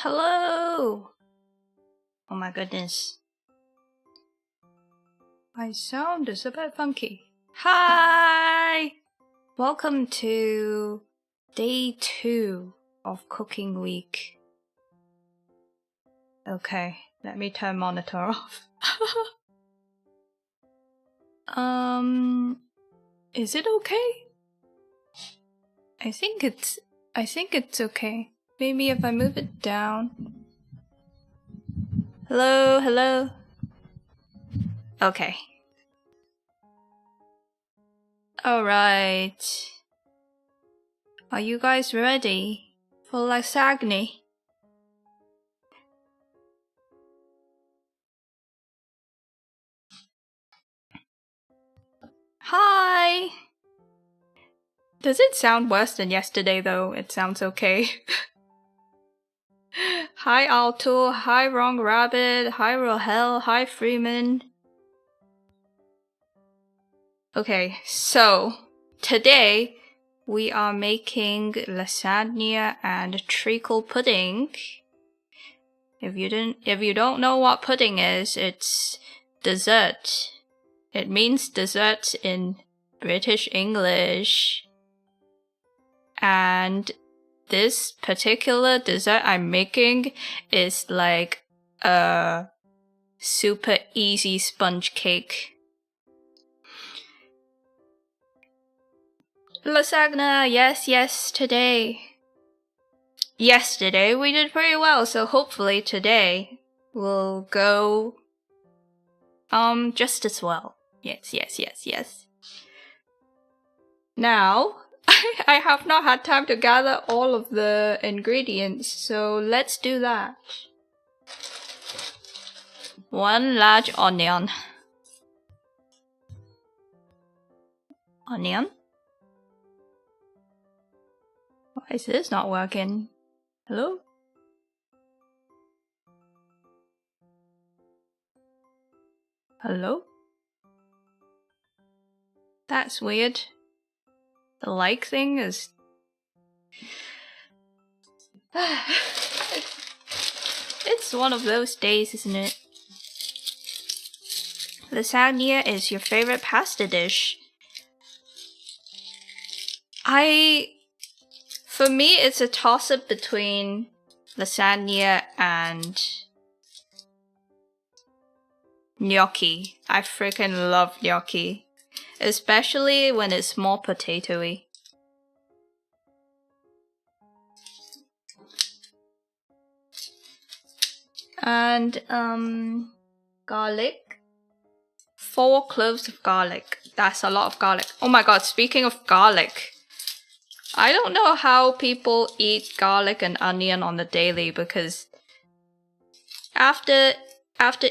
Hello! Oh my goodness. My sound is a bit funky. Hi! Welcome to day 2 of cooking week. Okay, let me turn monitor off. Is it okay? I think it's okay. Maybe if I move it down. Hello, hello. Okay. Alright. Are you guys ready for lasagna? Hi! Does it sound worse than yesterday though? It sounds okay. Hi Alto, hi Wrong Rabbit, hi Rohel, hi Freeman. Okay, so today we are making lasagna and treacle pudding. If you don't know what pudding is, it's dessert. It means dessert in British English. And this particular dessert I'm making is like a super easy sponge cake. Lasagna, yes, today. Yesterday we did pretty well, so hopefully today will go just as well. Yes. Now, I have not had time to gather all of the ingredients, so let's do that. 1 large onion. Onion? Why is this not working? Hello? Hello? That's weird. The like thing is... It's one of those days, isn't it? Lasagna is your favorite pasta dish. For me, it's a toss-up between lasagna and gnocchi. I freaking love gnocchi. Especially when it's more potatoey. And, garlic. 4 cloves of garlic. That's a lot of garlic. Oh my god, speaking of garlic. I don't know how people eat garlic and onion on the daily because after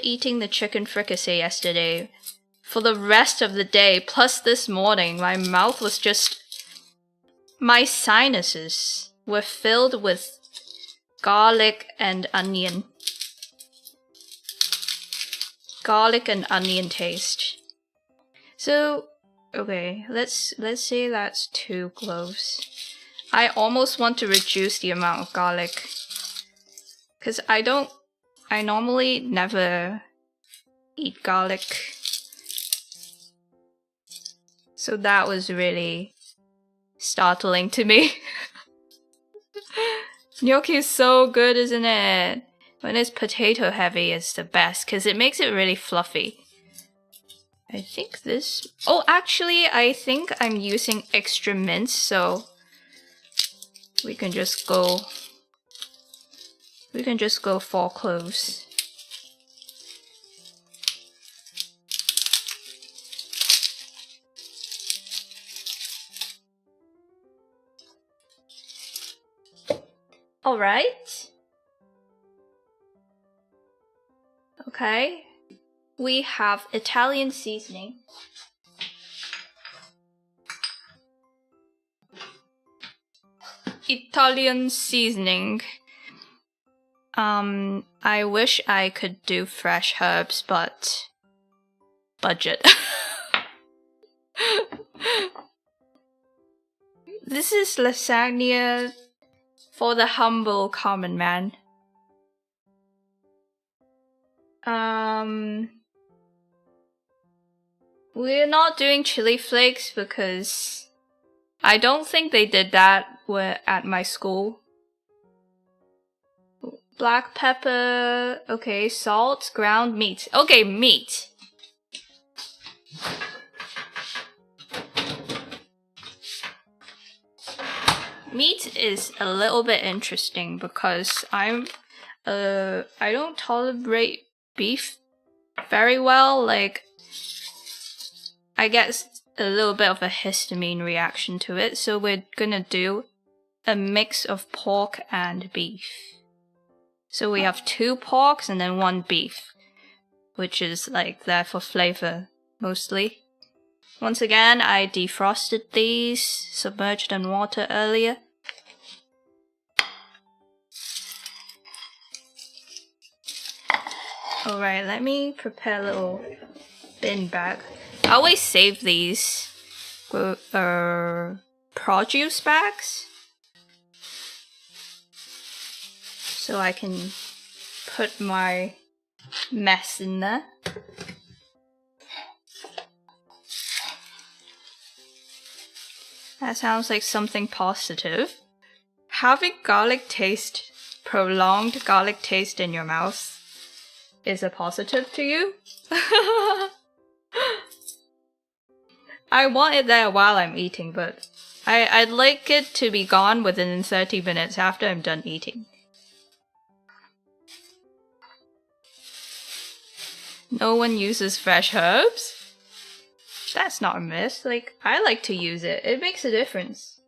eating the chicken fricassee yesterday, for the rest of the day, plus this morning, my mouth was just... My sinuses were filled with garlic and onion. Garlic and onion taste. So, okay, let's say that's 2 cloves. I almost want to reduce the amount of garlic. Cause I normally never eat garlic. So that was really startling to me. Gnocchi is so good, isn't it? When it's potato heavy, it's the best because it makes it really fluffy. I think this... Oh, actually, I think I'm using extra mince, so we can just go 4 cloves. All right. Okay. We have Italian seasoning. Italian seasoning. I wish I could do fresh herbs, but budget. This is lasagna for the humble common man. We're not doing chili flakes because I don't think they did that at my school. Black pepper, okay, salt, ground meat. Okay, meat. Meat is a little bit interesting because I don't tolerate beef very well. Like, I get a little bit of a histamine reaction to it, so we're gonna do a mix of pork and beef. So we have 2 porks and then 1 beef, which is like there for flavor mostly. Once again, I defrosted these, submerged in water earlier. Alright, let me prepare a little bin bag. I always save these produce bags so I can put my mess in there. That sounds like something positive. Having prolonged garlic taste in your mouth is a positive to you? I want it there while I'm eating, but I'd like it to be gone within 30 minutes after I'm done eating. No one uses fresh herbs? That's not a myth. Like, I like to use it. It makes a difference.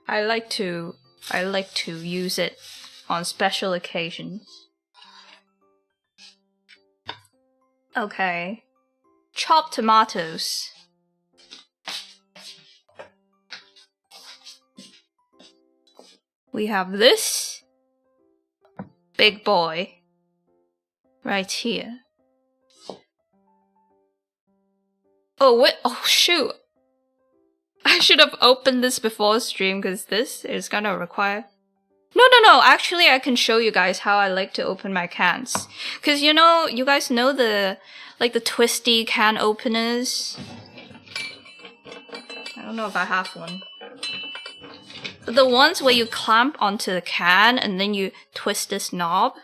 I like to use it on special occasions. Okay. Chopped tomatoes. We have this big boy right here. Oh, wait. Oh, shoot. I should have opened this before stream because this is gonna require... No. Actually, I can show you guys how I like to open my cans. Because, you know, you guys know the twisty can openers? I don't know if I have one. The ones where you clamp onto the can and then you twist this knob.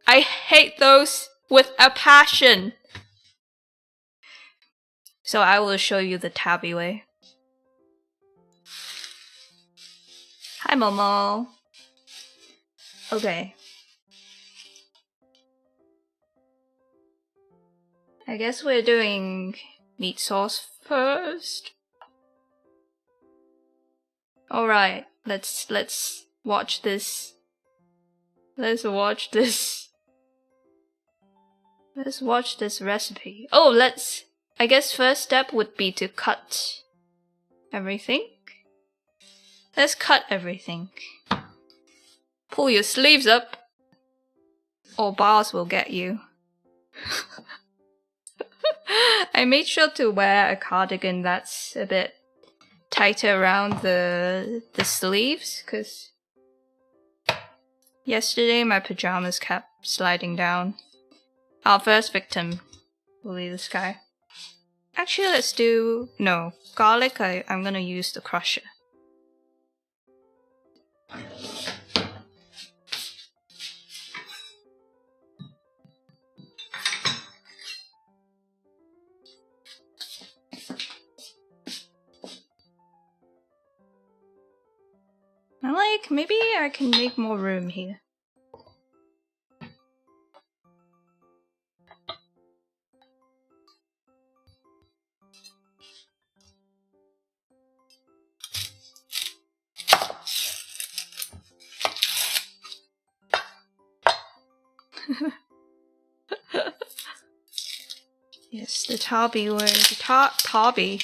I hate those with a passion. So I will show you the Tabby way. Hi, Momo. Okay. I guess we're doing meat sauce first. Alright, let's watch this. Let's watch this recipe. Oh, I guess first step would be to cut everything. Let's cut everything. Pull your sleeves up, or bars will get you. I made sure to wear a cardigan that's a bit tighter around the sleeves, because yesterday my pajamas kept sliding down. Our first victim will be this guy. Actually, let's do... no, garlic, I'm gonna use the crusher. I'm like, maybe I can make more room here. Yes, the Tabby way. Tabby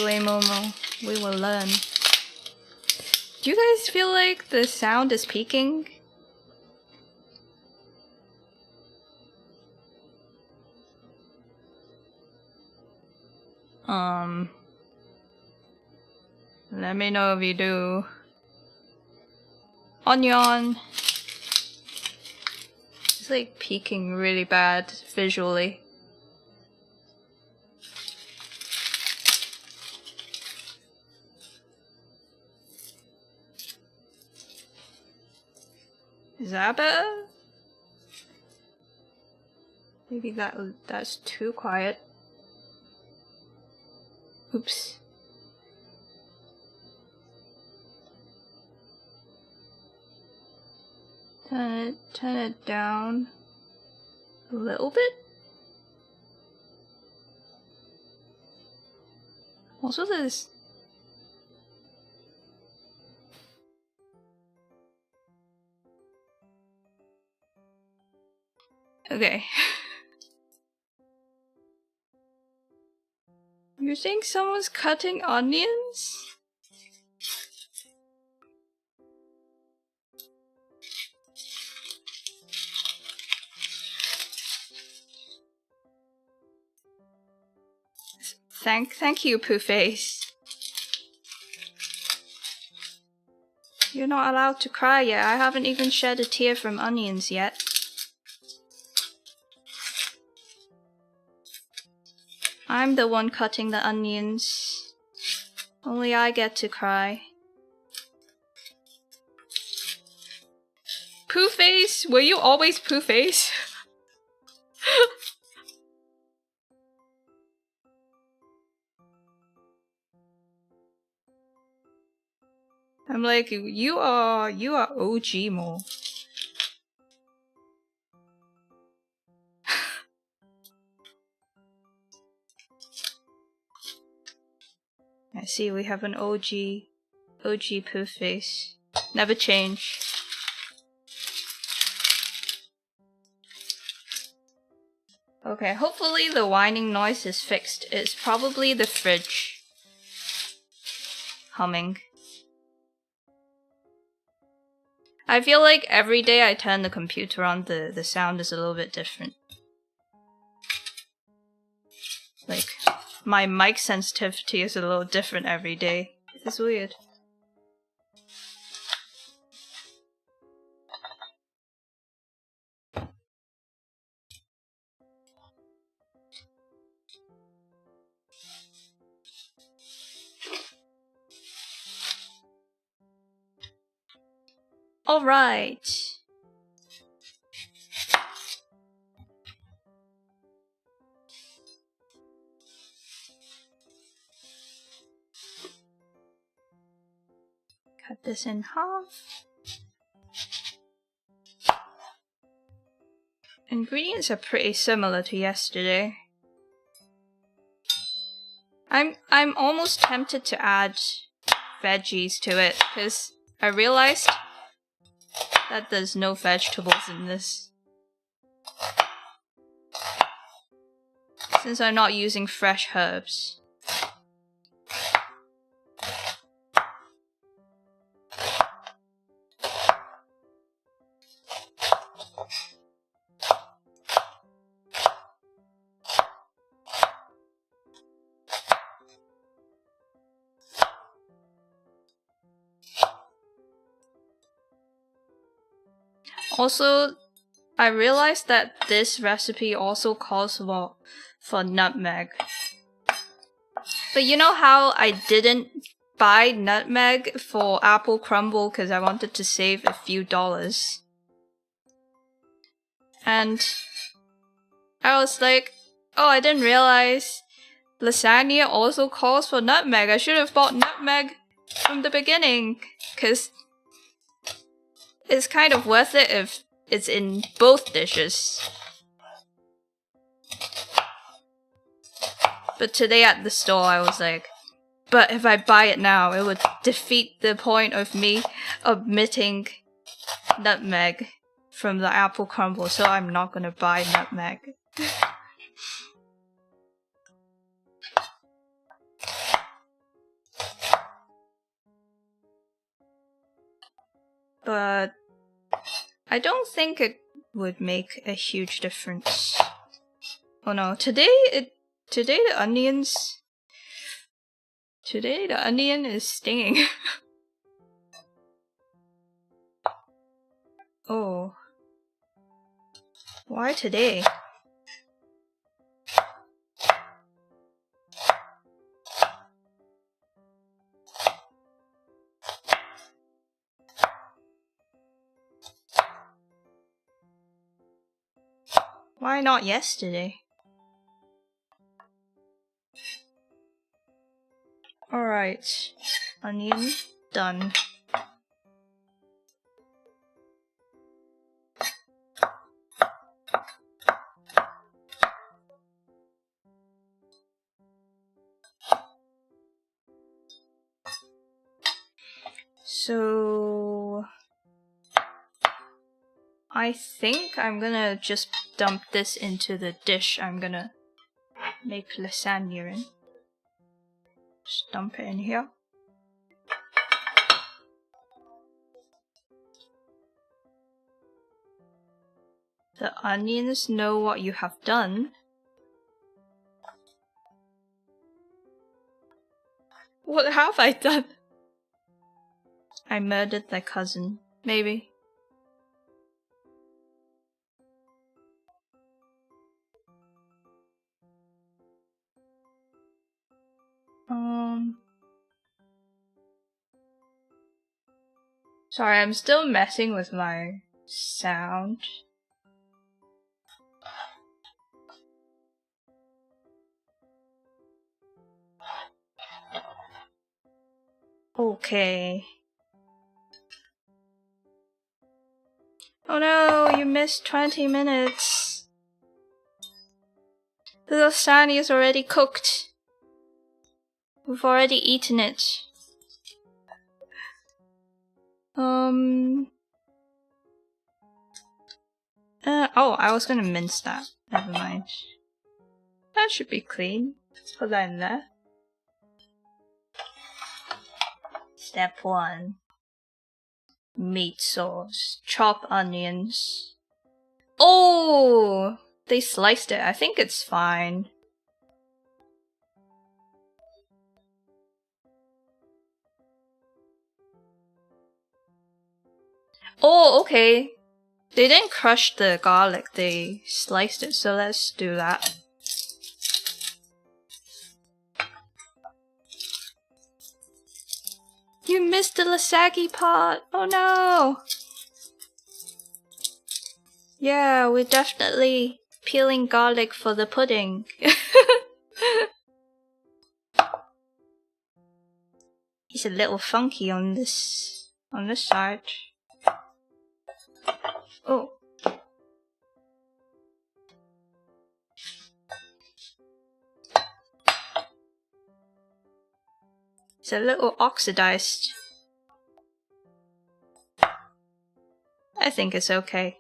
way, Momo. We will learn. Do you guys feel like the sound is peaking? Let me know if you do. Onion. It's like peeking really bad visually. Is that better? Maybe that's too quiet. Oops. Turn it down a little bit. Also there's okay. You think someone's cutting onions? Thank you, Poohface. You're not allowed to cry yet. I haven't even shed a tear from onions yet. I'm the one cutting the onions. Only I get to cry. Poohface? Were you always Poohface? I'm like, you are OG more. I see we have an OG Poohface. Never change. Okay, hopefully the whining noise is fixed. It's probably the fridge humming. I feel like every day I turn the computer on, the sound is a little bit different. Like, my mic sensitivity is a little different every day. It's weird. Alright. Cut this in half. Ingredients are pretty similar to yesterday. I'm almost tempted to add veggies to it because I realized that there's no vegetables in this. Since I'm not using fresh herbs. Also, I realized that this recipe also calls for nutmeg. But you know how I didn't buy nutmeg for apple crumble because I wanted to save a few dollars? And I was like, oh, I didn't realize lasagna also calls for nutmeg. I should have bought nutmeg from the beginning, because it's kind of worth it if it's in both dishes. But today at the store I was like, but if I buy it now, it would defeat the point of me omitting nutmeg from the apple crumble, so I'm not gonna buy nutmeg. But I don't think it would make a huge difference. Oh no, today the onion is stinging. Oh. Why today? Why not yesterday? Alright. Onion done. So I think I'm gonna just dump this into the dish I'm gonna make lasagna in. Just dump it in here. The onions know what you have done. What have I done? I murdered their cousin, maybe. Sorry, I'm still messing with my sound. Okay. Oh no, you missed 20 minutes. The lasagna is already cooked. We've already eaten it. Oh, I was gonna mince that. Never mind. That should be clean. Let's put that in there. Step 1. Meat sauce. Chop onions. Oh! They sliced it. I think it's fine. Oh, okay. They didn't crush the garlic, they sliced it, so let's do that. You missed the lasagna part! Oh no! Yeah, we're definitely peeling garlic for the pudding. He's a little funky on this side. Oh. It's a little oxidized. I think it's okay.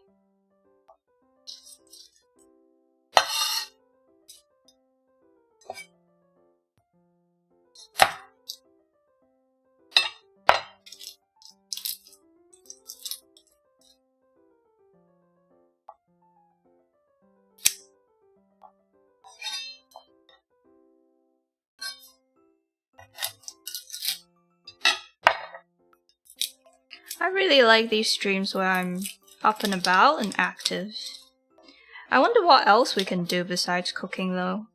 I really like these streams where I'm up and about and active. I wonder what else we can do besides cooking though.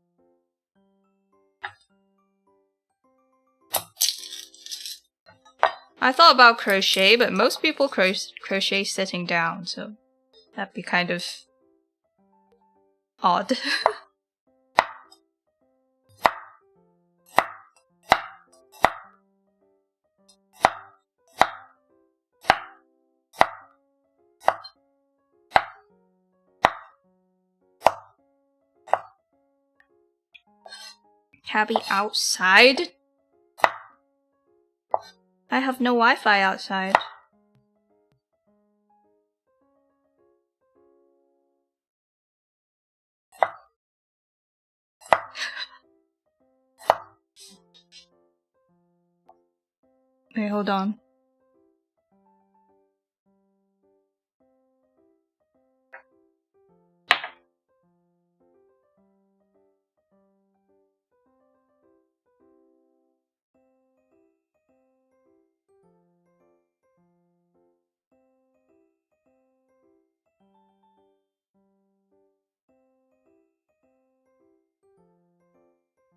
I thought about crochet, but most people crochet sitting down, so that'd be kind of odd. Tabby outside? I have no Wi-Fi outside. Wait, hold on.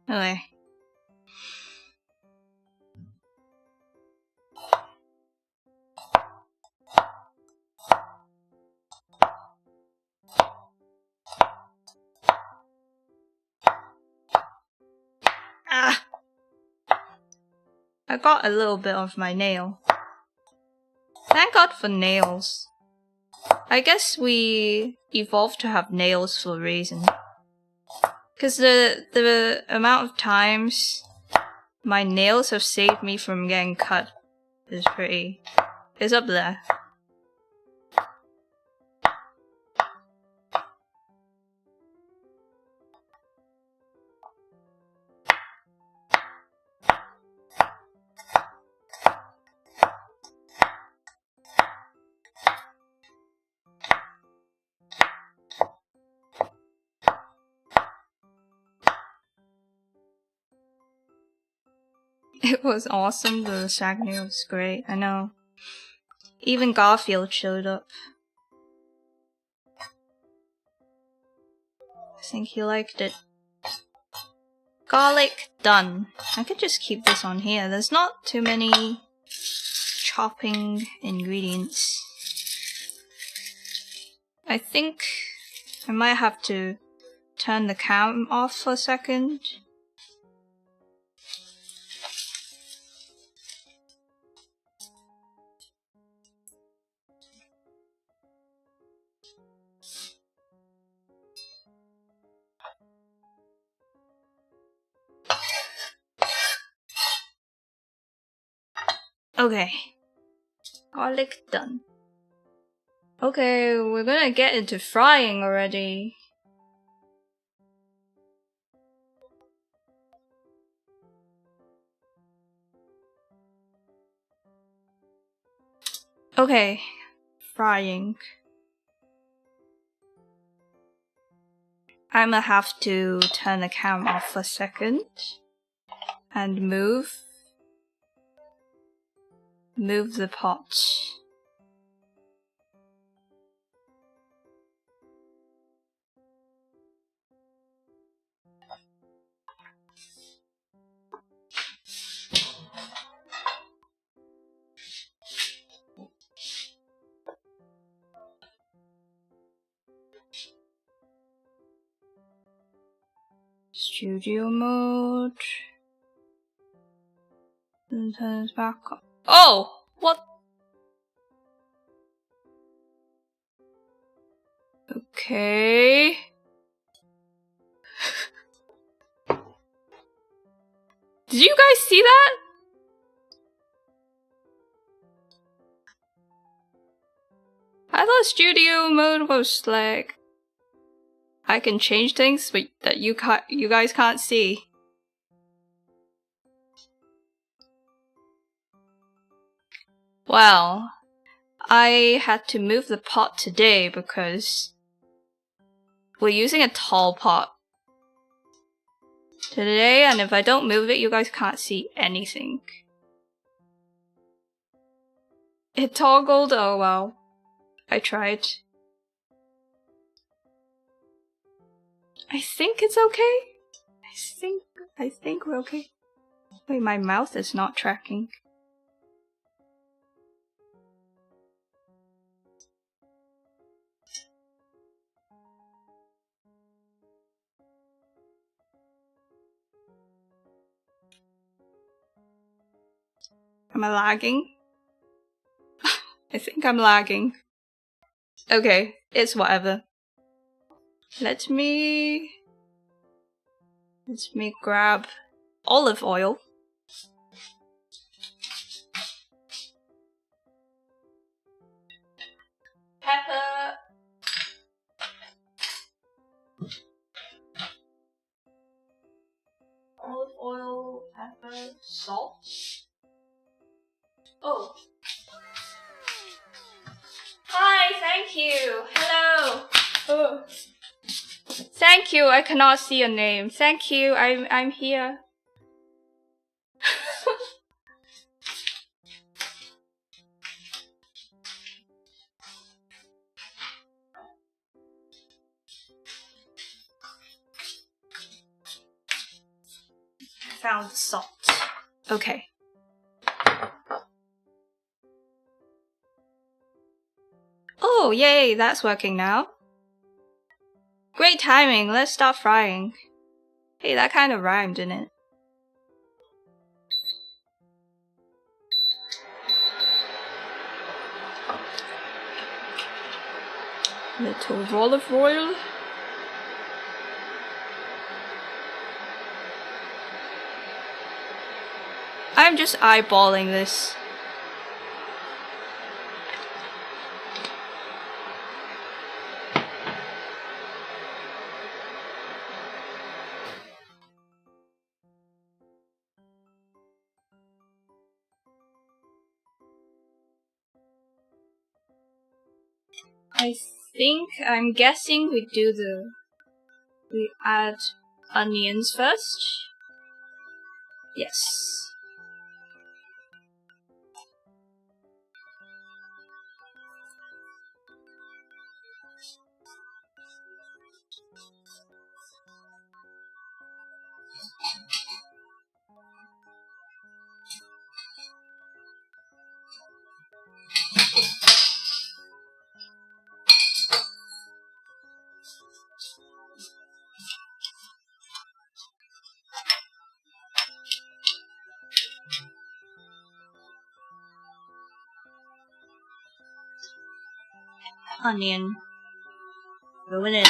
Okay. Ah! I got a little bit of my nail. Thank God for nails. I guess we evolved to have nails for a reason. Because the amount of times my nails have saved me from getting cut is up there. It was awesome, the lasagna was great, I know. Even Garfield showed up. I think he liked it. Garlic done. I could just keep this on here. There's not too many chopping ingredients. I think I might have to turn the cam off for a second. Okay. Garlic done. Okay, we're gonna get into frying already. Okay, frying. I'ma have to turn the cam off for a second. And move the pot. Studio mode. And turn it back on. Oh! What? Okay. Did you guys see that? I thought studio mode was like I can change things, but that you guys can't see. Well, I had to move the pot today because we're using a tall pot today, and if I don't move it, you guys can't see anything. It toggled, oh well. I tried. I think it's okay. I think we're okay. Wait, my mouth is not tracking. Am I lagging? I think I'm lagging. Okay, it's whatever. Let me grab olive oil. Pepper. Olive oil, pepper, salt. Oh. Hi, thank you. Hello. Oh. Thank you. I cannot see your name. Thank you. I'm here. found the salt. Okay. Oh, yay, that's working now. Great timing, let's start frying. Hey, that kind of rhymed, didn't it? Little olive oil. I'm just eyeballing this. I'm guessing we add onions first. Yes. Onion. Going in.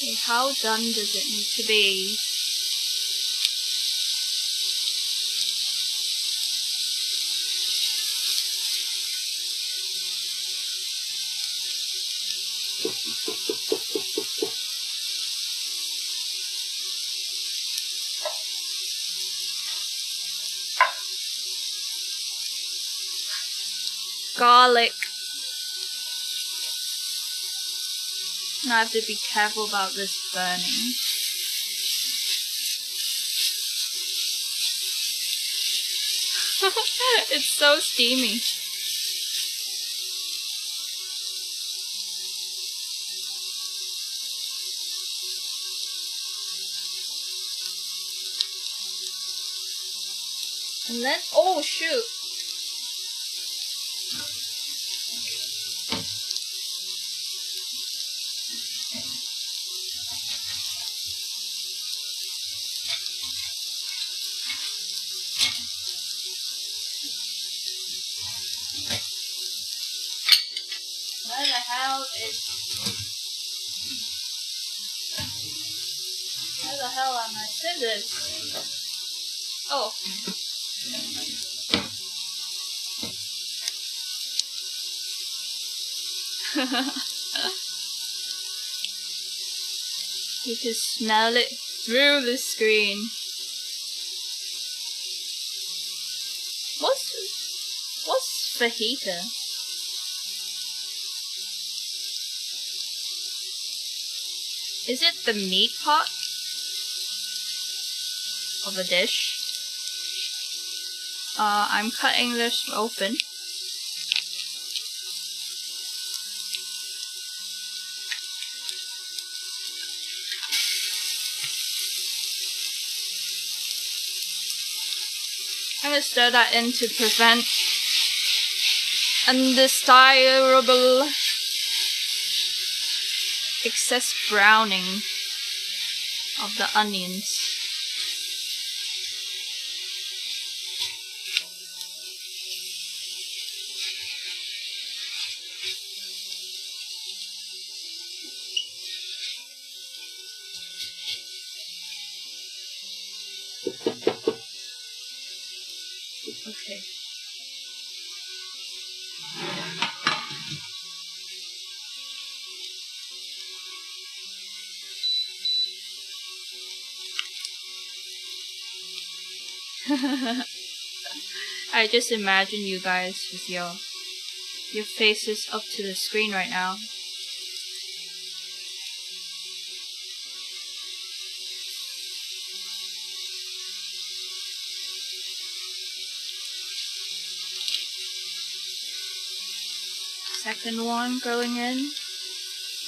Okay, how done does it need to be? Garlic. I have to be careful about this burning. It's so steamy. And then, oh shoot. Where the hell are my scissors? Oh. You can smell it through the screen. What's fajita? Is it the meat pot of a dish? I'm cutting this open. I'm gonna stir that in to prevent undesirable excess browning of the onions. Okay. I just imagine you guys with your faces up to the screen right now. Second one going in.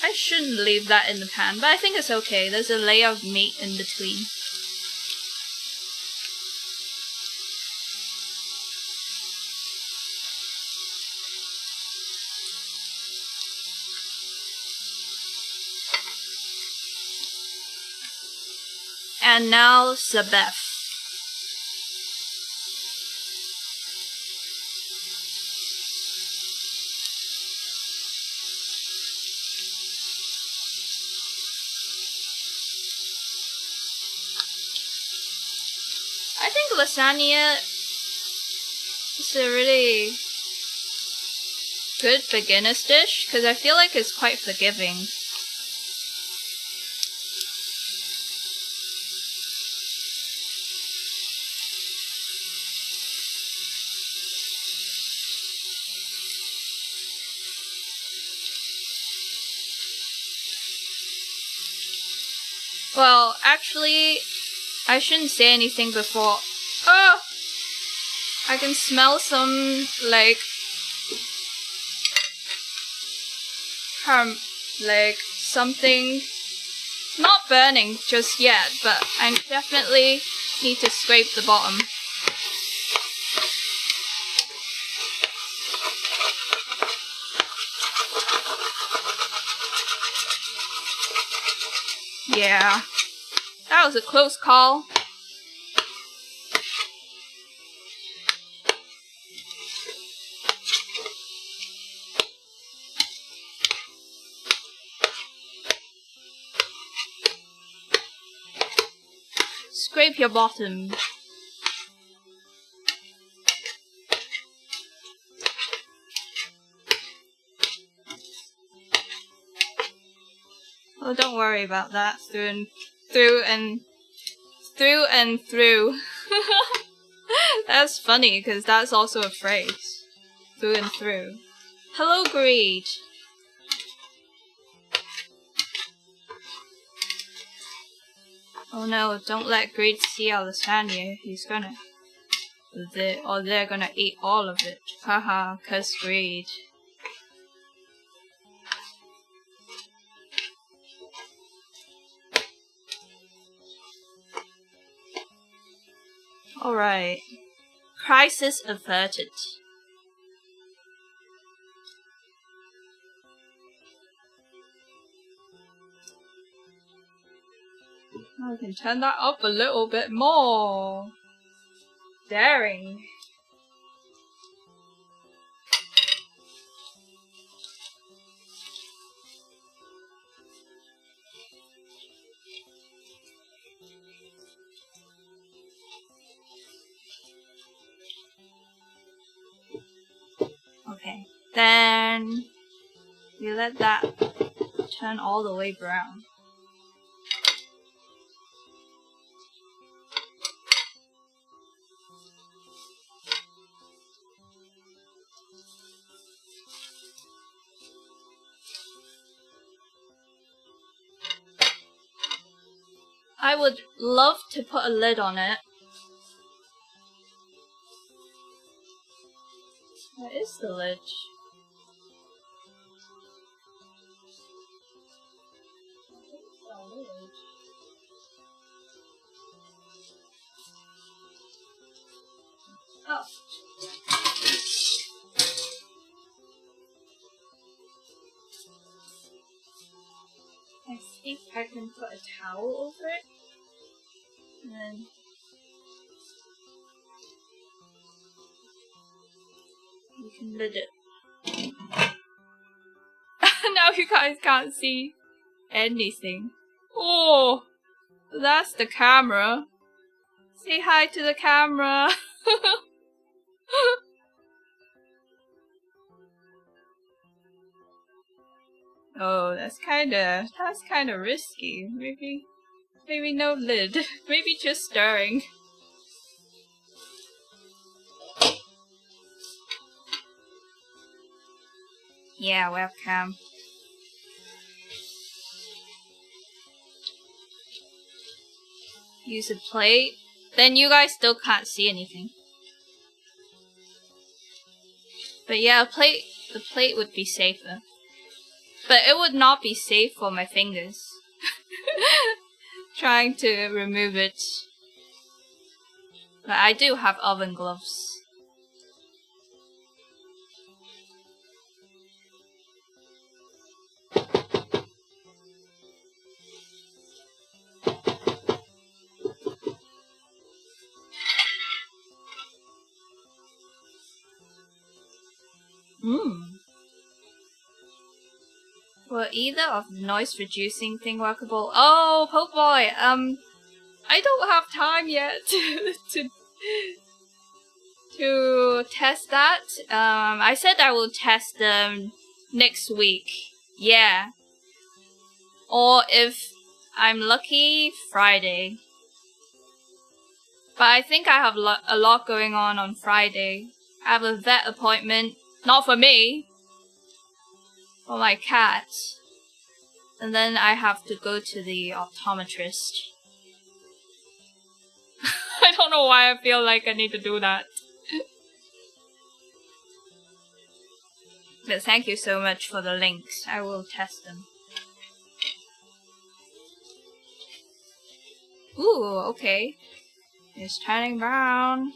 I shouldn't leave that in the pan, but I think it's okay. There's a layer of meat in between. And now the beef. I think lasagna is a really good beginner's dish because I feel like it's quite forgiving. Well, actually, I shouldn't say anything before. Oh! I can smell some, like something not burning just yet, but I definitely need to scrape the bottom. Yeah, that was a close call. Scrape your bottom. Oh, don't worry about that. Through and through. That's funny because that's also a phrase. Through and through. Hello, greed. Oh no, don't let Greed see our lasagna. He's gonna... they're gonna eat all of it. Haha, cause Greed. Alright. Crisis averted. I can turn that up a little bit more. Daring. Okay, then we let that turn all the way brown. I would love to put a lid on it. Where is the lid? Oh. I think I can put a towel over it. And then you can lid it. Now you guys can't see anything. Oh, that's the camera. Say hi to the camera. Oh, that's kinda risky. Maybe no lid. Maybe just stirring. Yeah, webcam. Use a plate. Then you guys still can't see anything. But yeah, the plate would be safer. But it would not be safe for my fingers. Trying to remove it. But I do have oven gloves. Were either of the noise reducing thing workable? Oh, Poke Boy, I don't have time yet to test that. I said I will test them next week. Yeah. Or if I'm lucky, Friday. But I think I have a lot going on Friday. I have a vet appointment. Not for me. For my cat. And then I have to go to the optometrist. I don't know why I feel like I need to do that. But thank you so much for the links. I will test them. Ooh, okay. It's turning brown.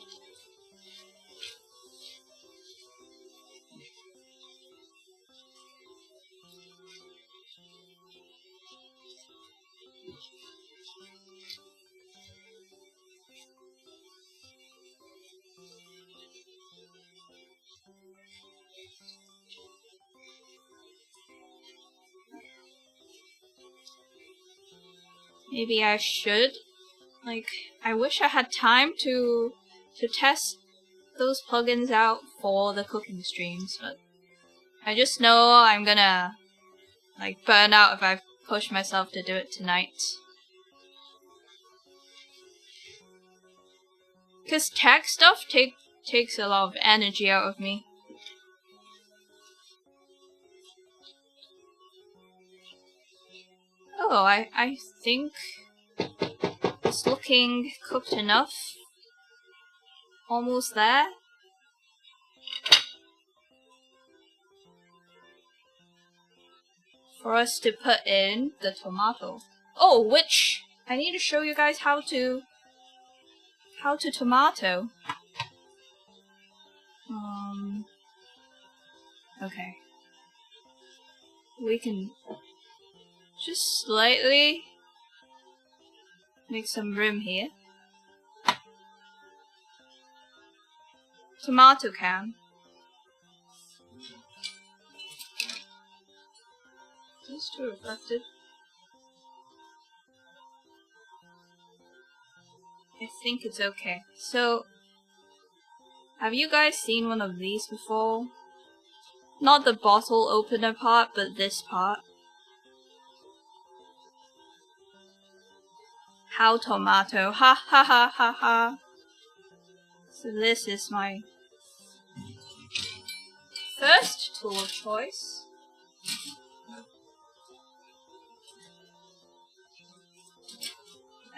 Maybe I should. Like, I wish I had time to test those plugins out for the cooking streams, but I just know I'm gonna like burn out if I push myself to do it tonight. Cause tech stuff takes a lot of energy out of me. Oh, I think it's looking cooked enough. Almost there. For us to put in the tomato. Oh, which I need to show you guys how to tomato. Okay. We can just slightly make some room here. Tomato can. Is this too reflected? I think it's okay. So, have you guys seen one of these before? Not the bottle opener part, but this part. How tomato. Ha ha ha ha ha. So this is my first tool of choice.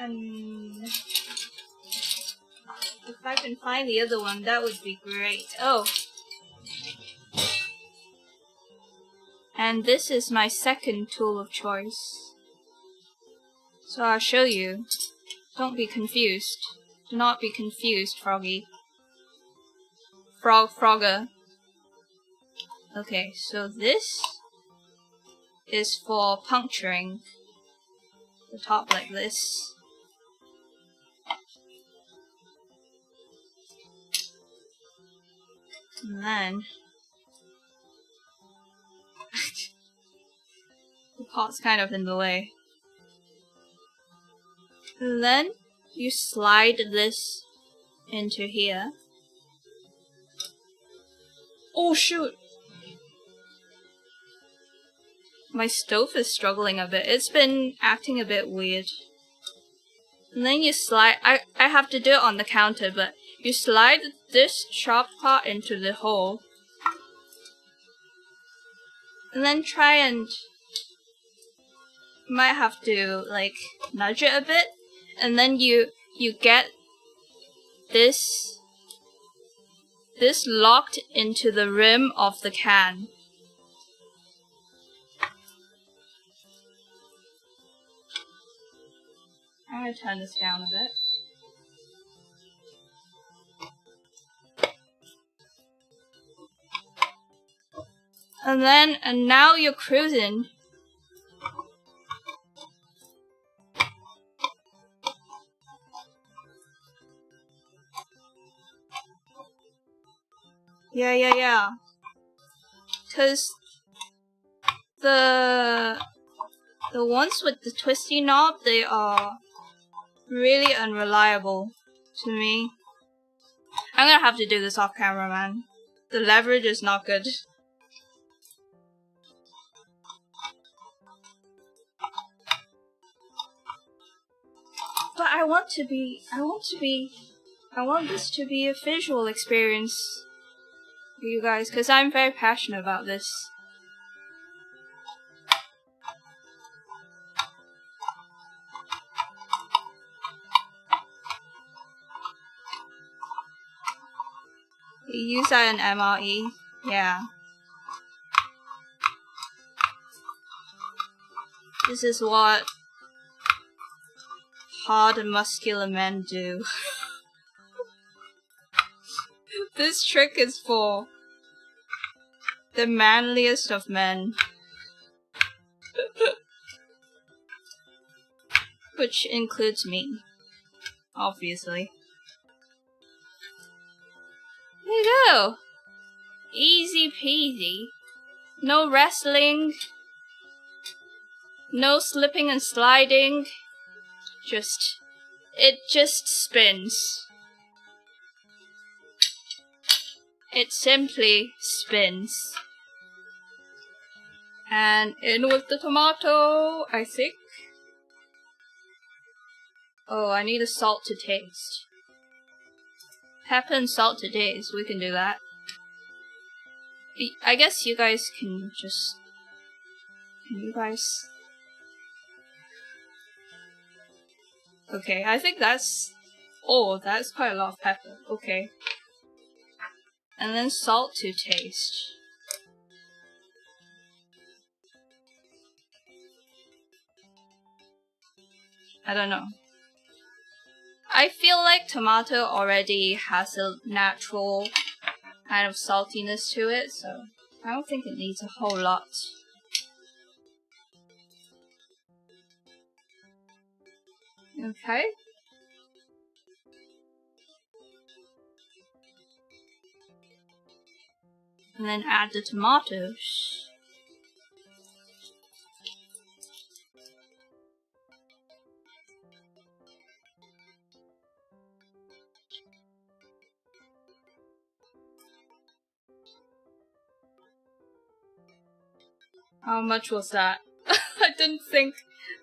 And if I can find the other one, that would be great. Oh. And this is my second tool of choice. So I'll show you. Don't be confused. Do not be confused, Froggy. Frogger. Okay, so this is for puncturing the top like this. And then the pot's kind of in the way. And then you slide this into here. Oh shoot! My stove is struggling a bit. It's been acting a bit weird. And then you slide. I have to do it on the counter, but you slide this chopped part into the hole. And then try and... You might have to, like, nudge it a bit. And then you get this locked into the rim of the can. I'm gonna turn this down a bit. And now you're cruising. Yeah. 'Cause the ones with the twisty knob, they are really unreliable to me. I'm gonna have to do this off camera, man. The leverage is not good. But I want this to be a visual experience for you guys, because I'm very passionate about this. You use that in MRE? Yeah. This is what hard and muscular men do. This trick is for the manliest of men. Which includes me, obviously. There you go! Easy peasy. No wrestling. No slipping and sliding. It just spins. It simply spins. And in with the tomato, I think. Oh, I need a salt to taste. Pepper and salt to taste, we can do that. I guess you guys can just... Can you guys... Okay, I think that's... Oh, that's quite a lot of pepper. Okay. And then salt to taste. I don't know. I feel like tomato already has a natural kind of saltiness to it, so I don't think it needs a whole lot. Okay. And then add the tomatoes. How much was that? I didn't think.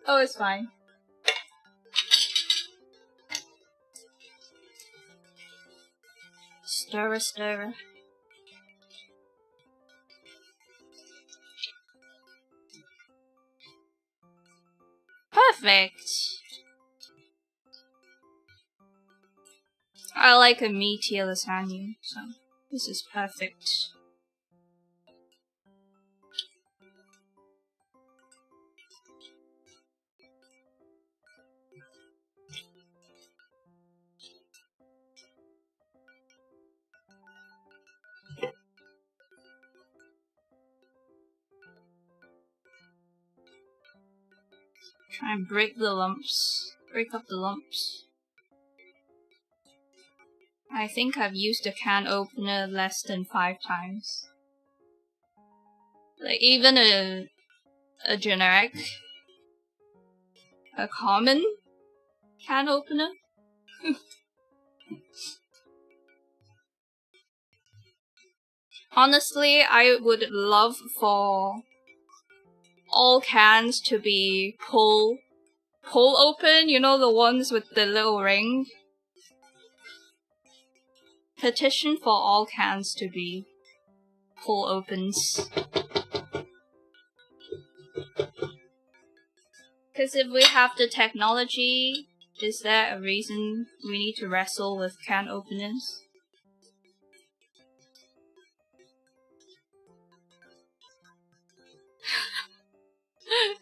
Oh, it's fine. Stir, stir. Perfect. I like a meatier lasagna, so this is perfect. Try and break the lumps. Break up the lumps. I think I've used a can opener less than 5 times. Like, even a generic, a common can opener. Honestly, I would love for all cans to be pull open, you know, the ones with the little ring. Petition for all cans to be pull opens. Because if we have the technology, is there a reason we need to wrestle with can openers?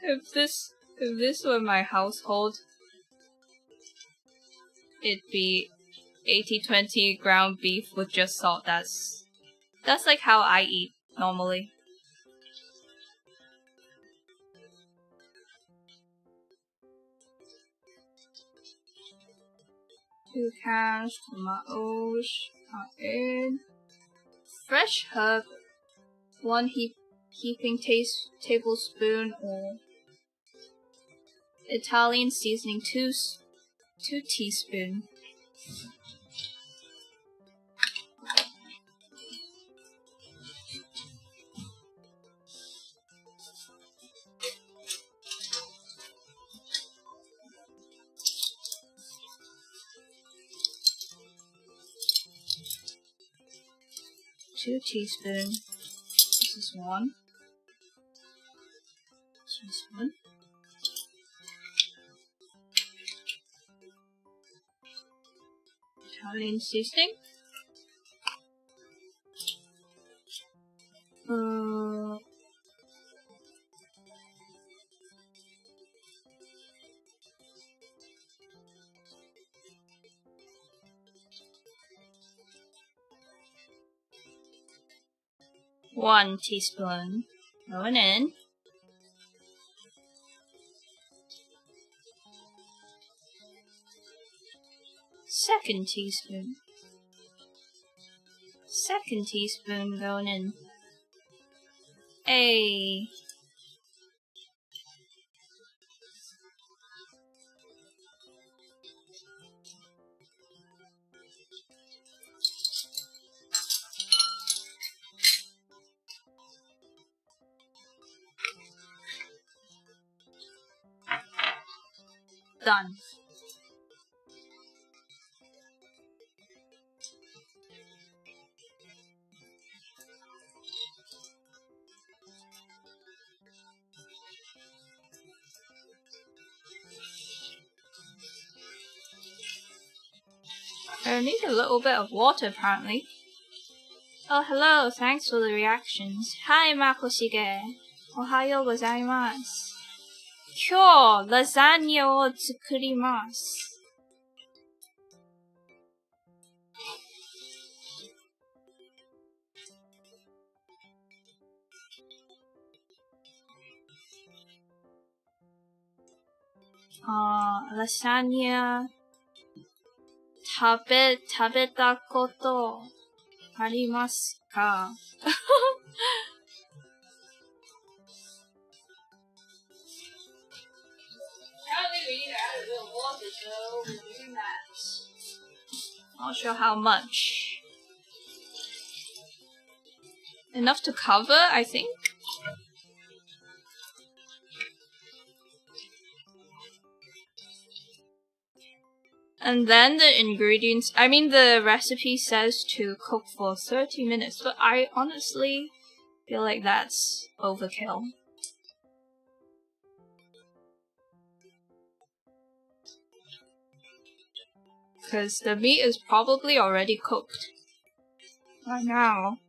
If this were my household, it'd be 80-20 ground beef with just salt. That's like how I eat normally. Two cans, tomatoes are in. Fresh herb, one heaping tablespoon, or Italian seasoning, 2 teaspoons. Two teaspoons. This is 1 teaspoon. Italian seasoning. 1 teaspoon going in. Second teaspoon. Second teaspoon going in. Hey. Done. I need a little bit of water apparently. Oh, hello, thanks for the reactions. Hi, Makoshige. Ohayo gozaimasu. Kyou, lasagna o tsukurimasu. Lasagna 食べたことありますか? Apparently we need to add a bit of water, so we're doing that. Not sure how much. Enough to cover, I think. And then the ingredients, I mean the recipe says to cook for 30 minutes, but I honestly feel like that's overkill. Because the meat is probably already cooked right now.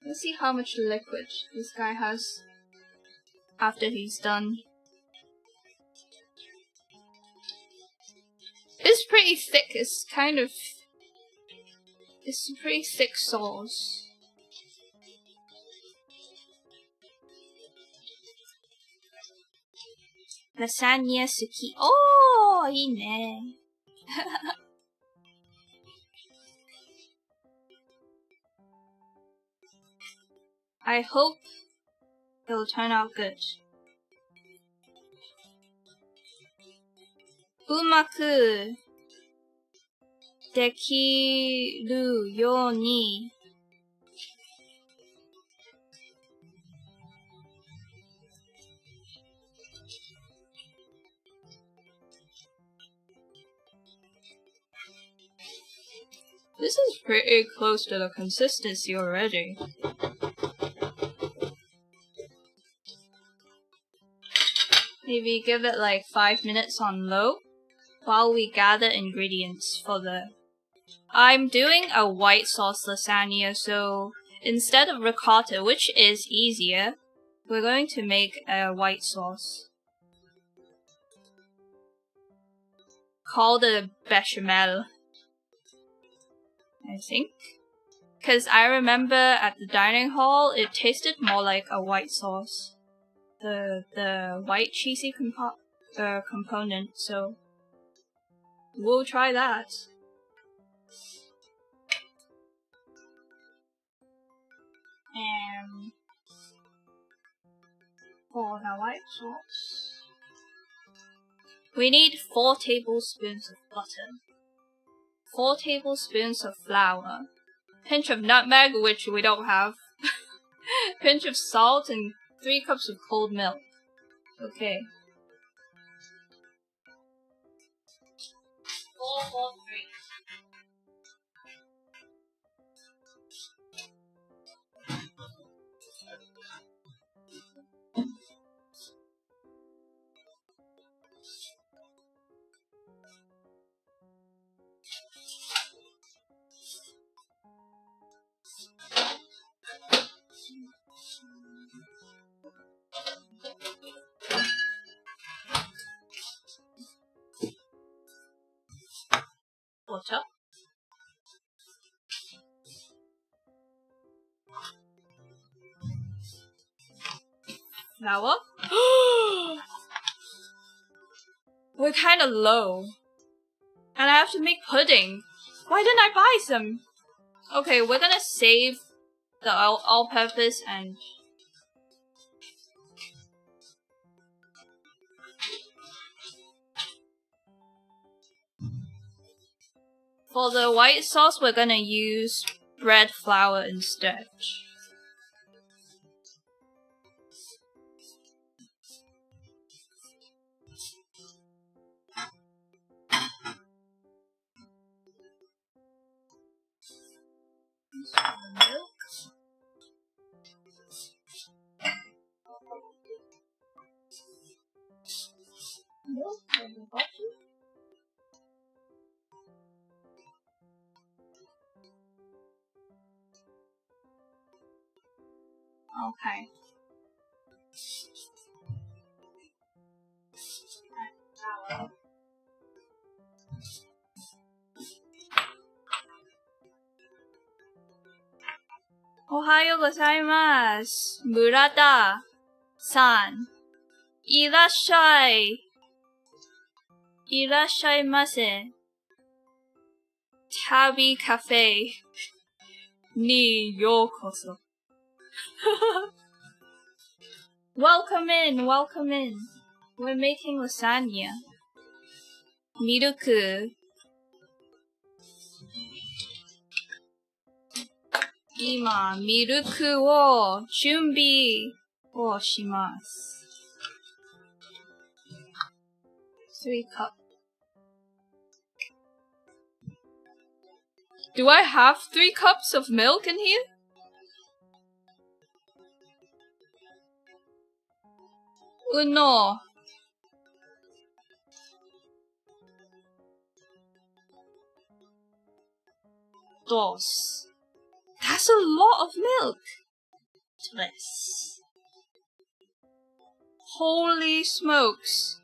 Let's see how much liquid this guy has after he's done. It's pretty thick, it's a pretty thick sauce. Lasagna suki. Oh, いいね. I hope it'll turn out good. うまくできるように This is pretty close to the consistency already. Maybe give it like 5 minutes on low while we gather ingredients for the... I'm doing a white sauce lasagna, so instead of ricotta, which is easier, we're going to make a white sauce called a bechamel, I think. Because I remember at the dining hall, it tasted more like a white sauce. The white cheesy component, so we'll try that. And for the white sauce, we need 4 tablespoons of butter, 4 tablespoons of flour, pinch of nutmeg, which we don't have, pinch of salt, and 3 cups of cold milk. Okay. 4, 4, 3. Butter. Flour. We're kind of low. And I have to make pudding. Why didn't I buy some? Okay, we're gonna save the all-purpose and... For the white sauce, we're gonna use bread flour instead. Okay. Ohayo gozaimasu, Murata-san. Irashai. Irashaimase. Tabby Cafe ni yokoso. Welcome in, welcome in. We're making lasagna. Miruku. Ima, miruku wo junbi wo shimasu. 3 cups. Do I have 3 cups of milk in here? No. Dos. That's a lot of milk. Tres. Holy smokes.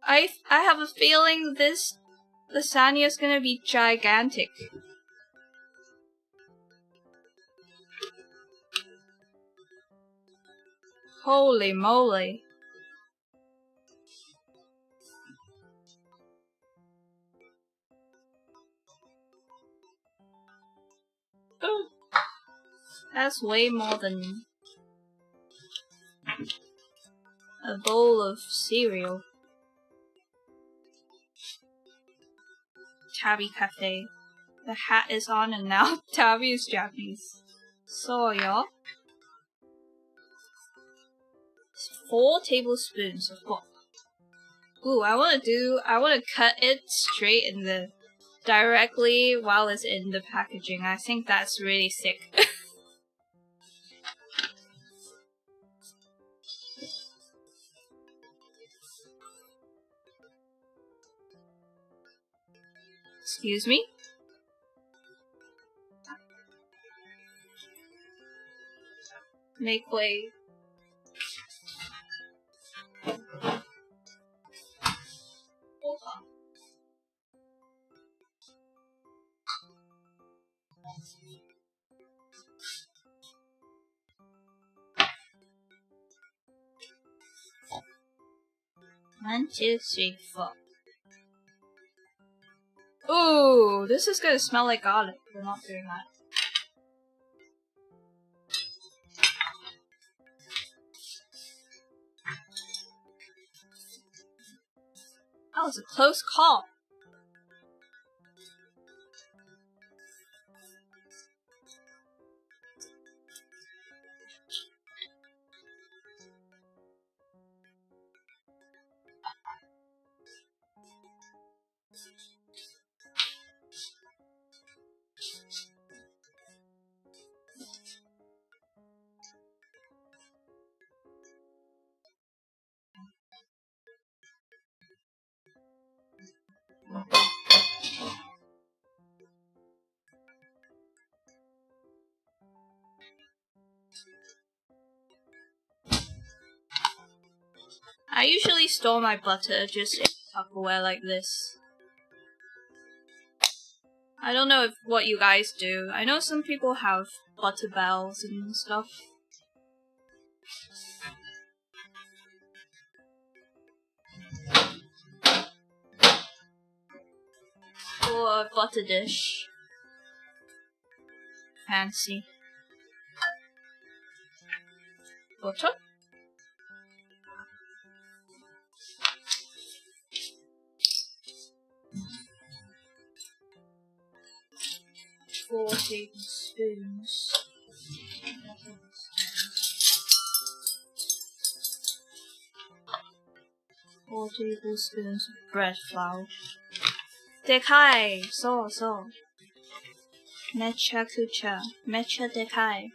I have a feeling this lasagna is gonna be gigantic. Holy moly. That's way more than a bowl of cereal. Tabby Cafe. The hat is on and now Tabby is Japanese. So, y'all. 4 tablespoons of pork. Ooh, I wanna cut it straight in the directly while it's in the packaging. I think that's really sick. Excuse me? Make way. Hold on. One, two, three, four. Ooh, this is gonna smell like garlic. We're not doing that. That was a close call. I usually store my butter just in Tupperware like this. I don't know what you guys do. I know some people have butter bells and stuff. Or a butter dish. Fancy. Butter? Four tablespoons. 4 tablespoons of bread flour. でかい! そうそう。めちゃくちゃでかい.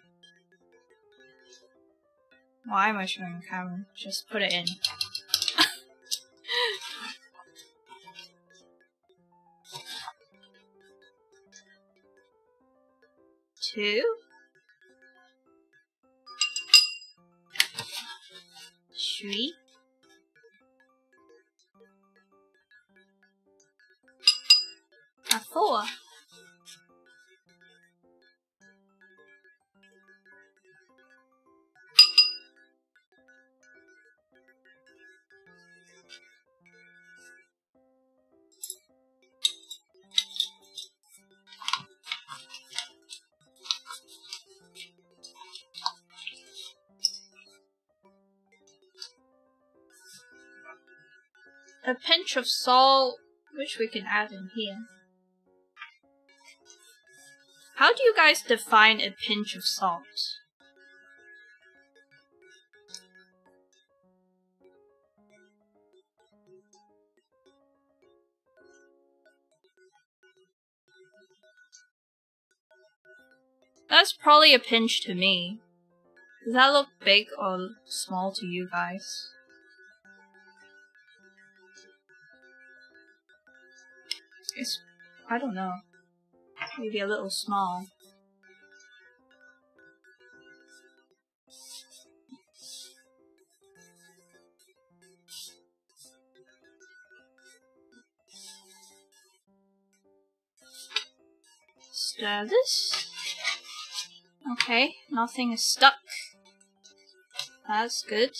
Why am I showing the camera? Just put it in. Two. 3. 4. A pinch of salt, which we can add in here. How do you guys define a pinch of salt? That's probably a pinch to me. Does that look big or small to you guys? I don't know. Maybe a little small. Stir this. Okay, nothing is stuck. That's good.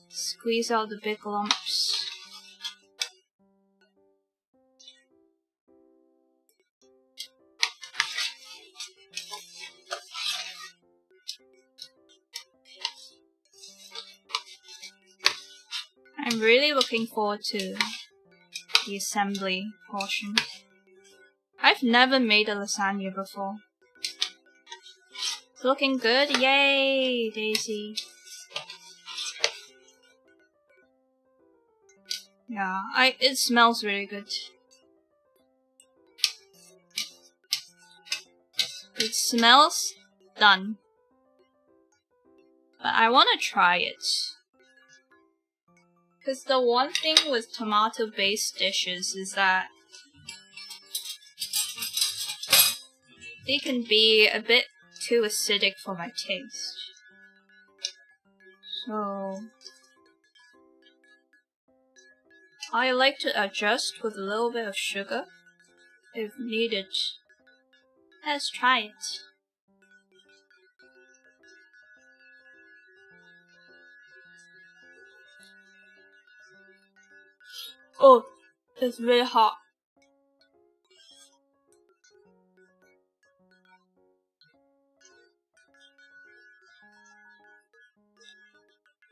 Squeeze out the big lumps. I'm really looking forward to the assembly portion. I've never made a lasagna before. It's looking good. Yay, Daisy. Yeah, it smells really good. It smells done. But I want to try it. Because the one thing with tomato-based dishes is that they can be a bit too acidic for my taste. So I like to adjust with a little bit of sugar if needed. Let's try it. Oh, it's really hot.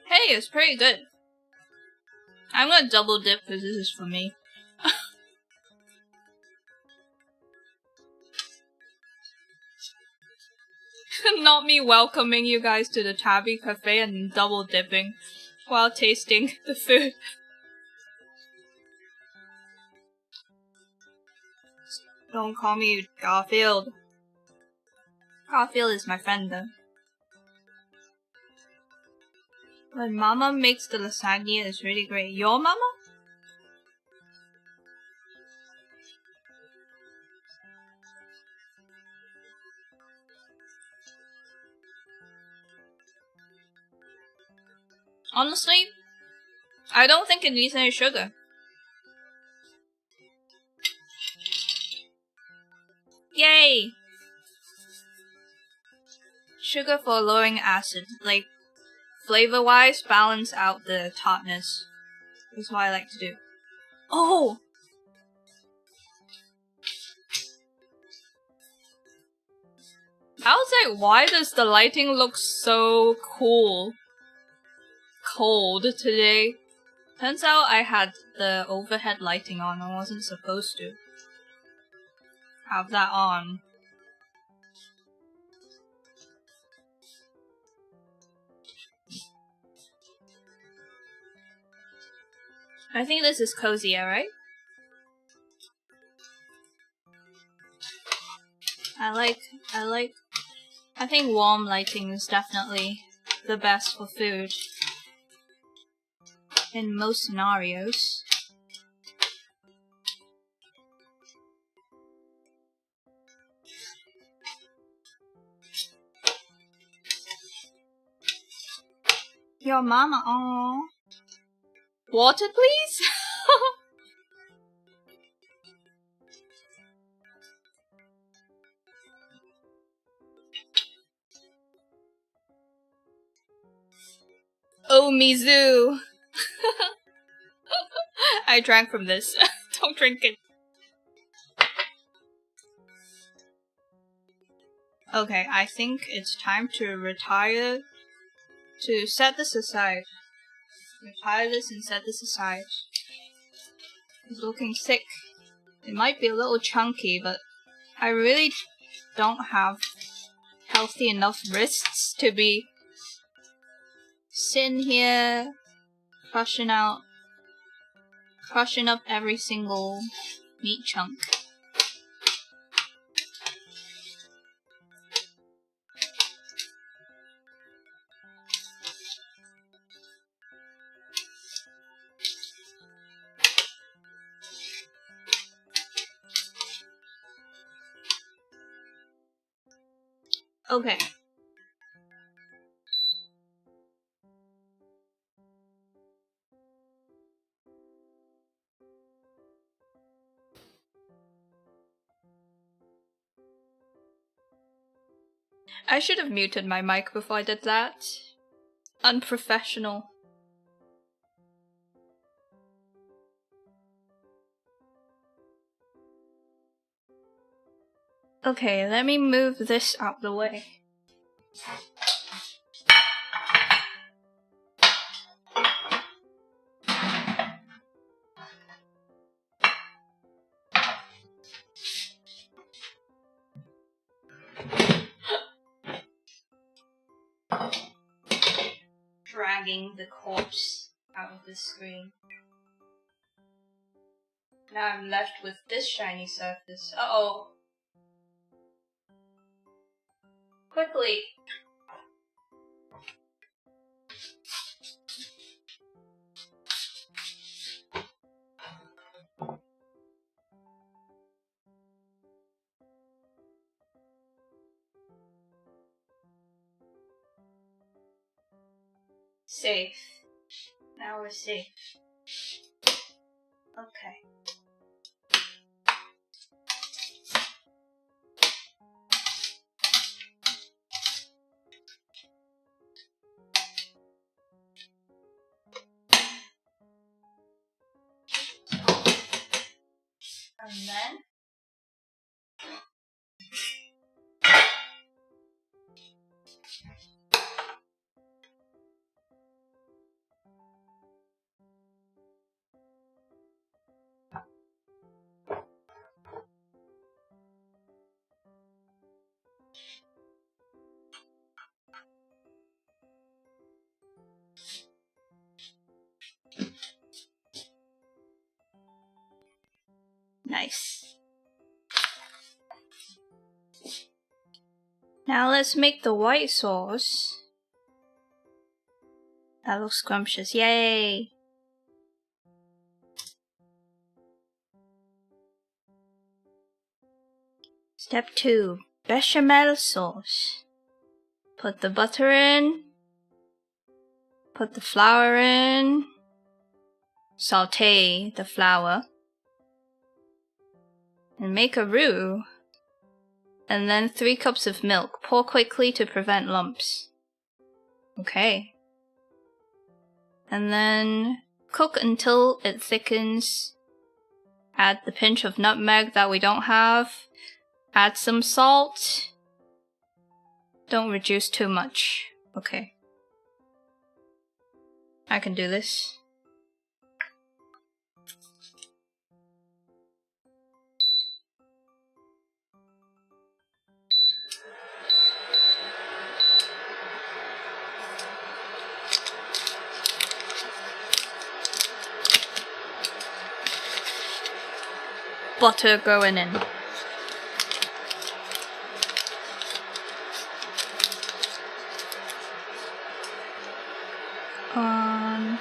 Hey, it's pretty good. I'm gonna double dip because this is for me. Not me welcoming you guys to the Tabby Cafe and double dipping while tasting the food. Don't call me Garfield. Garfield is my friend though. When Mama makes the lasagna, it's really great. Your Mama? Honestly, I don't think it needs any sugar. Yay! Sugar for lowering acid, like flavor-wise, balance out the tartness. That's what I like to do. Oh! I was like, why does the lighting look so cold today? Turns out I had the overhead lighting on. I wasn't supposed to have that on. I think this is cozier, right? I think warm lighting is definitely the best for food in most scenarios. Your mama, aww. Water, please? Oh, Mizu! I drank from this. Don't drink it. Okay, I think it's time to retire. To set this aside. Retire this and set this aside. It's looking thick. It might be a little chunky, but I really don't have healthy enough wrists to be sitting here crushing up every single meat chunk. Okay. I should have muted my mic before I did that. Unprofessional. Okay, let me move this out the way. dragging the corpse out of the screen. Now I'm left with this shiny surface. Uh-oh. Quickly. Safe. Now we're safe. Okay. And then nice. Now let's make the white sauce. That looks scrumptious. Yay! Step 2. Bechamel sauce. Put the butter in. Put the flour in. Saute the flour. And make a roux. And then 3 cups of milk. Pour quickly to prevent lumps. Okay. And then cook until it thickens. Add the pinch of nutmeg that we don't have. Add some salt. Don't reduce too much. Okay. I can do this. Butter going in. And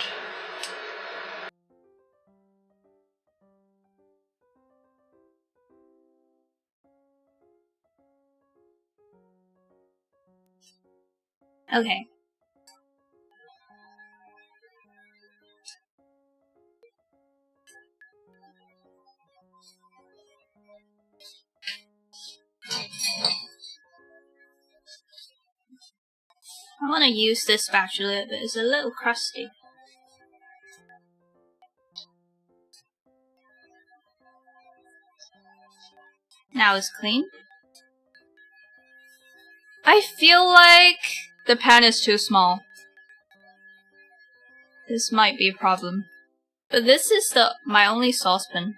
okay. I want to use this spatula, but it's a little crusty. Now it's clean. I feel like the pan is too small. This might be a problem. But this is my only saucepan.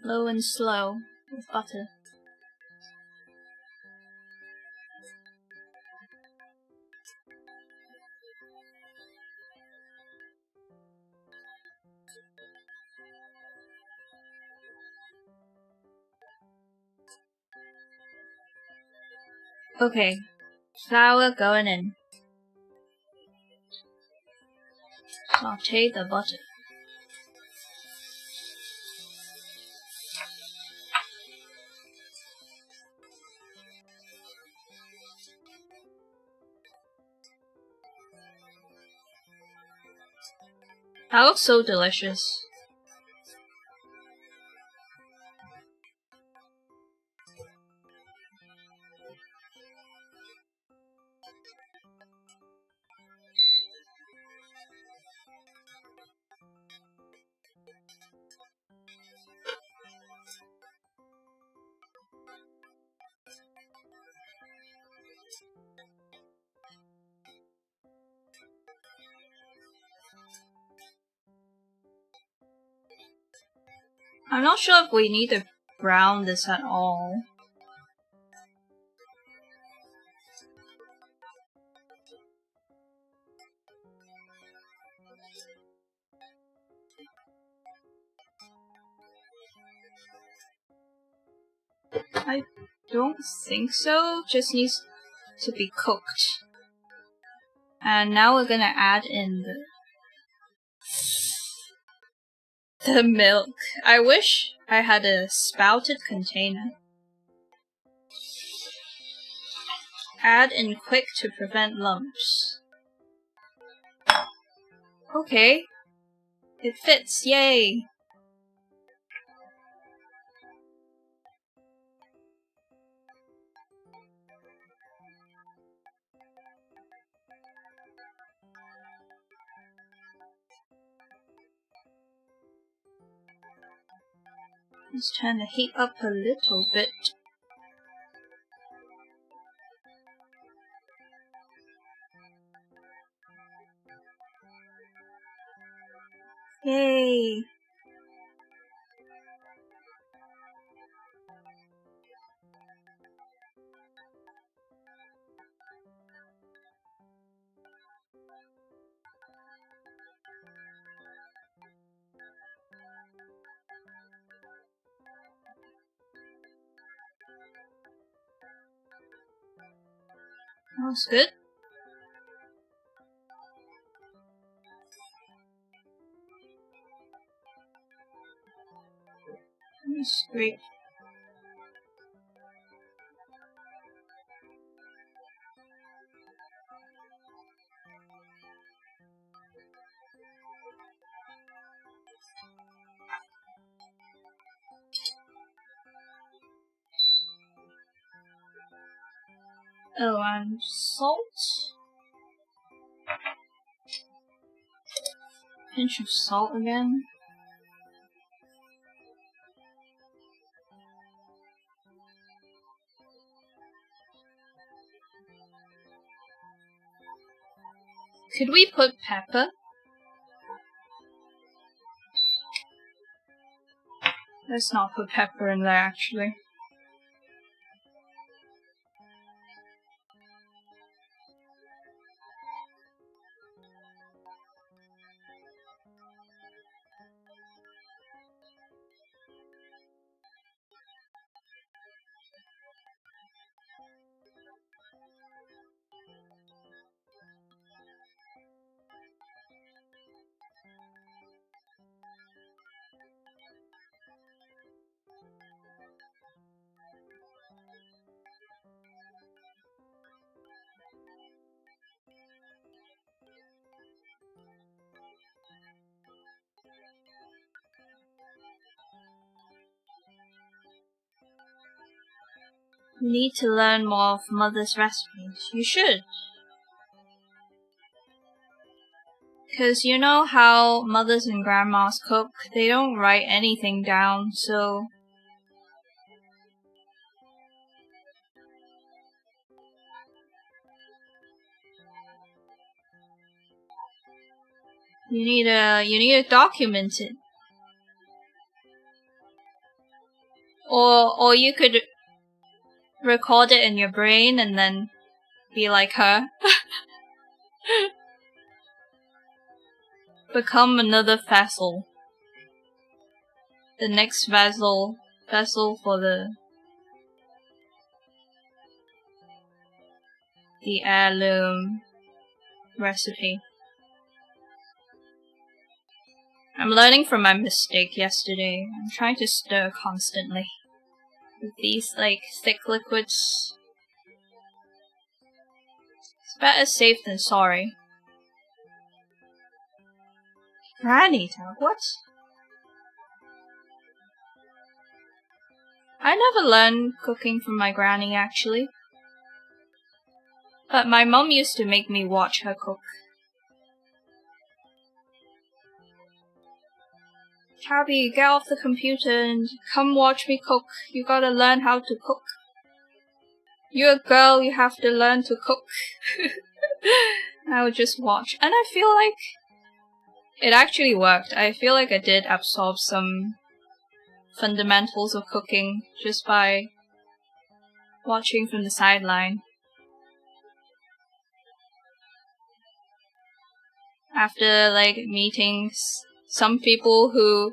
Low and slow with butter. Okay, flour going in. Saute the butter. That looks so delicious. I'm not sure if we need to brown this at all. I don't think so. Just needs to be cooked. And now we're gonna add in the milk. I wish I had a spouted container. Add in quick to prevent lumps. Okay. It fits, yay! Let's turn the heat up a little bit. Yay! That's good. Let me scrape. Oh, and salt. Pinch of salt again. Could we put pepper? Let's not put pepper in there, actually. You need to learn more of Mother's recipes. You should. Because you know how mothers and grandmas cook? They don't write anything down, so... You need to document it. Or you could record it in your brain and then be like her. Become another vessel. The next vessel for the heirloom recipe. I'm learning from my mistake yesterday. I'm trying to stir constantly with these like thick liquids. It's better safe than sorry. Granny tag, what? I never learned cooking from my granny actually. But my mum used to make me watch her cook. Tabby, get off the computer and come watch me cook. You gotta learn how to cook. You're a girl, you have to learn to cook. I would just watch. And I feel like it actually worked. I feel like I did absorb some fundamentals of cooking just by watching from the sideline. After like meeting some people who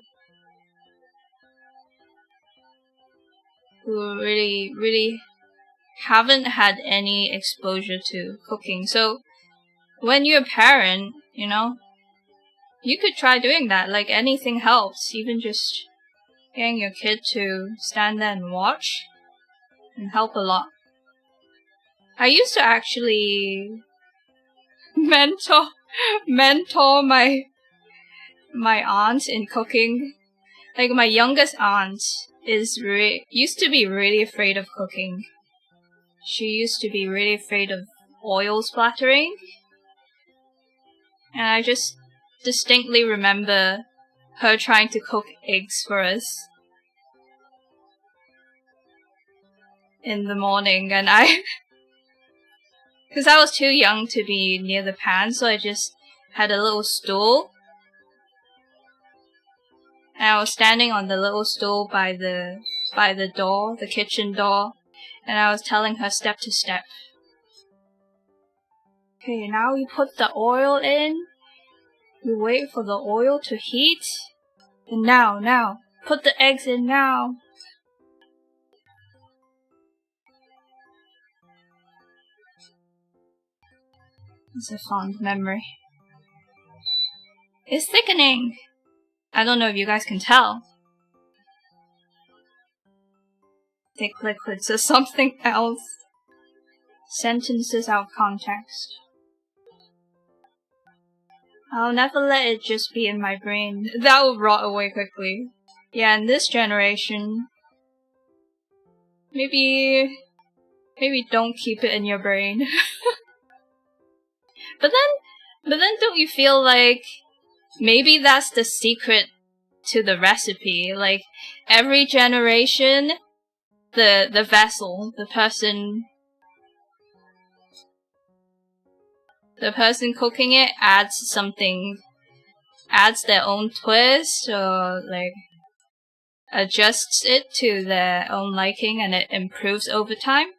really haven't had any exposure to cooking. So when you're a parent, you know, you could try doing that. Like anything helps, even just getting your kid to stand there and watch can help a lot. I used to actually mentor my aunt in cooking. Like my youngest aunt used to be really afraid of cooking. She used to be really afraid of oil splattering. And I just distinctly remember her trying to cook eggs for us in the morning, and because I was too young to be near the pan, so I just had a little stool. And I was standing on the little stool by the door, the kitchen door, and I was telling her step to step. Okay, now you put the oil in, you wait for the oil to heat, and now, put the eggs in now. It's a fond memory. It's thickening! I don't know if you guys can tell. Thick liquids or something else. Sentences out of context. I'll never let it just be in my brain. That will rot away quickly. Yeah, in this generation, maybe don't keep it in your brain. But then don't you feel like maybe that's the secret to the recipe? Like every generation, the vessel, the person cooking it adds their own twist, or like adjusts it to their own liking, and it improves over time.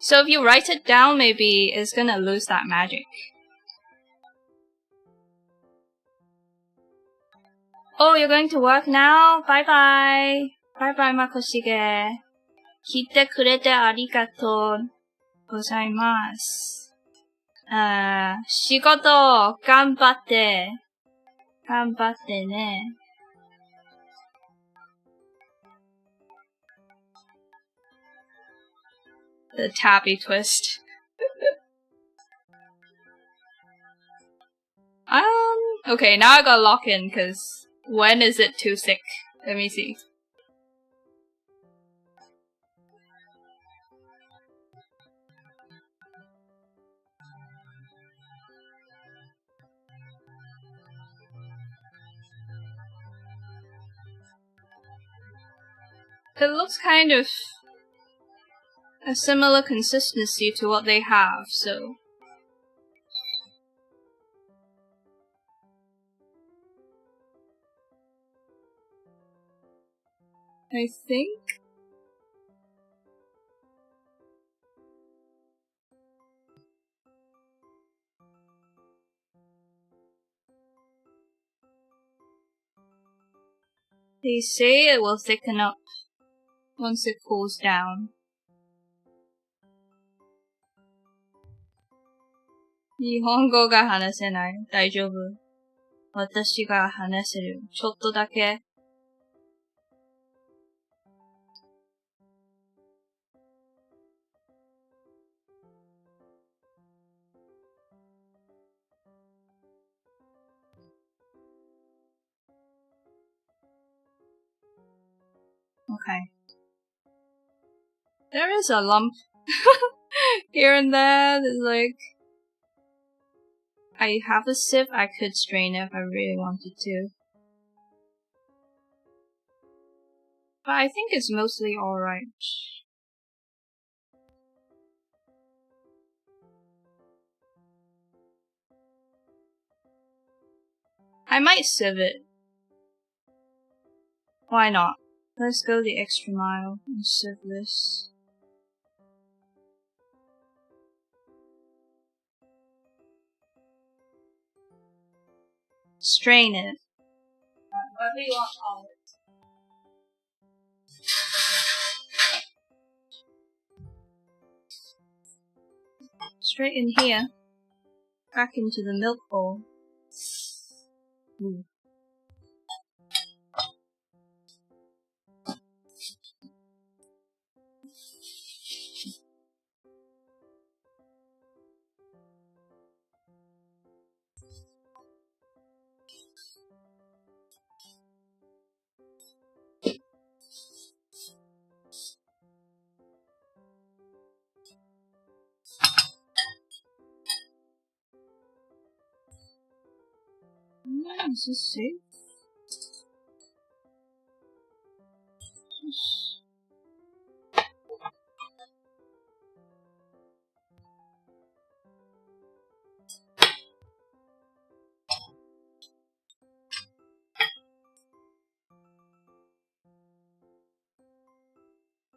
So if you write it down, maybe it's gonna lose that magic. Oh, you're going to work now? Bye bye. Bye bye, Makoshige. 聞いてくれてありがとうございます。仕事頑張ってね。The Tabby twist. Okay, now I gotta lock in, cause when is it too thick? Let me see. It looks kind of a similar consistency to what they have, so... I think... They say it will thicken up once it cools down. 日本語が話せない。大丈夫。私が話せる。ちょっとだけ。Okay. There is a lump here and there. There's like... I have a sieve, I could strain it if I really wanted to. But I think it's mostly alright. I might sieve it. Why not? Let's go the extra mile and serve this. Strain it. Whatever you want to call it. Straight in here. Back into the milk bowl. Ooh. Is this safe?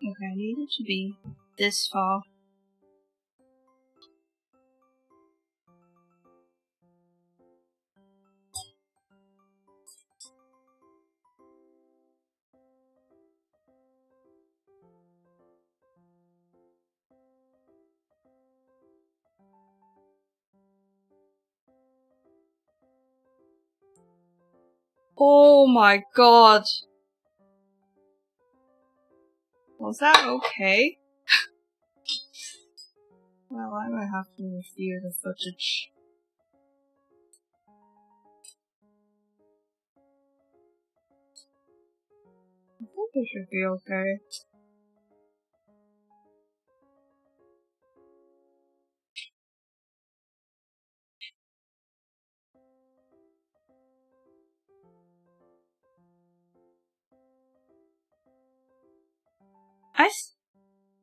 Okay, I need it to be this far. Oh my god! Was that okay? Well, I might have to review the footage. I think it should be okay.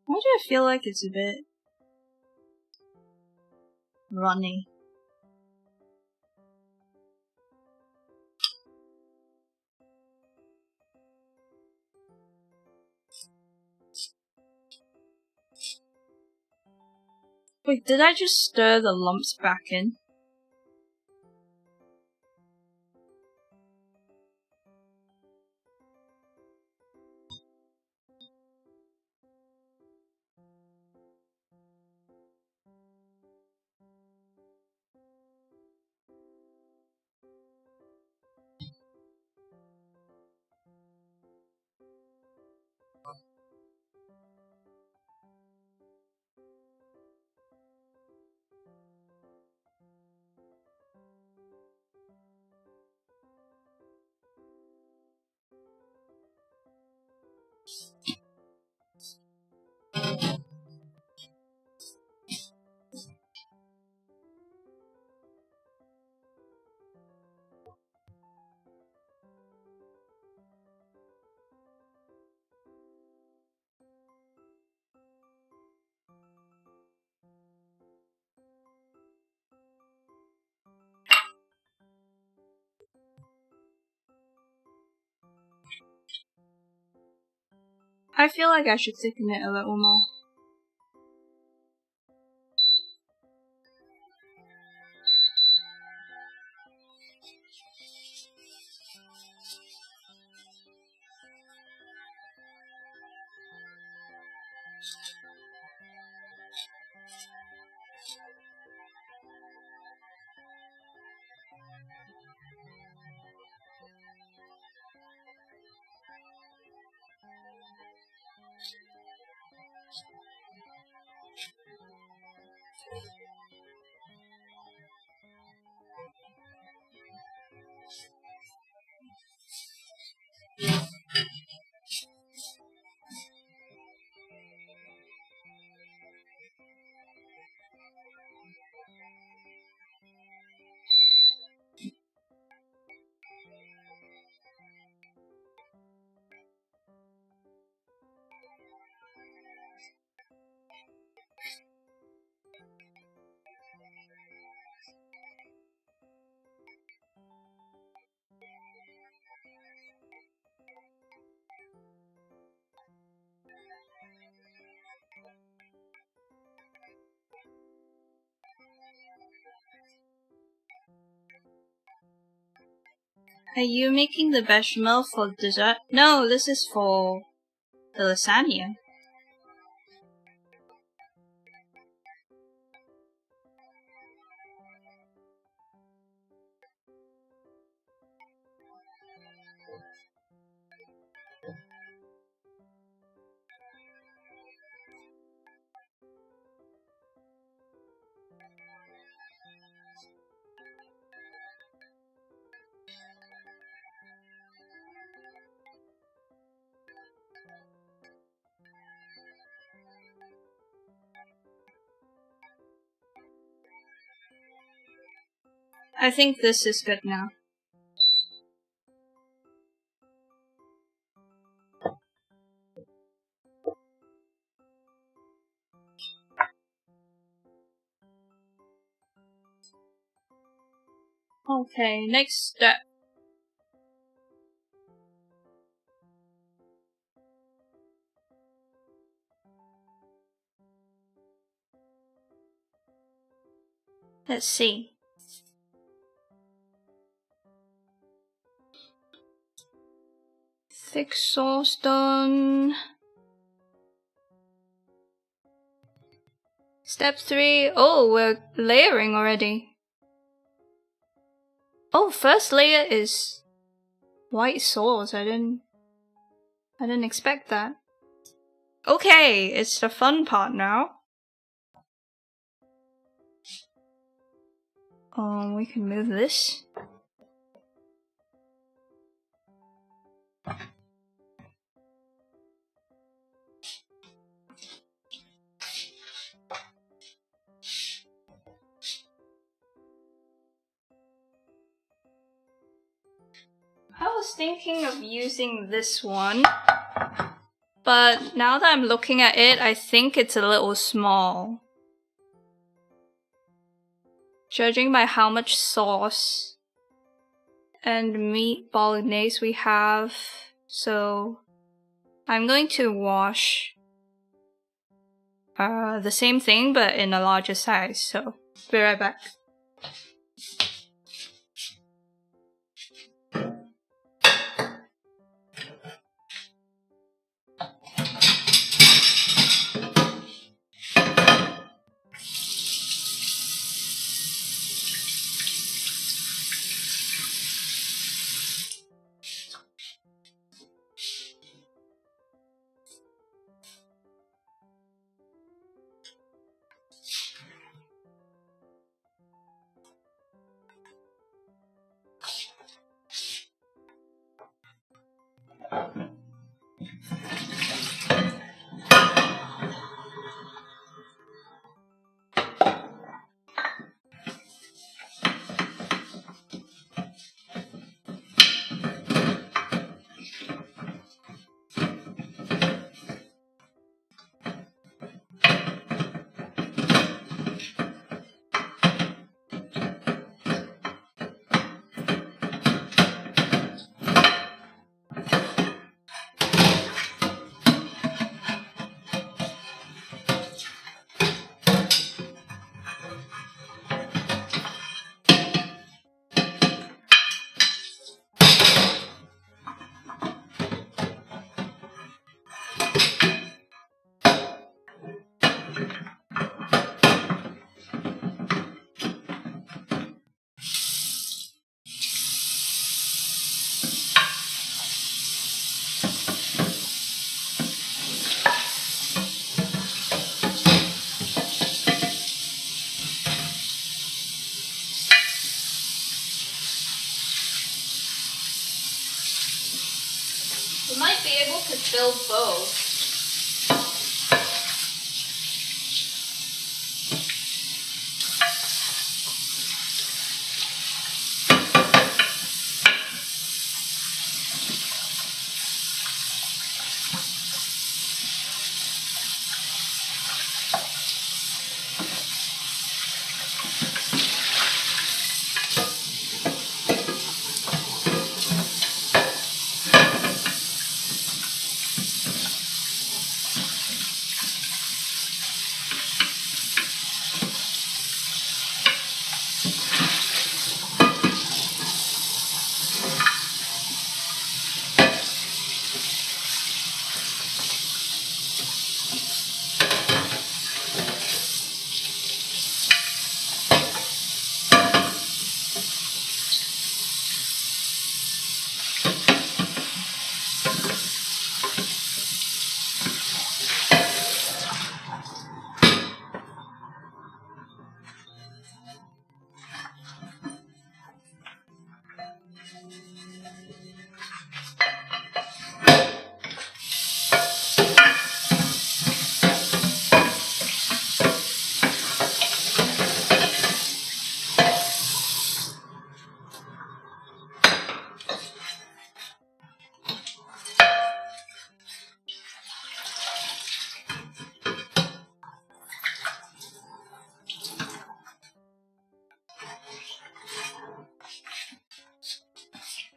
Why do I feel like it's a bit runny? Wait, did I just stir the lumps back in? I feel like I should thicken it a little more. Are you making the bechamel for dessert? No, this is for the lasagna. I think this is good now. Okay, next step. Let's see. Thick sauce done. Step 3. Oh, we're layering already. Oh, first layer is white sauce. I didn't expect that. Okay, it's the fun part now. We can move this. I was thinking of using this one, but now that I'm looking at it, I think it's a little small. Judging by how much sauce and meat bolognese we have, so I'm going to wash the same thing but in a larger size, so be right back. We might be able to fill both.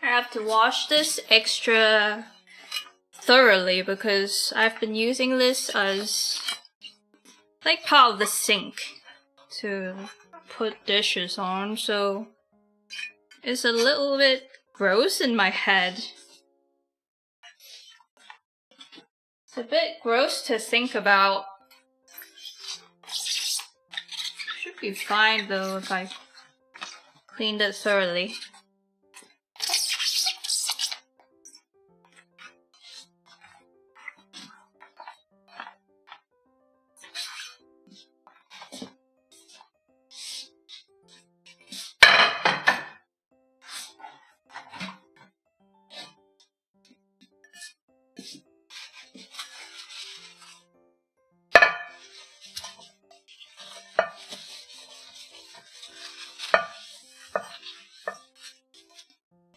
I have to wash this extra thoroughly because I've been using this as like part of the sink to put dishes on, so it's a little bit gross in my head. It's a bit gross to think about. Should be fine though if I cleaned it thoroughly.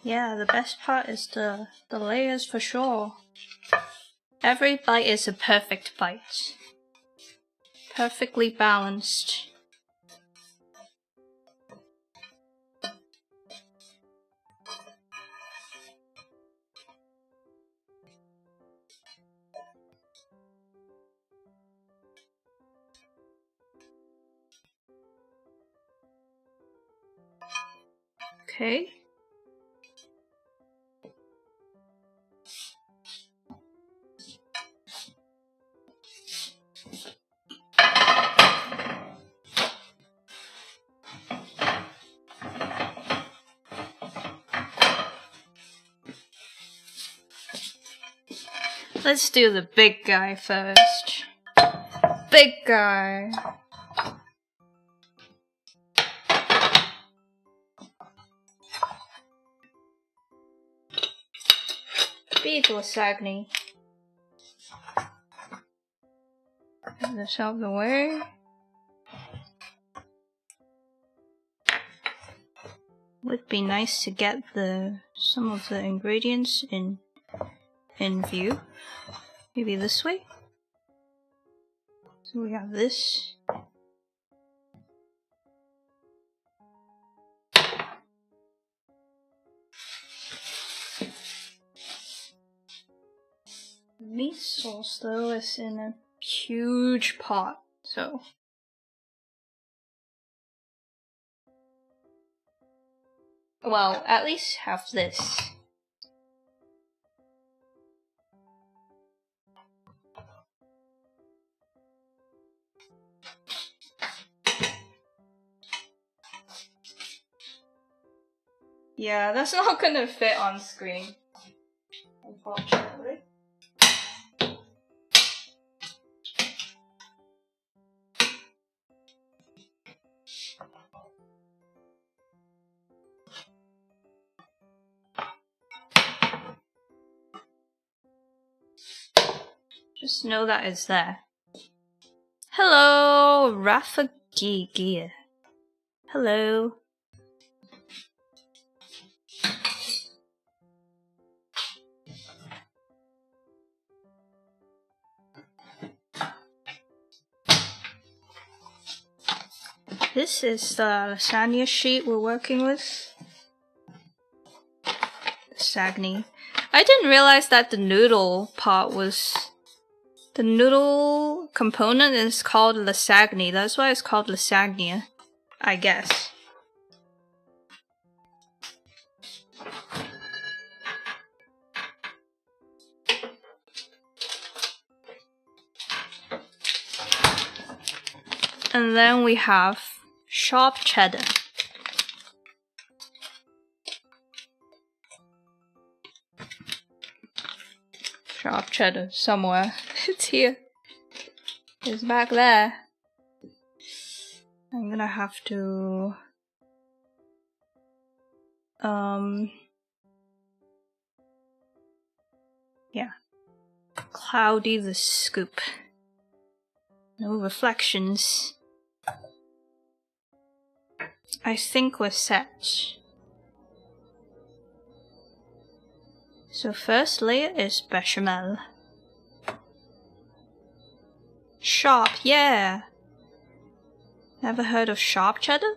Yeah, the best part is the layers for sure. Every bite is a perfect bite. Perfectly balanced. Okay. Let's do the big guy first. Big guy. Big lasagna. Get this out of the way. Would be nice to get some of the ingredients in view. Maybe this way. So we have this. Meat sauce though is in a huge pot, so well, at least have this. Yeah, that's not gonna fit on screen, unfortunately. Just know that it's there. Hello, Rafa Gear. Hello. This is the lasagna sheet we're working with. Lasagna. I didn't realize that the noodle part was... The noodle component is called lasagna. That's why it's called lasagna, I guess. And then we have sharp cheddar. Sharp cheddar somewhere. It's here. It's back there. I'm gonna have to yeah. Cloudy the scoop. No reflections. I think we're set. So first layer is bechamel. Sharp, yeah! Never heard of sharp cheddar?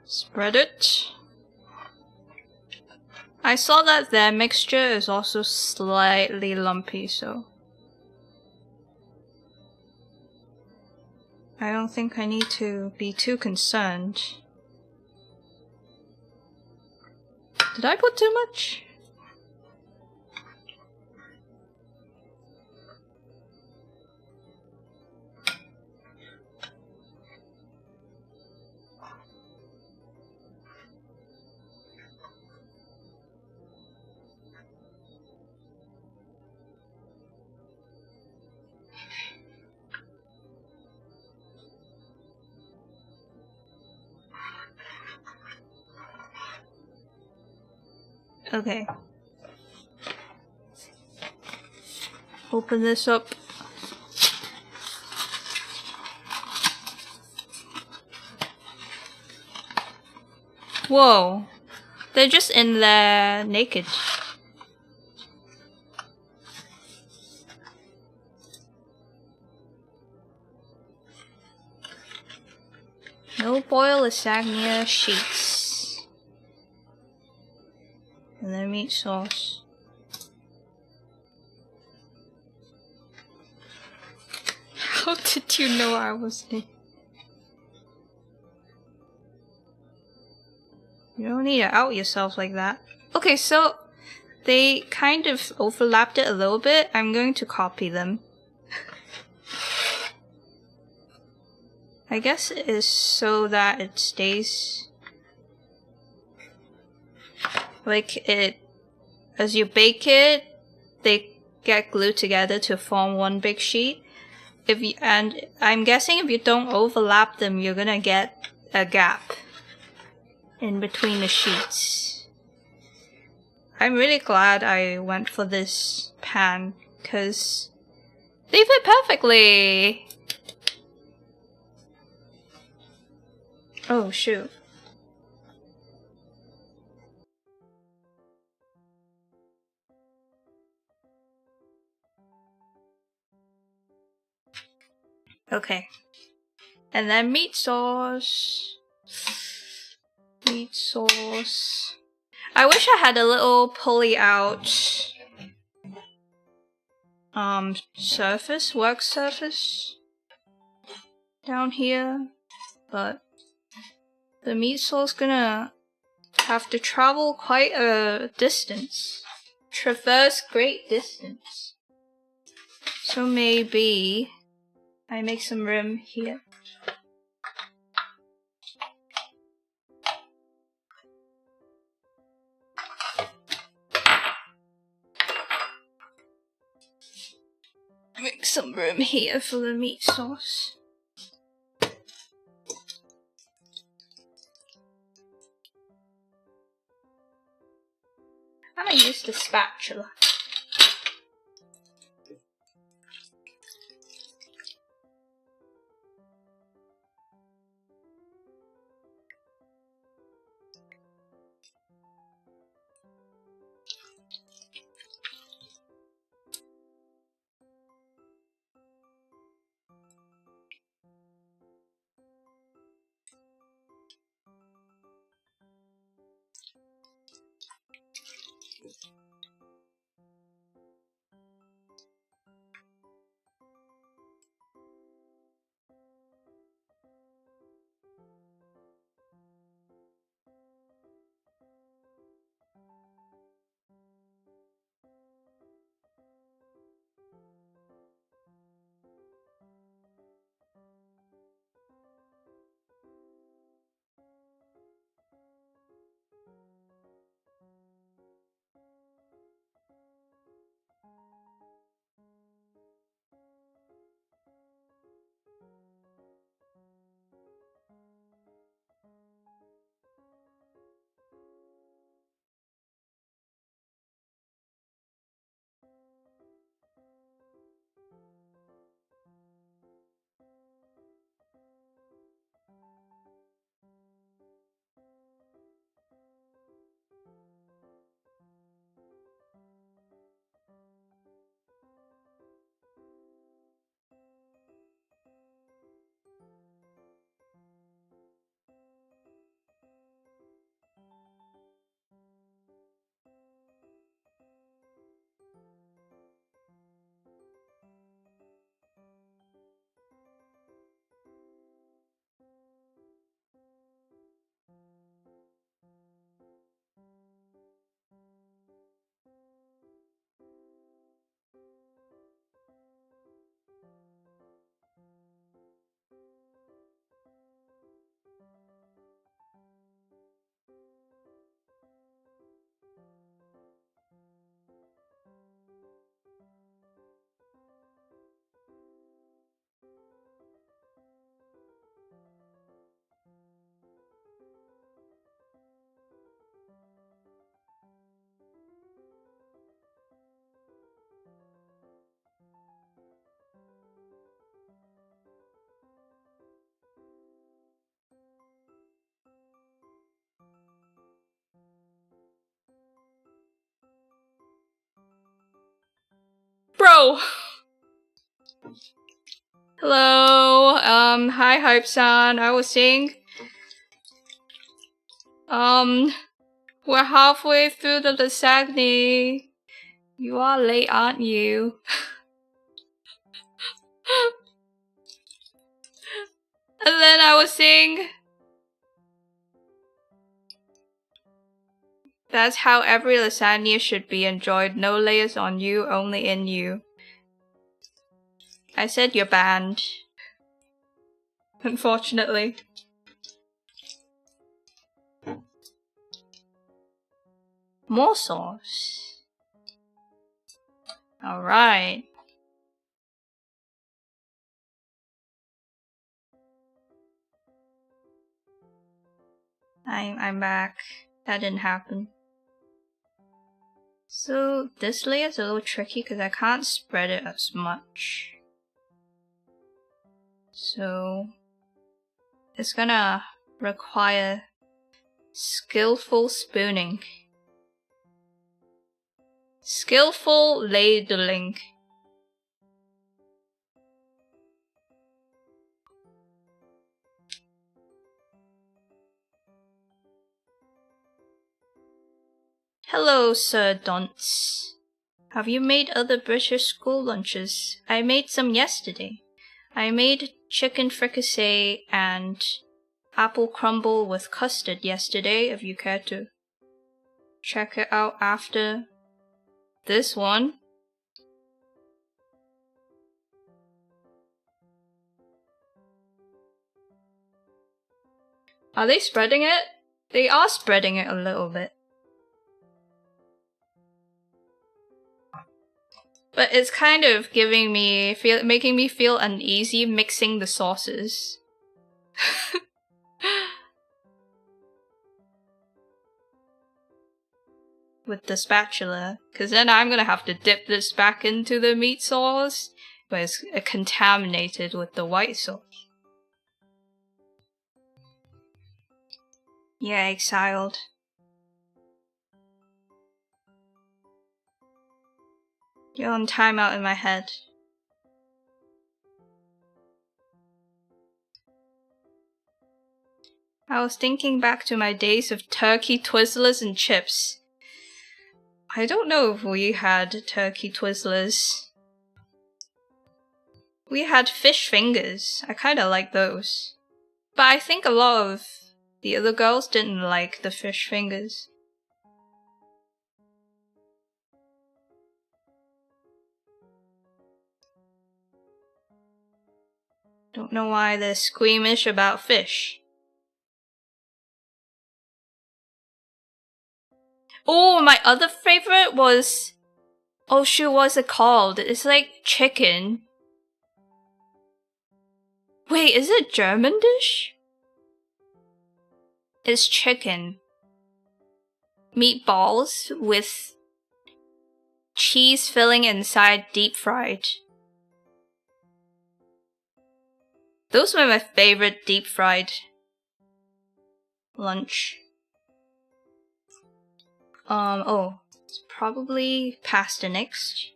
Spread it. I saw that their mixture is also slightly lumpy, so I don't think I need to be too concerned. Did I put too much? Okay. Open this up. Whoa. They're just in there naked. No boil lasagna sheets. And then meat sauce. How did you know I was naked? You don't need to out yourself like that. Okay, so they kind of overlapped it a little bit. I'm going to copy them. I guess it is so that it stays like it, as you bake it, they get glued together to form one big sheet. And I'm guessing if you don't overlap them, you're gonna get a gap in between the sheets. I'm really glad I went for this pan, cause they fit perfectly! Oh shoot. Okay. And then meat sauce. Meat sauce. I wish I had a little pulley out surface, work surface down here, but the meat sauce gonna have to travel quite a distance. Traverse great distance. So maybe I make some room here. Make some room here for the meat sauce. I'm gonna use the spatula. Bro! Hello, hi Hype-san. I was saying, we're halfway through the Lasagna. You are late, aren't you? And then I was saying, that's how every lasagna should be enjoyed. No layers on you, only in you. I said you're banned. Unfortunately. More sauce. Alright. I'm back. That didn't happen. So this layer is a little tricky because I can't spread it as much. So it's gonna require skillful spooning. Skillful ladling. Hello, Sir Dunce. Have you made other British school lunches? I made some yesterday. I made chicken fricassee and apple crumble with custard yesterday, if you care to check it out after this one. Are they spreading it? They are spreading it a little bit. But it's kind of giving me making me feel uneasy mixing the sauces. With the spatula, because then I'm gonna have to dip this back into the meat sauce, but it's contaminated with the white sauce. Yeah, exiled. You're on timeout in my head. I was thinking back to my days of turkey Twizzlers and chips. I don't know if we had turkey Twizzlers. We had fish fingers. I kinda like those. But I think a lot of the other girls didn't like the fish fingers. Don't know why they're squeamish about fish. Oh, my other favorite was... oh shoot, what's it called? It's like chicken. Wait, is it German dish? It's chicken. Meatballs with cheese filling inside, deep fried. Those were my favorite deep fried lunch. Oh, it's probably pasta next.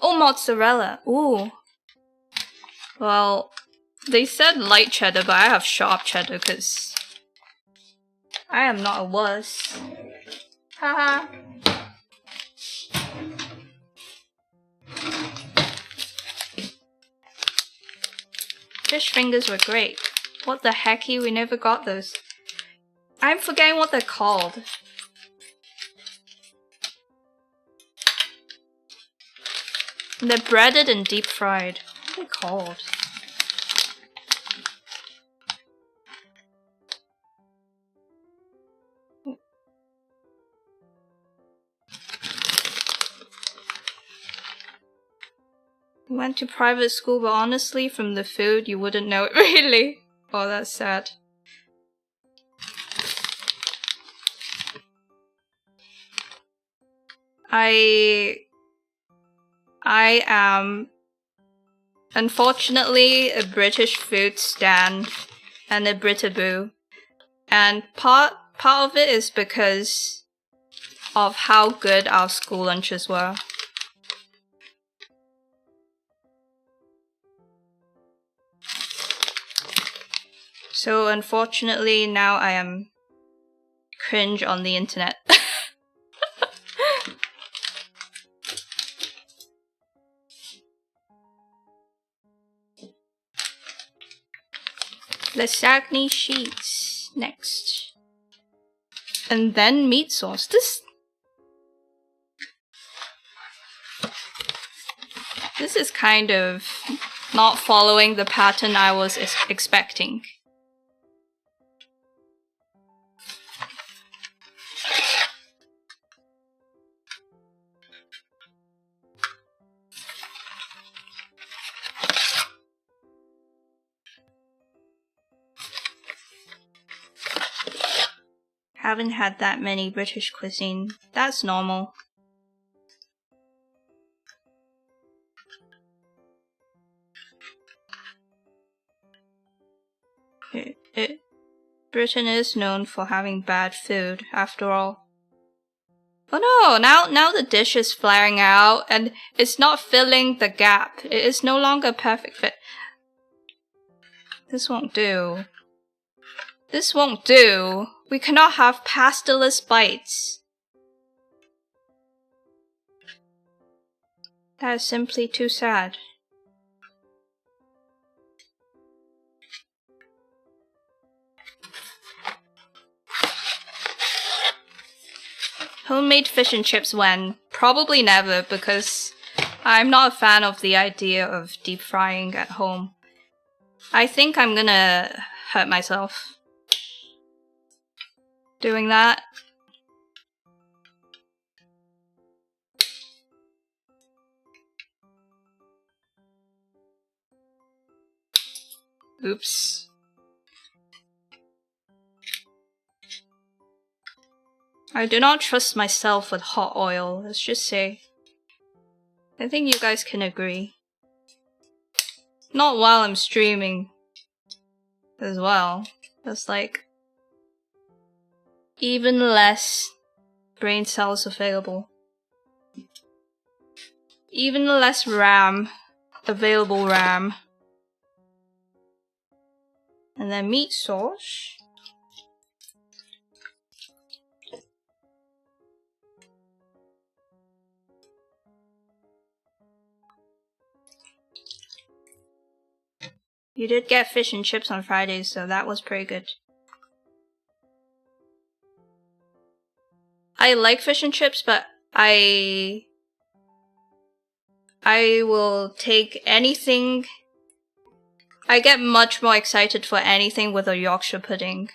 Oh, mozzarella. Ooh. Well, they said light cheddar, but I have sharp cheddar because I am not a wuss. Haha. Fish fingers were great. What the hecky? We never got those. I'm forgetting what they're called. They're breaded and deep fried. What are they called? We went to private school, but honestly, from the food, you wouldn't know it really. Oh, that's sad. I am unfortunately a British food stan and a Britaboo, and part of it is because of how good our school lunches were. So unfortunately, now I am cringe on the internet. Lasagna sheets next. And then meat sauce. This is kind of not following the pattern I was expecting. Haven't had that many British cuisine. That's normal. Britain is known for having bad food, after all. Oh no, now the dish is flaring out and it's not filling the gap. It is no longer a perfect fit. This won't do. This won't do. We cannot have pasteless bites. That is simply too sad. Homemade fish and chips when? Probably never, because I'm not a fan of the idea of deep frying at home. I think I'm gonna hurt myself doing that. Oops. I do not trust myself with hot oil, let's just say. I think you guys can agree. Not while I'm streaming as well. That's like even less brain cells available. Even less RAM. Available RAM. And then meat sauce. You did get fish and chips on Fridays, so that was pretty good. I like fish and chips, but I will take anything. I get much more excited for anything with a Yorkshire pudding.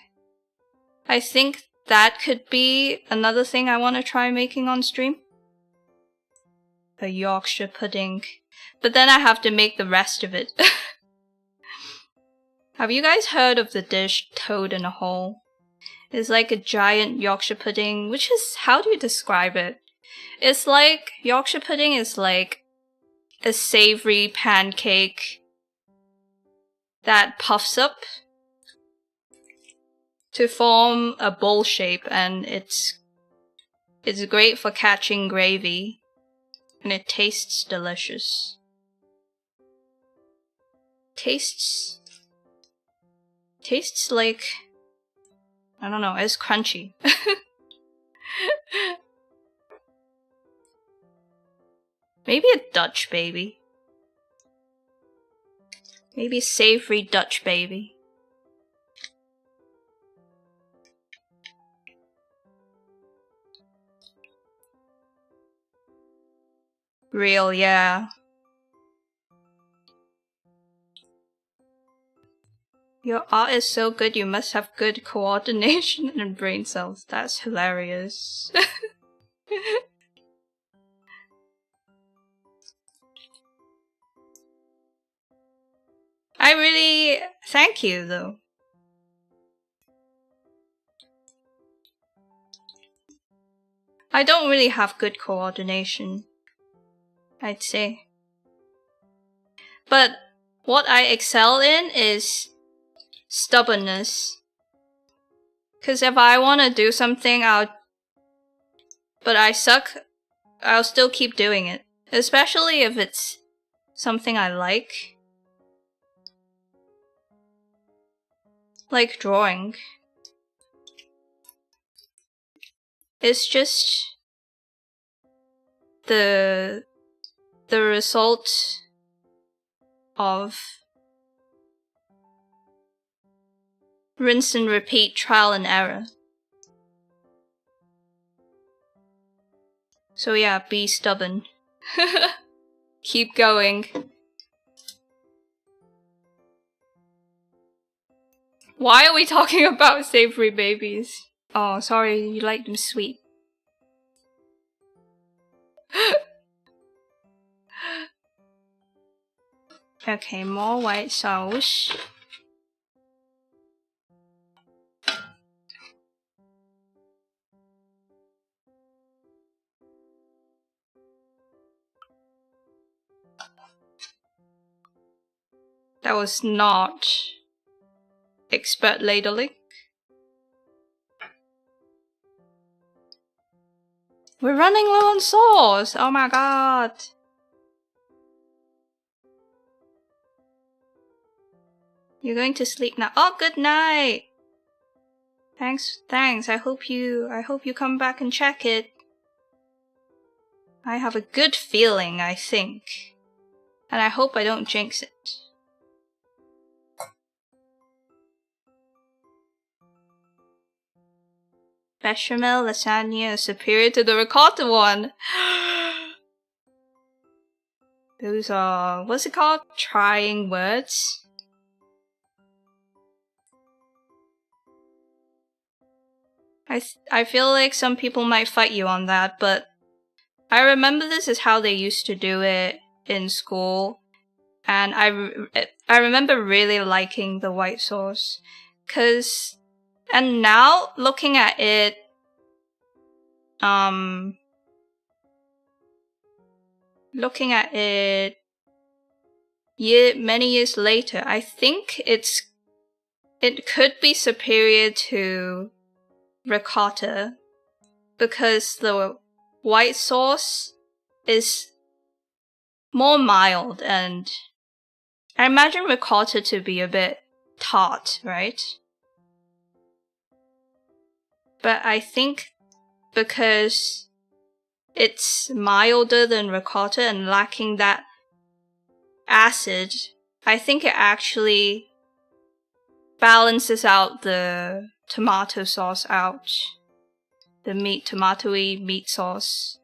I think that could be another thing I want to try making on stream. A Yorkshire pudding. But then I have to make the rest of it. Have you guys heard of the dish Toad in a Hole? It's like a giant Yorkshire pudding, which is, how do you describe it? It's like, Yorkshire pudding is like a savory pancake that puffs up to form a bowl shape, and it's great for catching gravy, and it tastes delicious. Tastes like, I don't know, it's crunchy. Maybe a Dutch baby. Maybe savory Dutch baby. Real, yeah. Your art is so good, you must have good coordination and brain cells. That's hilarious. I really... thank you, though. I don't really have good coordination, I'd say. But what I excel in is stubbornness. Because if I want to do something, but I suck, I'll still keep doing it. Especially if it's something I like. like drawing. It's just the result of rinse and repeat, trial and error. So yeah, be stubborn. Keep going. Why are we talking about savory babies? Oh, sorry, you like them sweet. Okay, more white sauce. That was not expert ladling. We're running low on sauce! Oh my god! You're going to sleep now. Oh, good night! Thanks. I hope you come back and check it. I have a good feeling, I think. And I hope I don't jinx it. Bechamel lasagna is superior to the ricotta one. Those are, what's it called? Trying words. I feel like some people might fight you on that, but I remember this is how they used to do it in school, and I remember really liking the white sauce, and now looking at it, many years later, I think it could be superior to ricotta because the white sauce is more mild, and I imagine ricotta to be a bit tart, right? But I think because it's milder than ricotta and lacking that acid, I think it actually balances out the tomato sauce out. The tomatoey meat sauce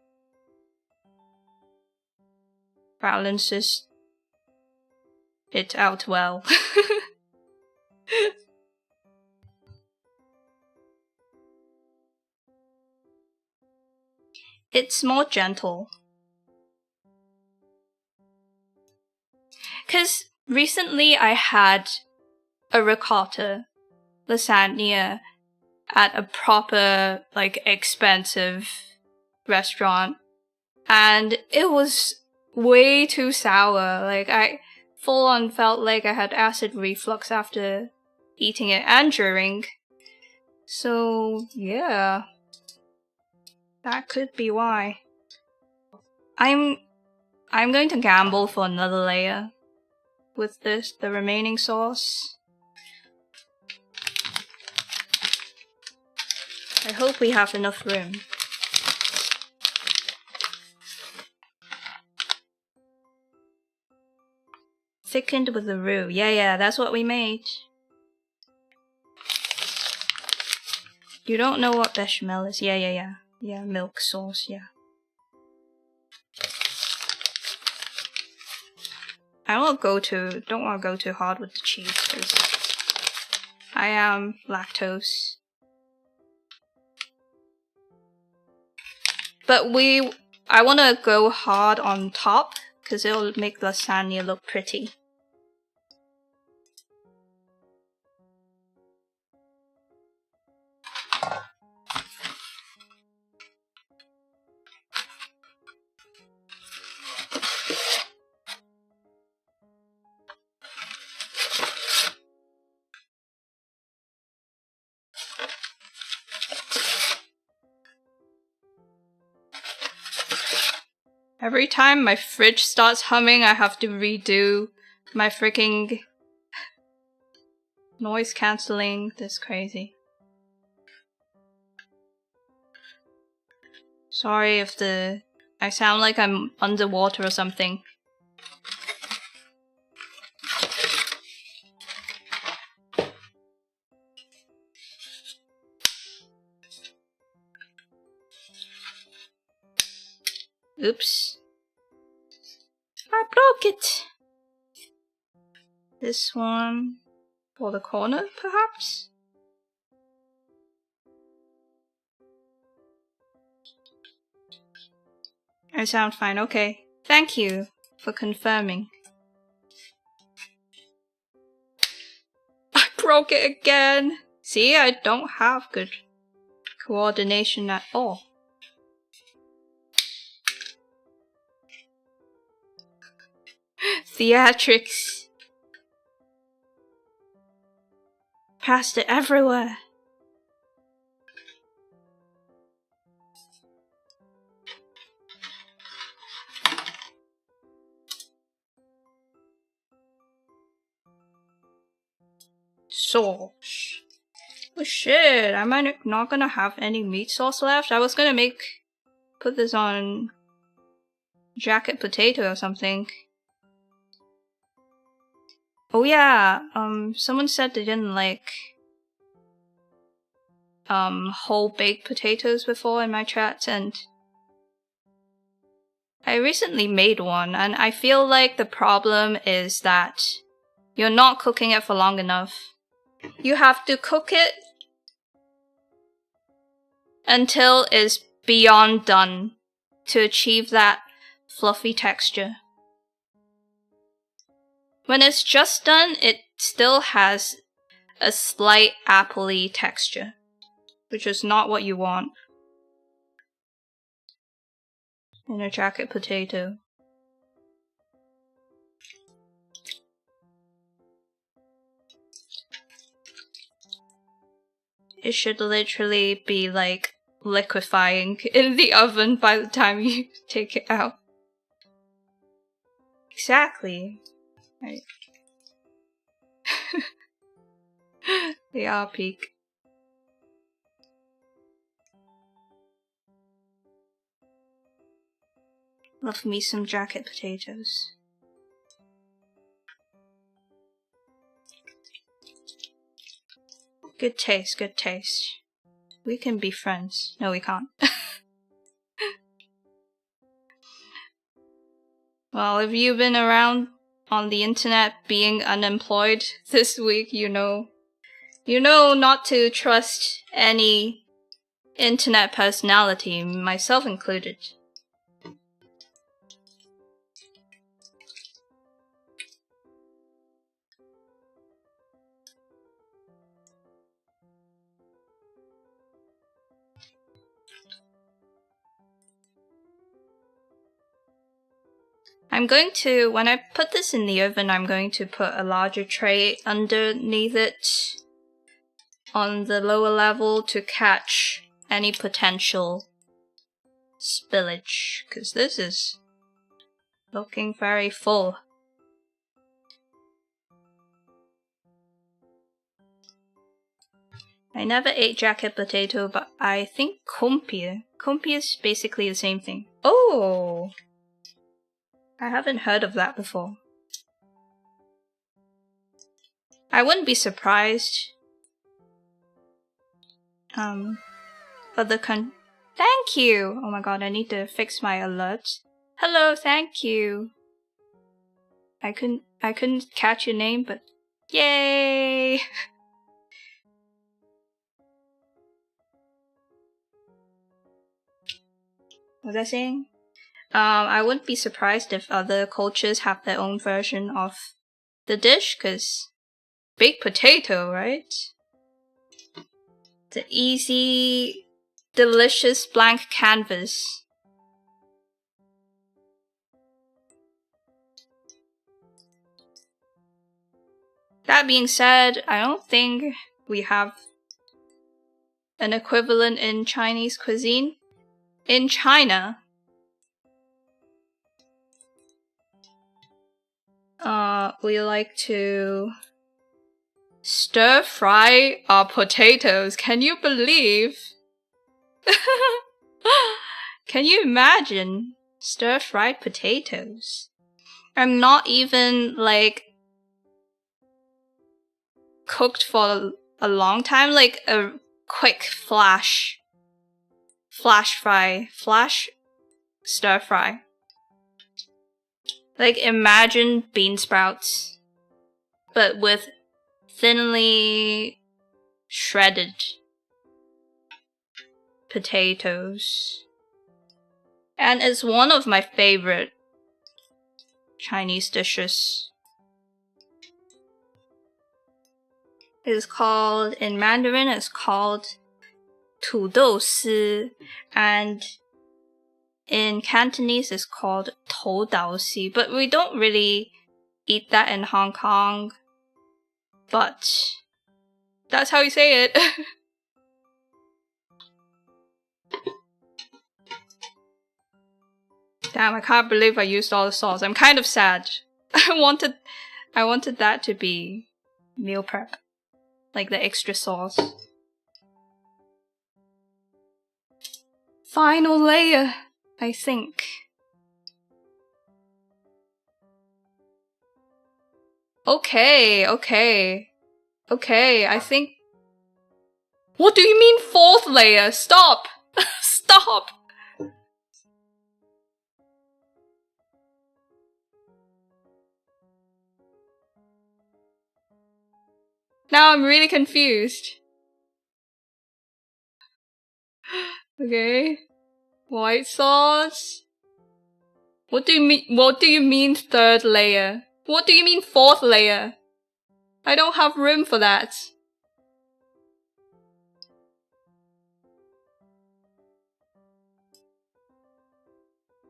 balances it out well. It's more gentle. 'Cause recently I had a ricotta lasagna at a proper, like, expensive restaurant, and it was way too sour. Like, I full on felt like I had acid reflux after eating it and during. So yeah, that could be why. I'm going to gamble for another layer with the remaining sauce. I hope we have enough room. Thickened with the roux. Yeah, that's what we made. You don't know what bechamel is? Yeah, milk sauce, yeah. don't want to go too hard with the cheese because I am lactose. But I want to go hard on top because it'll make lasagna look pretty. Every time my fridge starts humming, I have to redo my freaking Noise cancelling, this crazy. Sorry if I sound like I'm underwater or something. Oops. I broke it! This one for the corner, perhaps? I sound fine, okay. Thank you for confirming. I broke it again! See, I don't have good coordination at all. Theatrics. Passed it everywhere. Sauce. Oh shit, am I not gonna have any meat sauce left? I was gonna put this on jacket potato or something. Oh yeah, someone said they didn't like whole baked potatoes before in my chat, and I recently made one, and I feel like the problem is that you're not cooking it for long enough. You have to cook it until it's beyond done to achieve that fluffy texture. When it's just done, it still has a slight appley texture, which is not what you want in a jacket potato. It should literally be like liquefying in the oven by the time you take it out. Exactly. Right. They are peak. Love me some jacket potatoes. Good taste, good taste. We can be friends. No, we can't. Well, if you've been around on the internet being unemployed this week, you know not to trust any internet personality, myself included. I'm going to, when I put this in the oven, I'm going to put a larger tray underneath it on the lower level to catch any potential spillage, because this is looking very full. I never ate jacket potato, but I think kumpir. Kumpir is basically the same thing. Oh! I haven't heard of that before. I wouldn't be surprised. Thank you! Oh my god, I need to fix my alerts. Hello, thank you! I couldn't catch your name, but yay! What was I saying? I wouldn't be surprised if other cultures have their own version of the dish, cause baked potato, right? The easy, delicious blank canvas. That being said, I don't think we have an equivalent in Chinese cuisine. In China, we like to stir fry our potatoes. Can you believe? Can you imagine stir fried potatoes? I'm not even like cooked for a long time, like a quick flash stir fry. Like imagine bean sprouts, but with thinly shredded potatoes. And it's one of my favorite Chinese dishes. It's called, in Mandarin, it's called 土豆丝, and in Cantonese it's called 头岛丝, but we don't really eat that in Hong Kong. But that's how you say it. Damn, I can't believe I used all the sauce. I'm kind of sad. I wanted that to be meal prep. Like the extra sauce. Final layer, I think. Okay, I think... What do you mean fourth layer? Stop! Stop! Now I'm really confused. Okay. White sauce. What do you mean third layer? What do you mean fourth layer? I don't have room for that.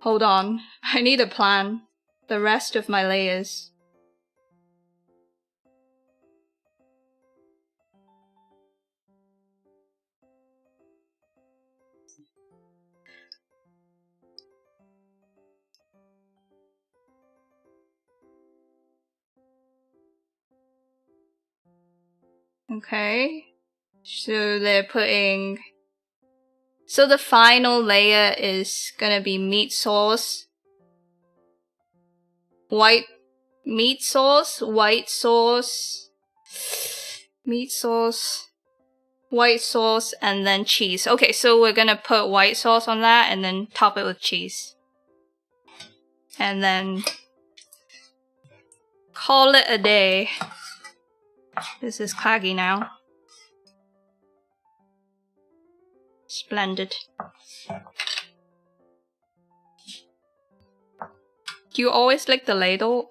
Hold on. I need a plan. The rest of my layers. Okay, so they're putting... So the final layer is gonna be meat sauce, white sauce, white sauce, and then cheese. Okay, so we're gonna put white sauce on that and then top it with cheese. And then call it a day. This is claggy now. Splendid. Do you always lick the ladle?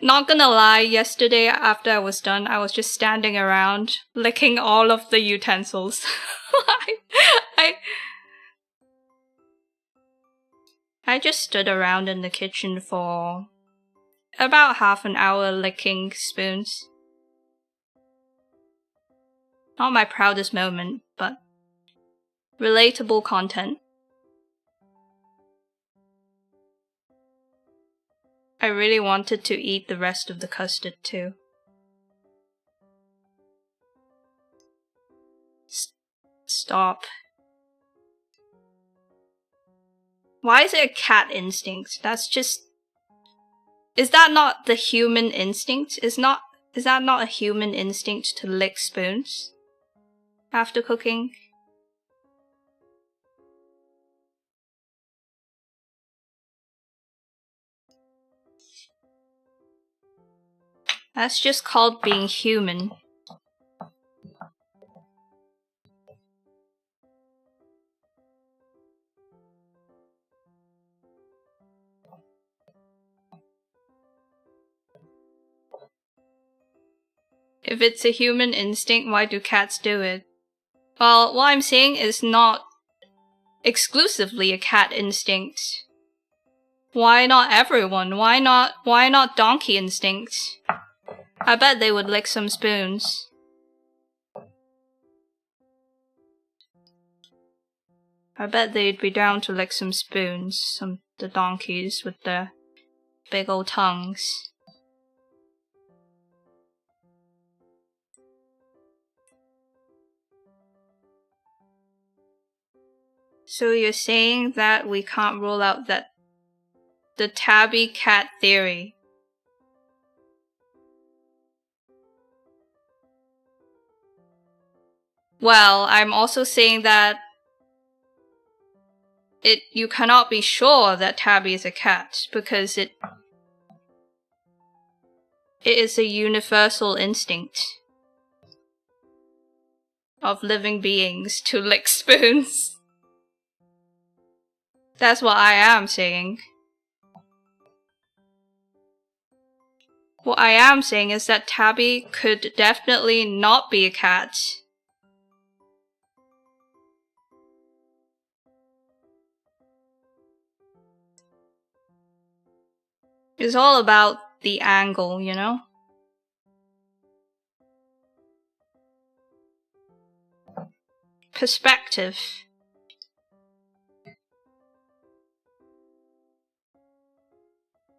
Not gonna lie, yesterday after I was done, I was just standing around licking all of the utensils. I just stood around in the kitchen for about half an hour licking spoons. Not my proudest moment, but relatable content. I really wanted to eat the rest of the custard too. Stop. Why is it a cat instinct? That's just... Is that not the human instinct? Is that not a human instinct to lick spoons after cooking? That's just called being human. If it's a human instinct, why do cats do it? Well, what I'm saying is not exclusively a cat instinct. Why not everyone? Why not donkey instinct? I bet they would lick some spoons. I bet they'd be down to lick some spoons, the donkeys with their big old tongues. So you're saying that we can't rule out that the tabby cat theory. Well, I'm also saying that you cannot be sure that Tabby is a cat because it is a universal instinct of living beings to lick spoons. That's what I am saying. What I am saying is that Tabby could definitely not be a cat. It's all about the angle, you know? Perspective.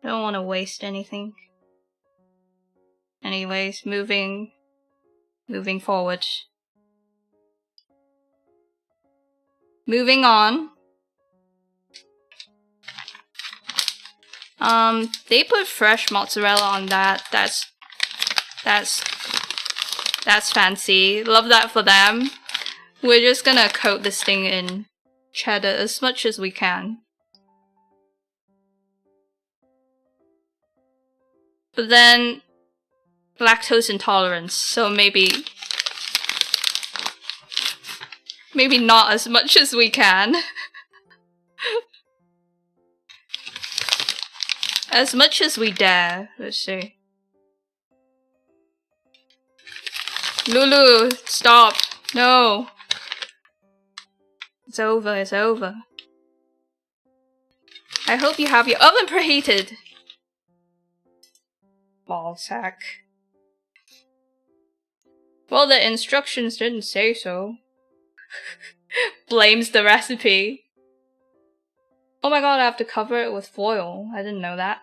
Don't want to waste anything. Anyways, moving forward. Moving on. They put fresh mozzarella on that. That's fancy. Love that for them. We're just gonna coat this thing in cheddar as much as we can. But then lactose intolerance, so maybe not as much as we can. As much as we dare, let's see. Lulu, stop. No. It's over, it's over. I hope you have your oven preheated. Ballsack. Well, the instructions didn't say so. Blames the recipe. Oh my god, I have to cover it with foil. I didn't know that.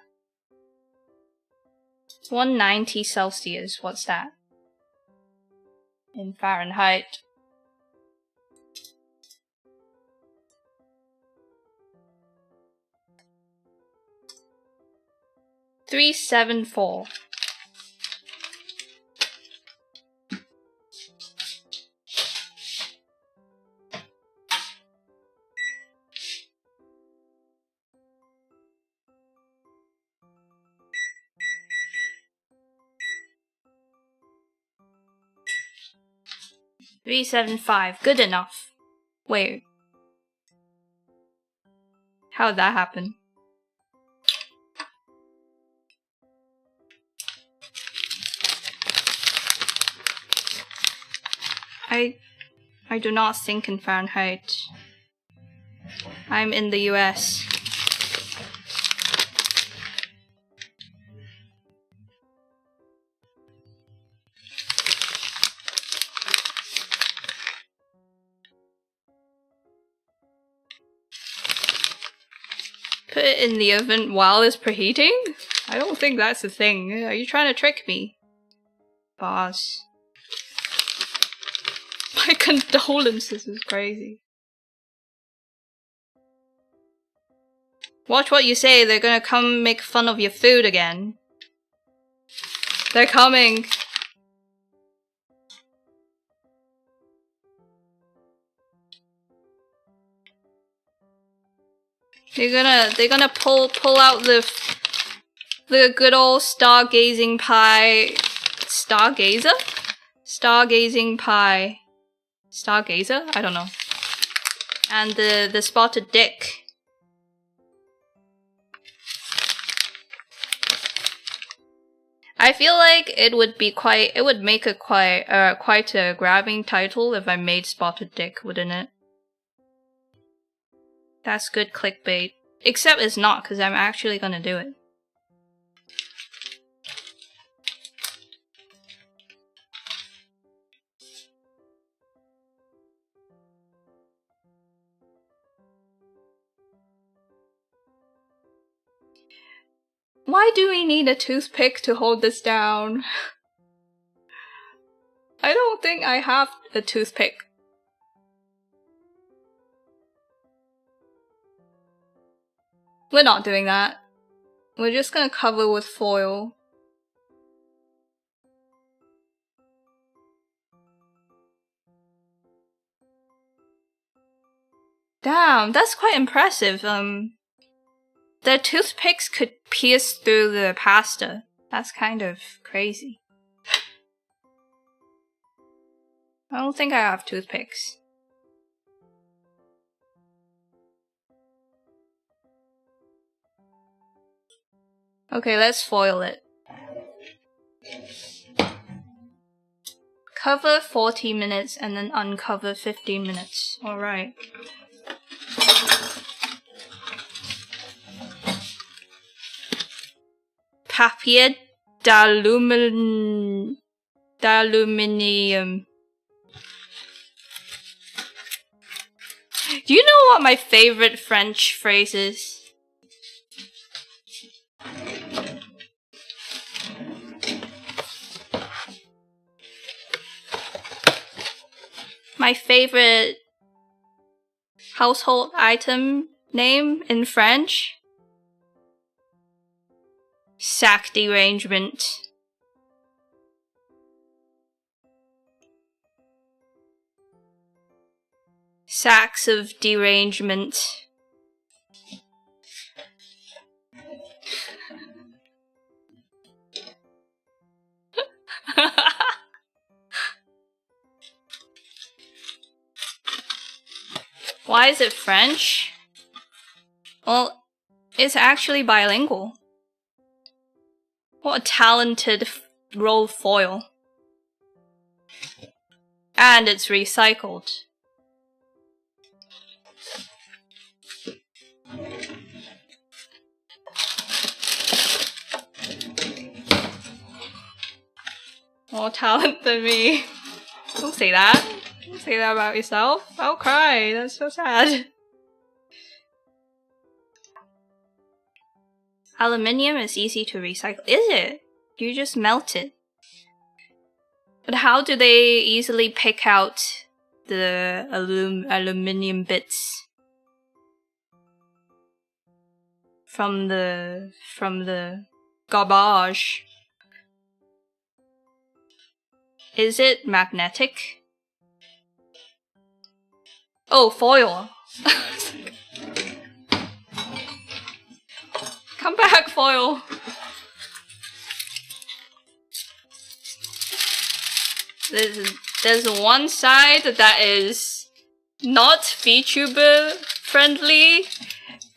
190 Celsius, what's that? In Fahrenheit. $374. $375, good enough. Wait. How'd that happen? I do not think in Fahrenheit. I'm in the US. Put it in the oven while it's preheating? I don't think that's a thing. Are you trying to trick me? Boss. My condolences is crazy. Watch what you say, they're gonna come make fun of your food again. They're coming. They're gonna pull out the good old stargazing pie. Stargazer? Stargazing pie. Stargazer? I don't know. And the spotted dick. I feel like it would make a quite a grabbing title if I made spotted dick, wouldn't it? That's good clickbait. Except it's not, because I'm actually gonna do it. Why do we need a toothpick to hold this down? I don't think I have a toothpick. We're not doing that. We're just gonna cover with foil. Damn, that's quite impressive. The toothpicks could pierce through the pasta. That's kind of crazy. I don't think I have toothpicks. Okay, let's foil it. Cover 40 minutes and then uncover 15 minutes. Alright. Papier d'aluminium. Do you know what my favorite French phrase is? My favorite household item name in French? Sac derangement. Sacks of derangement. Why is it French? Well, it's actually bilingual. What a talented roll foil. And it's recycled. More talent than me. Don't say that. Don't say that about yourself. I'll cry. That's so sad. Aluminium is easy to recycle. Is it? You just melt it. But how do they easily pick out the aluminium bits from the garbage? Is it magnetic? Oh, foil. Come back, foil. There's one side that is not VTuber friendly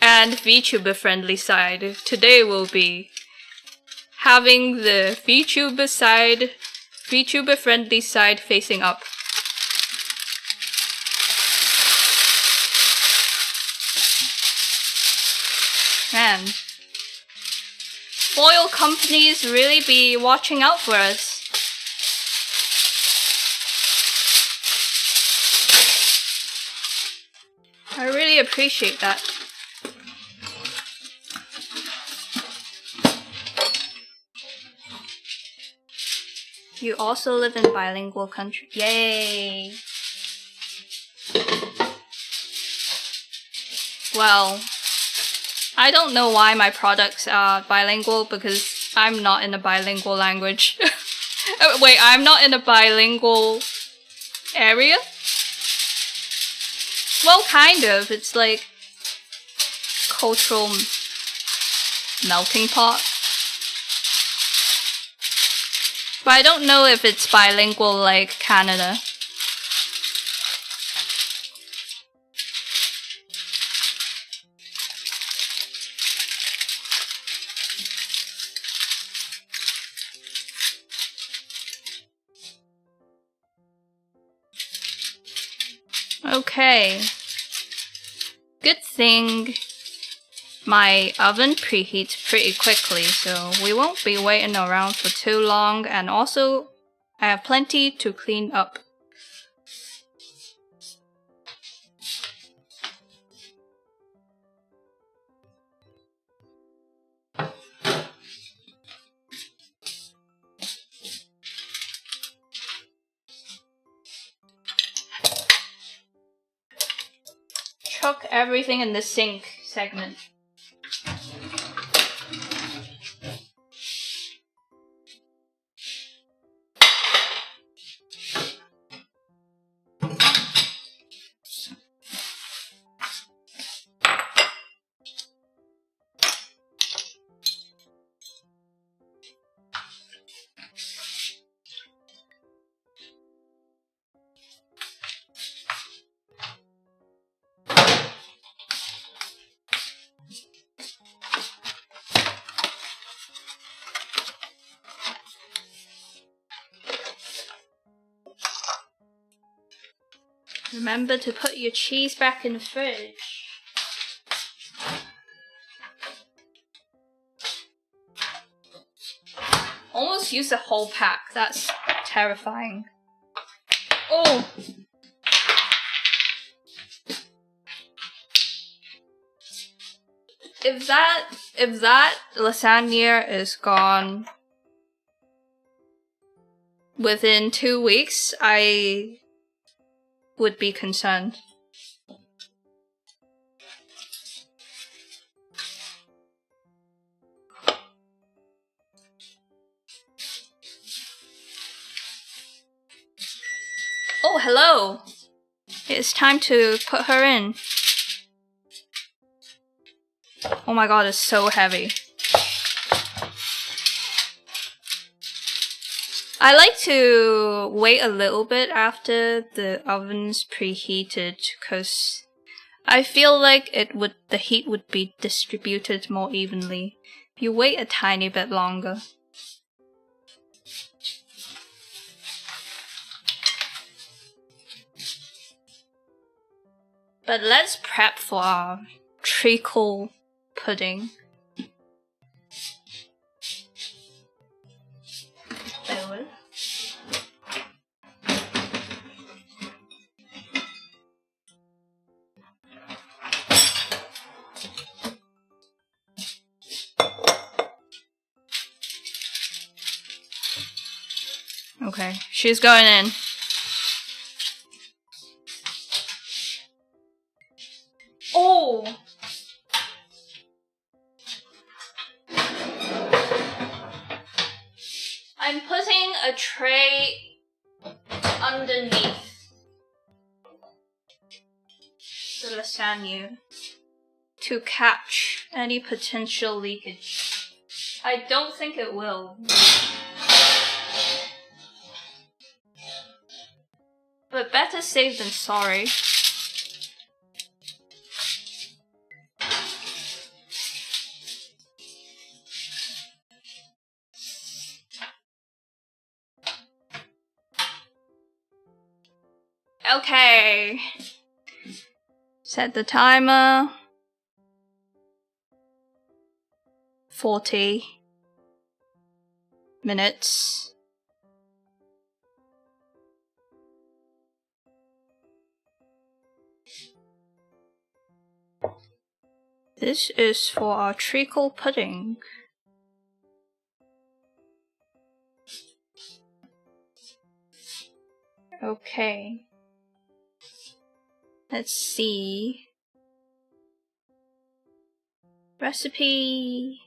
and VTuber friendly side. Today we'll be having the VTuber side, VTuber friendly side facing up. Man, foil companies really be watching out for us. I really appreciate that. You also live in bilingual country. Yay! Well, I don't know why my products are bilingual because I'm not in a bilingual language. Wait, I'm not in a bilingual area? Well, kind of. It's like cultural melting pot. But I don't know if it's bilingual like Canada. Okay. Good thing my oven preheats pretty quickly, so we won't be waiting around for too long, and also I have plenty to clean up. Chuck everything in the sink segment. Remember to put your cheese back in the fridge. Almost used the whole pack. That's terrifying. Oh! If that lasagna is gone within 2 weeks, I would be concerned. Oh, hello! It's time to put her in. Oh my god, it's so heavy. I like to wait a little bit after the oven's preheated because I feel like the heat would be distributed more evenly if you wait a tiny bit longer. But let's prep for our treacle pudding. Okay, she's going in. Oh! I'm putting a tray underneath the lasagna to catch any potential leakage. I don't think it will. But better safe than sorry. Okay. Set the timer. 40 minutes. This is for our treacle pudding. Okay. Let's see. Recipe.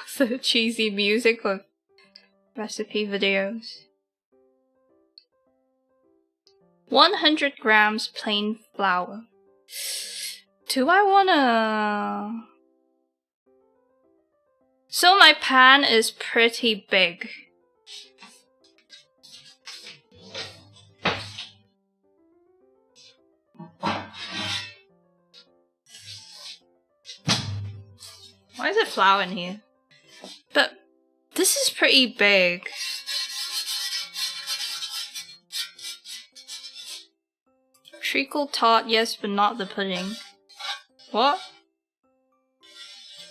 So cheesy music of recipe videos. 100 grams plain flour. Do I wanna... So my pan is pretty big. Why is there flour in here? But this is pretty big. Treacle tart, yes, but not the pudding. What?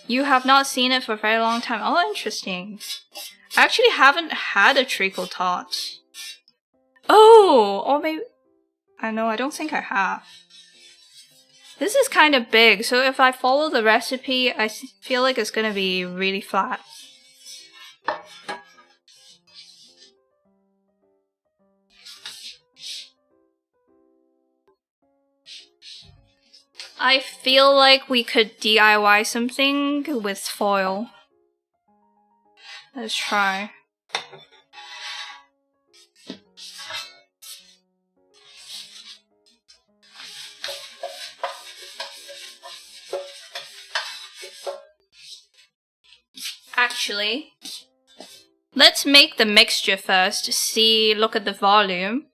You have not seen it for a very long time. Oh, interesting. I actually haven't had a treacle tart. Oh, or maybe... I don't think I have. This is kind of big, so if I follow the recipe, I feel like it's gonna be really flat. I feel like we could DIY something with foil. Let's try. Actually, let's make the mixture first, look at the volume,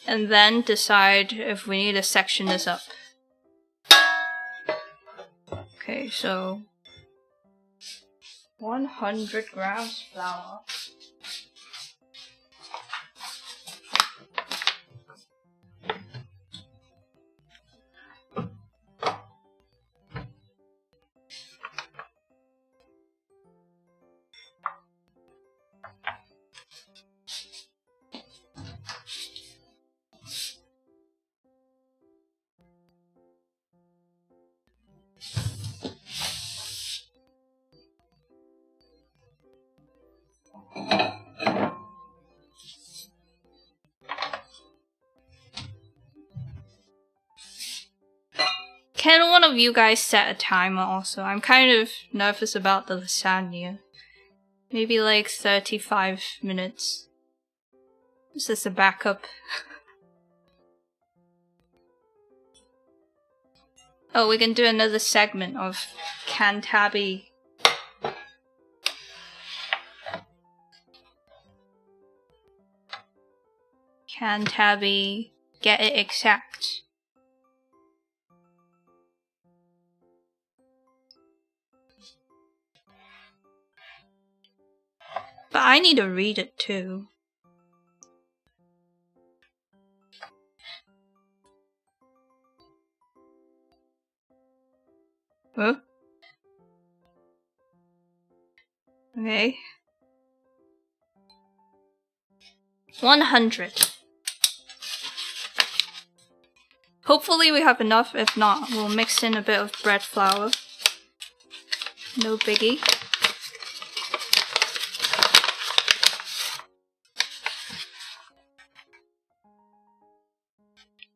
and then decide if we need to section this up. Okay, so 100 grams flour. Can one of you guys set a timer also? I'm kind of nervous about the lasagna. Maybe like 35 minutes. This is a backup. Oh, we can do another segment of Can Tabby. Can Tabby get it exact? But I need to read it too. Huh? Okay. 100. Hopefully we have enough. If not, we'll mix in a bit of bread flour. No biggie.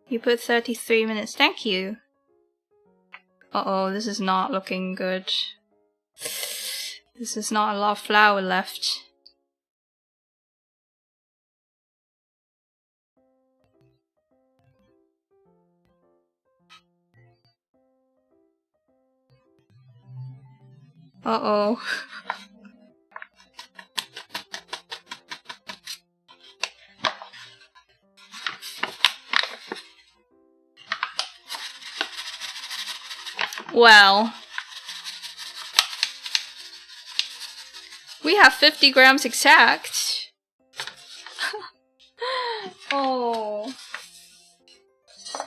You put 33 minutes. Thank you. Uh-oh, this is not looking good. This is not a lot of flour left. Uh-oh. Well, we have 50 grams exact. Oh,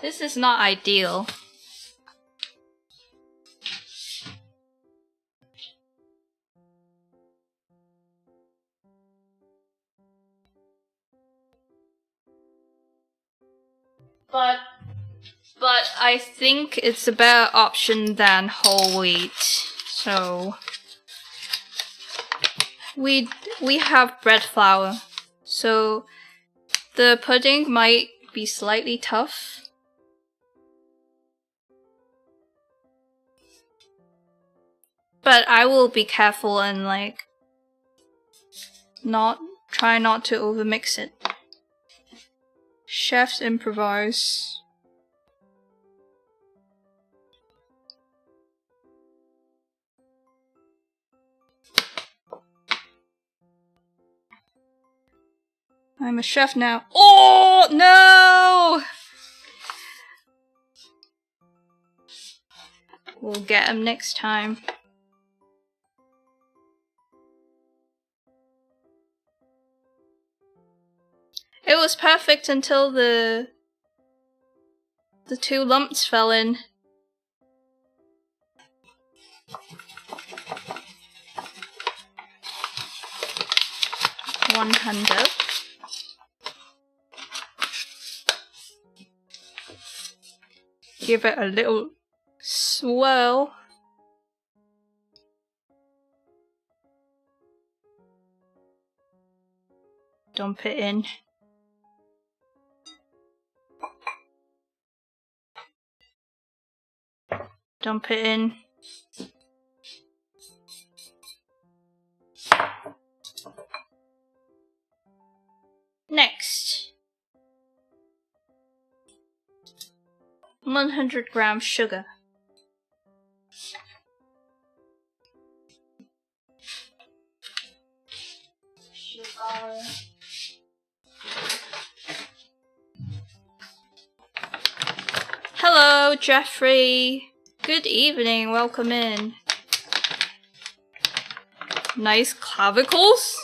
this is not ideal. But I think it's a better option than whole wheat. So we have bread flour. So the pudding might be slightly tough. But I will be careful and like try not to overmix it. Chefs improvise. I'm a chef now. Oh no! We'll get him next time. It was perfect until the 2 lumps fell in. $100. Give it a little swirl. Dump it in. Dump it in. Next, 100 grams sugar. Hello, Jeffrey. Good evening. Welcome in. Nice clavicles?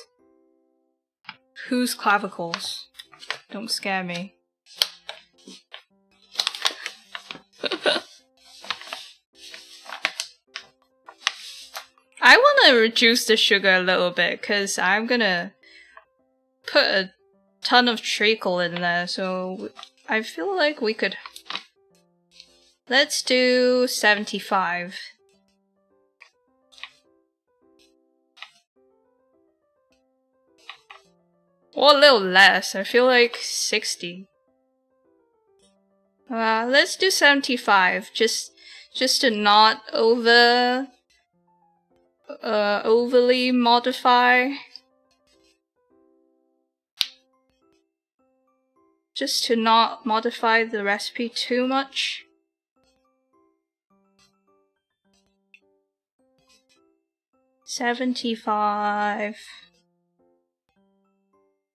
Whose clavicles? Don't scare me. I want to reduce the sugar a little bit because I'm gonna put a ton of treacle in there, so I feel like we could... Let's do 75. Or a little less, I feel like 60. Let's do 75, just to not overly modify. Just to not modify the recipe too much. $75.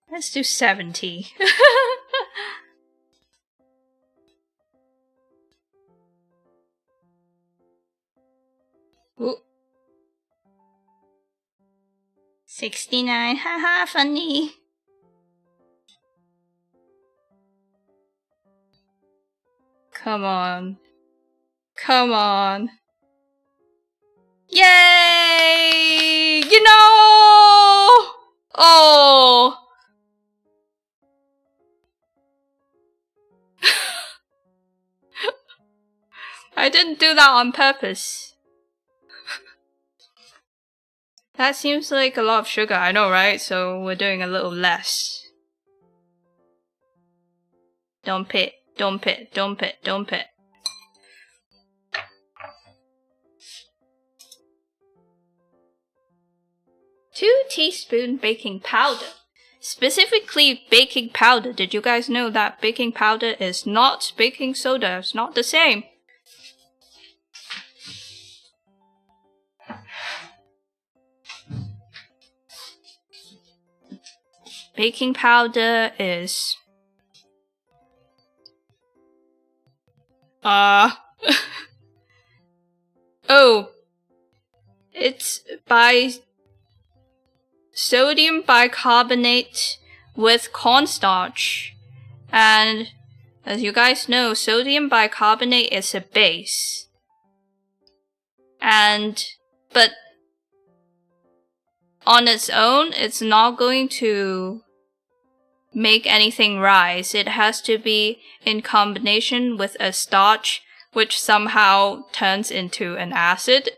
Let's do 70. Ooh. 69, haha, funny. Come on. Come on. Yay! You know! Oh! I didn't do that on purpose. That seems like a lot of sugar, I know, right? So we're doing a little less. Dump it, dump it, dump it, dump it. Two teaspoons baking powder. Specifically baking powder. Did you guys know that baking powder is not baking soda? It's not the same. Baking powder is... Oh. It's by sodium bicarbonate with cornstarch. And as you guys know, sodium bicarbonate is a base. But on its own, it's not going to make anything rise. It has to be in combination with a starch, which somehow turns into an acid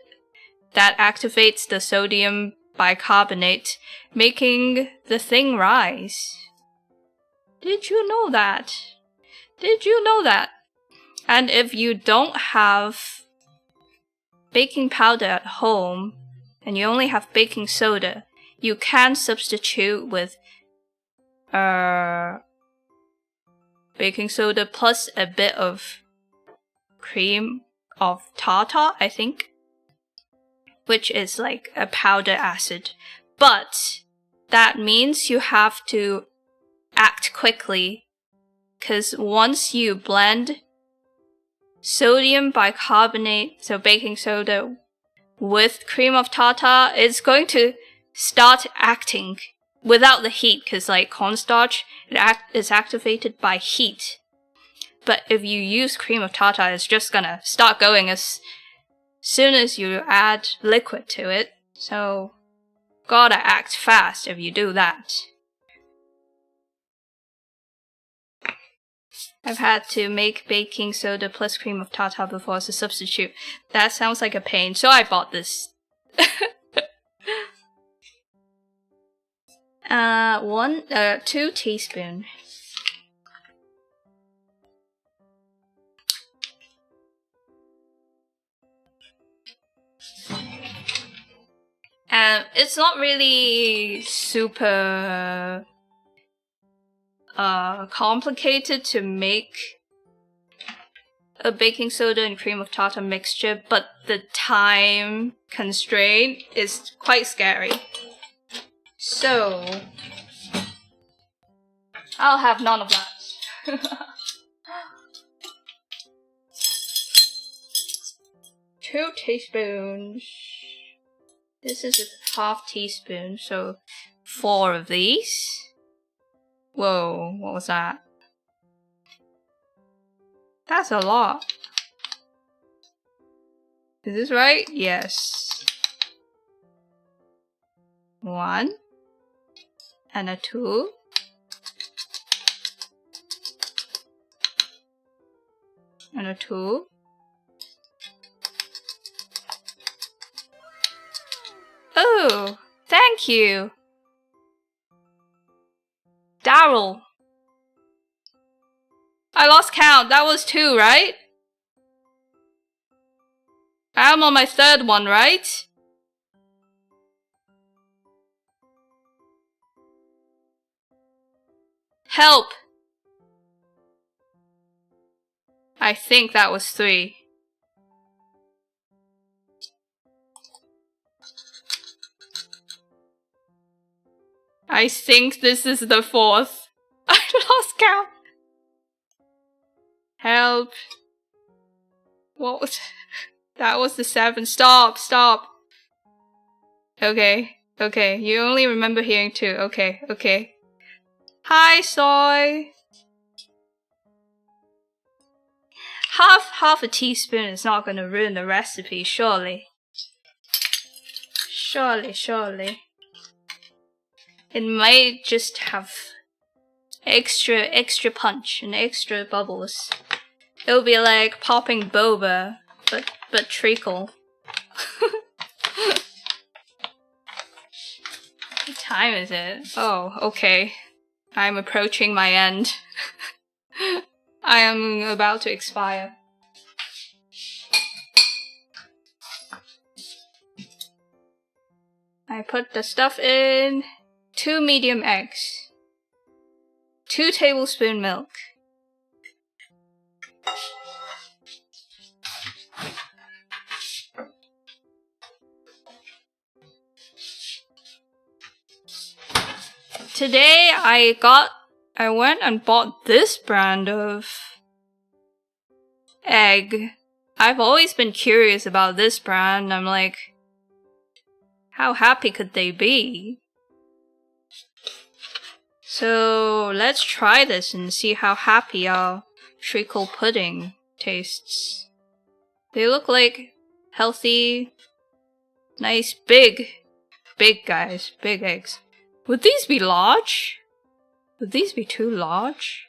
that activates the sodium bicarbonate, making the thing rise. Did you know that? Did you know that? And if you don't have baking powder at home, and you only have baking soda, you can substitute with baking soda plus a bit of cream of tartar, I think, which is like a powder acid. But that means you have to act quickly, because once you blend sodium bicarbonate, so baking soda, with cream of tartar, it's going to start acting without the heat, because like cornstarch, is activated by heat. But if you use cream of tartar, it's just gonna start going as soon as you add liquid to it. So gotta act fast if you do that. I've had to make baking soda plus cream of tartar before as a substitute. That sounds like a pain, so I bought this. 2 teaspoons. And it's not really super complicated to make a baking soda and cream of tartar mixture, but the time constraint is quite scary. So I'll have none of that. 2 teaspoons. This is half teaspoon, so 4 of these. Whoa, what was that? That's a lot. Is this right? Yes. 1 and a 2. And a 2. Oh, thank you, Daryl. I lost count. That was 2, right? I'm on my 3rd one, right? Help! I think that was 3. I think this is the 4th. I lost count. Help. What was... That was the 7. Stop, stop. Okay, okay. You only remember hearing 2. Okay, okay. Hi, Soy. Half a teaspoon is not gonna ruin the recipe, surely. Surely. It might just have extra punch and extra bubbles. It'll be like popping boba, but treacle. What time is it? Oh, okay. I'm approaching my end. I am about to expire. I put the stuff in. 2 medium eggs. 2 tablespoon milk. Today I went and bought this brand of egg. I've always been curious about this brand. I'm like, how happy could they be? So let's try this and see how happy our treacle pudding tastes. They look like healthy, nice, big guys, big eggs. Would these be large? Would these be too large?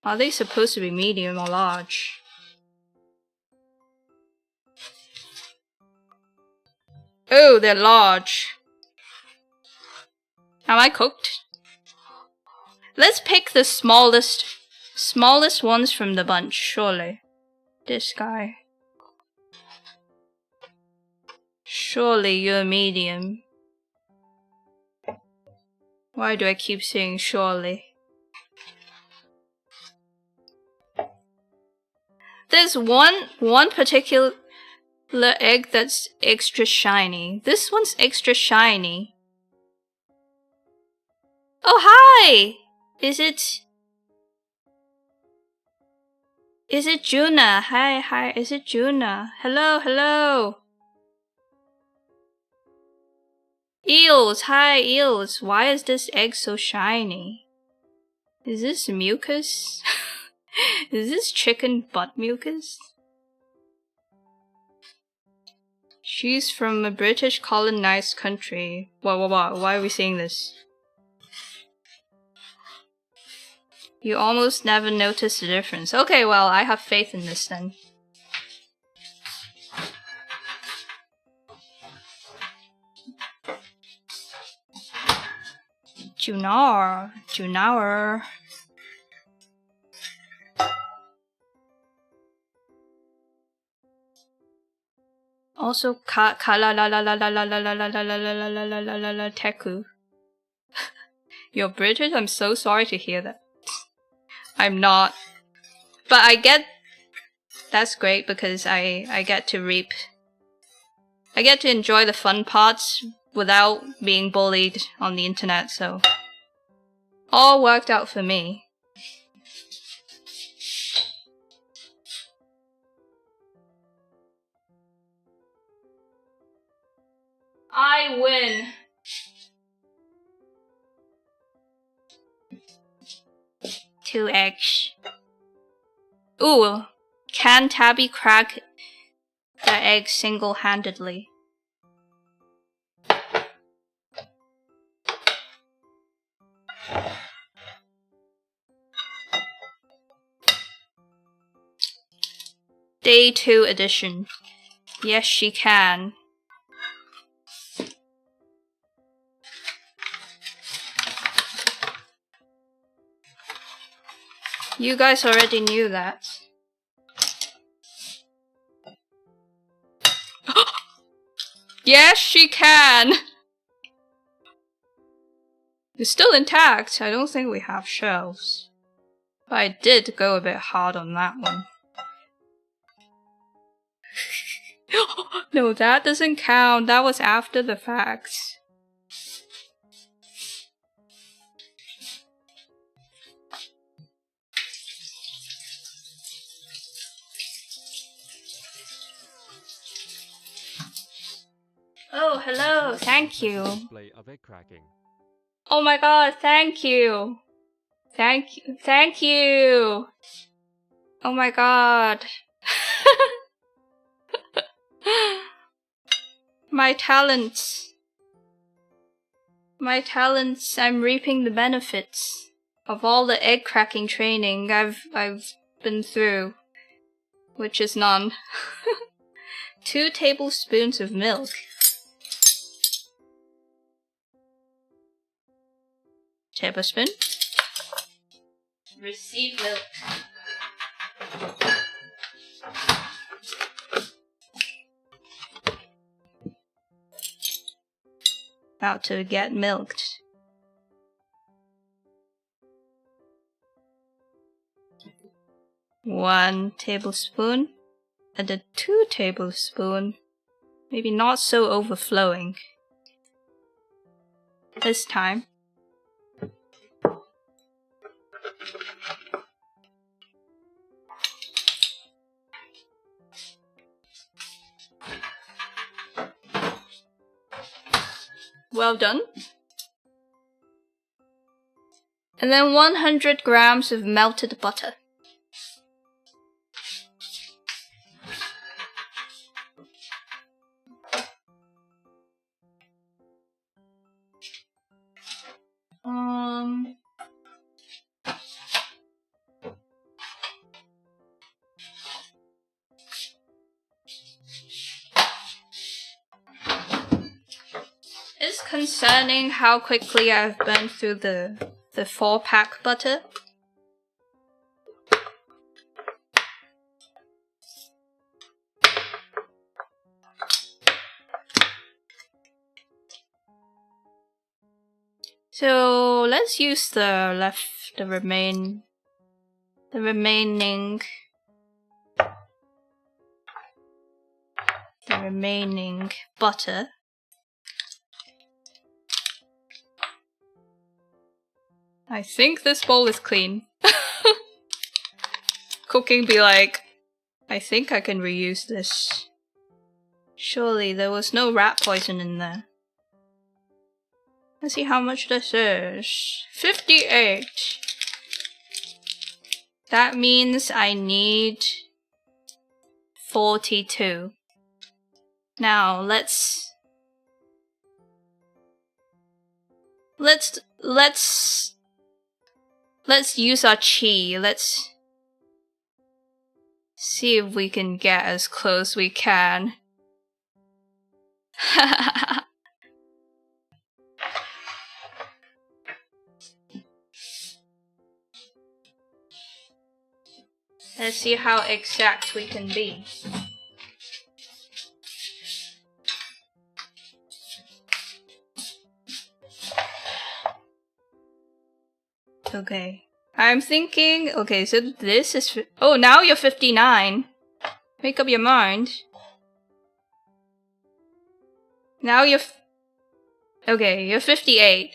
Are they supposed to be medium or large? Oh, they're large. Am I cooked? Let's pick the smallest ones from the bunch, surely. This guy. Surely you're medium. Why do I keep saying surely? There's one particular egg that's extra shiny. This one's extra shiny. Oh, hi! Is it Juna? Hi, is it Juna? Hello. Eels, hi eels. Why is this egg so shiny? Is this mucus? Is this chicken butt mucus? She's from a British colonized country. What? Why are we saying this? You almost never notice the difference. Okay, well, I have faith in this then. Junar. Also, teku. You're British? I'm so sorry to hear that. I'm not. But I get... That's great because I get to reap... I get to enjoy the fun parts without being bullied on the internet, so... All worked out for me. I I win. Two eggs. Ooh, can Tabby crack the egg single-handedly? Day 2 edition. Yes, she can. You guys already knew that. Yes, she can! It's still intact. I don't think we have shelves. But I did go a bit hard on that one. No, that doesn't count. That was after the fact. Oh, hello. Thank you. Oh my god, thank you. Thank you. Thank you. Oh my god. My talents. My talents. I'm reaping the benefits of all the egg cracking training I've been through, which is none. 2 tablespoons of milk. Tablespoon. Receive milk. About to get milked. One tablespoon and a 2 tablespoon. Maybe not so overflowing this time. Well done. And then 100 grams of melted butter. It's concerning how quickly I've burned through the 4-pack butter. So let's use the remaining butter. I think this bowl is clean. Cooking be like, I think I can reuse this. Surely there was no rat poison in there. Let's see how much this is. 58. That means I need 42. Now let's use our chi. Let's see if we can get as close we can. Let's see how exact we can be. Okay. I'm thinking, okay, so this is, oh, now you're 59. Make up your mind. Now you're, okay, you're 58.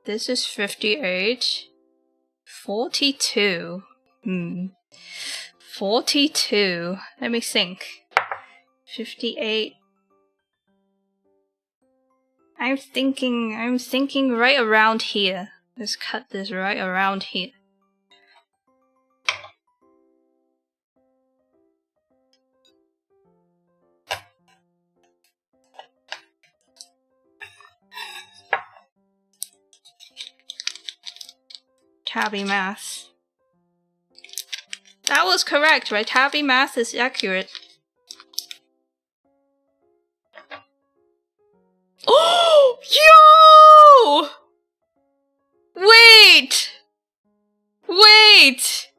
This is 58. 42. 42. Let me think. 58 I'm thinking right around here. Let's cut this right around here. Tabby math. That was correct, right? Tabby math is accurate. Oh! Yo! Wait! Wait!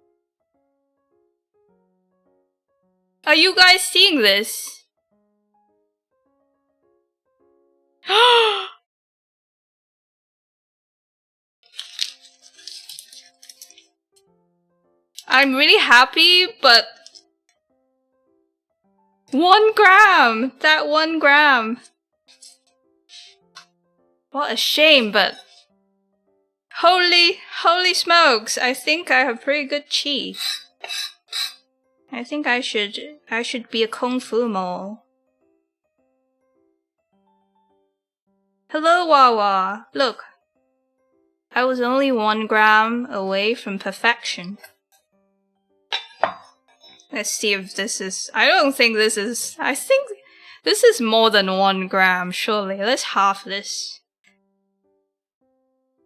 Are you guys seeing this? I'm really happy, but 1 gram! That 1 gram! What a shame, but holy smokes! I think I have pretty good chi. I think I should be a kung fu mole. Hello, Wawa. Look, I was only 1 gram away from perfection. Let's see if this is. I don't think this is. I think this is more than 1 gram. Surely, let's half this.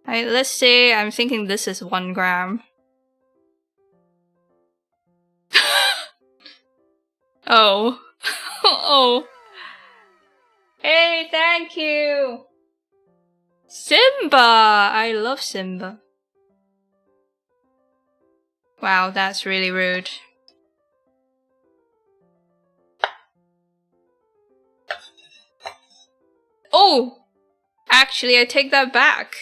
Let's say I'm thinking this is 1 gram. Oh. Oh. Hey, thank you! Simba! I love Simba. Wow, that's really rude. Oh! Actually, I take that back.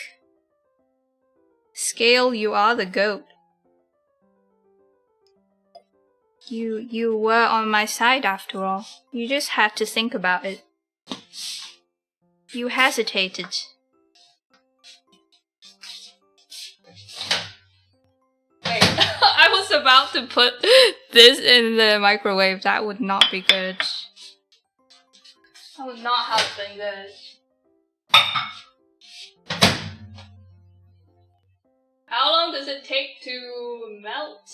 Scale, you are the goat. You were on my side after all. You just had to think about it. You hesitated. Wait, I was about to put this in the microwave. That would not be good. That would not have been good. How long does it take to melt?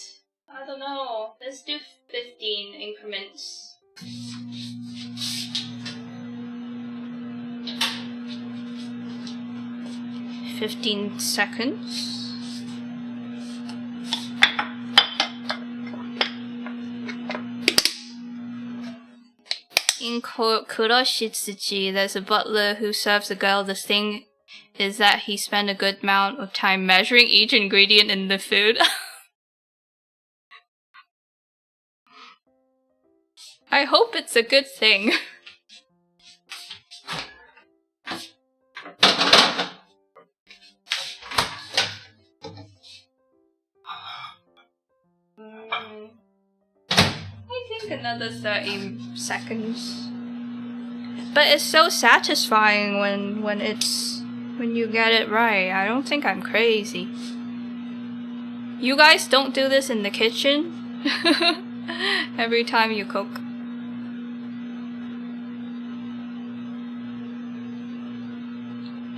I don't know. Let's do 15 increments. 15 seconds. In Kuroshitsuji, there's a butler who serves a girl. The thing is that he spent a good amount of time measuring each ingredient in the food. I hope it's a good thing. I think another 30 seconds. But it's so satisfying when you get it right. I don't think I'm crazy. You guys don't do this in the kitchen? Every time you cook.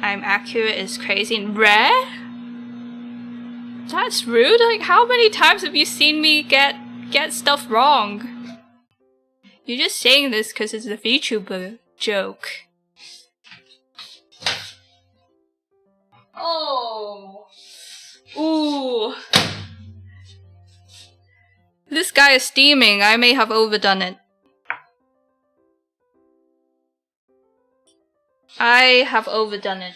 I'm accurate is crazy and rare? That's rude. Like, how many times have you seen me get stuff wrong? You're just saying this because it's a VTuber joke. Oh. Ooh. This guy is steaming. I may have overdone it. I have overdone it.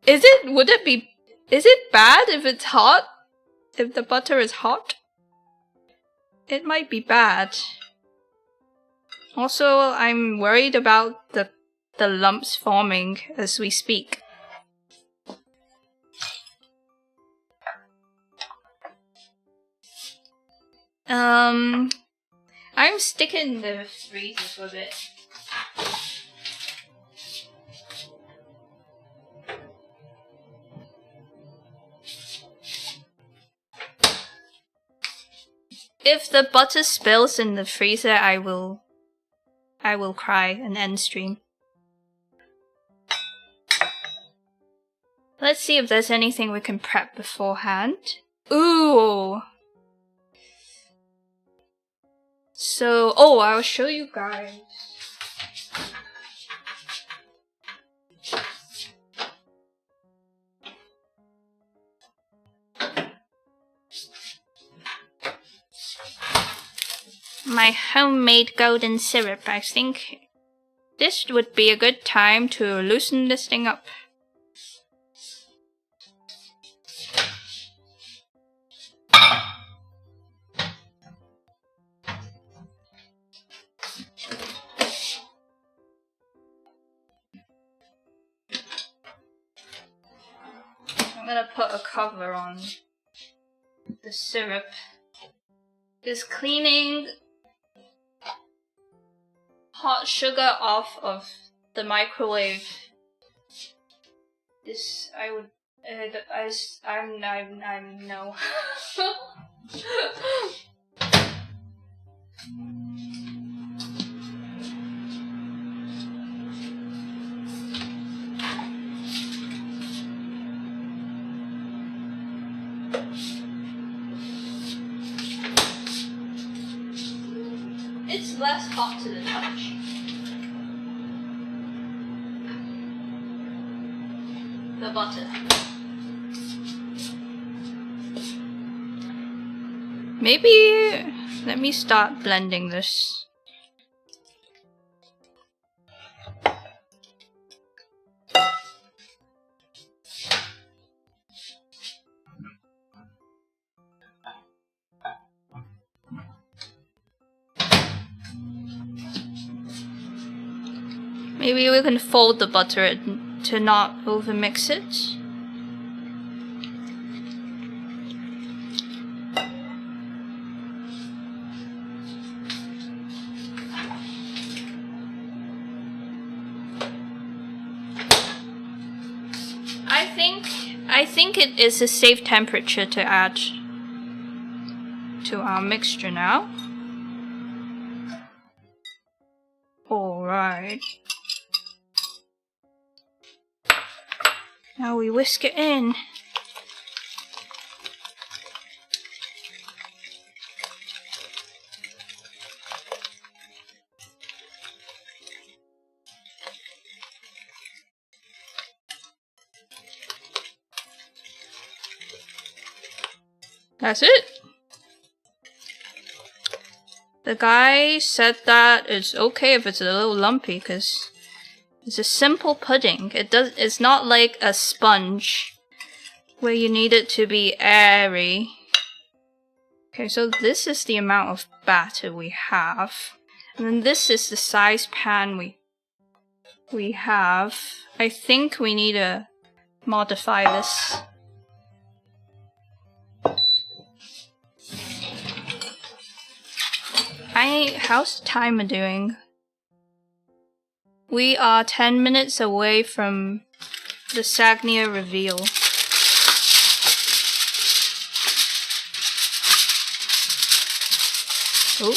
Is it bad if it's hot? If the butter is hot? It might be bad. Also, I'm worried about the lumps forming as we speak. I'm sticking in the freezer for a bit. If the butter spills in the freezer, I will I will cry and end stream. Let's see if there's anything we can prep beforehand. Ooh! So, oh, I'll show you guys. My homemade golden syrup. I think this would be a good time to loosen this thing up. I'm gonna put a cover on the syrup. Is cleaning hot sugar off of the microwave. This I would I'm no. It's less hot to the touch. The butter. Maybe let me start blending this. Maybe we can fold the butter to not overmix it. I think it is a safe temperature to add to our mixture now. Alright. Now we whisk it in. That's it. The guy said that it's okay if it's a little lumpy because it's a simple pudding. It's not like a sponge where you need it to be airy. Okay, so this is the amount of batter we have. And then this is the size pan we have. I think we need to modify this. How's the timer doing? We are 10 minutes away from the Lasagna reveal. Oh.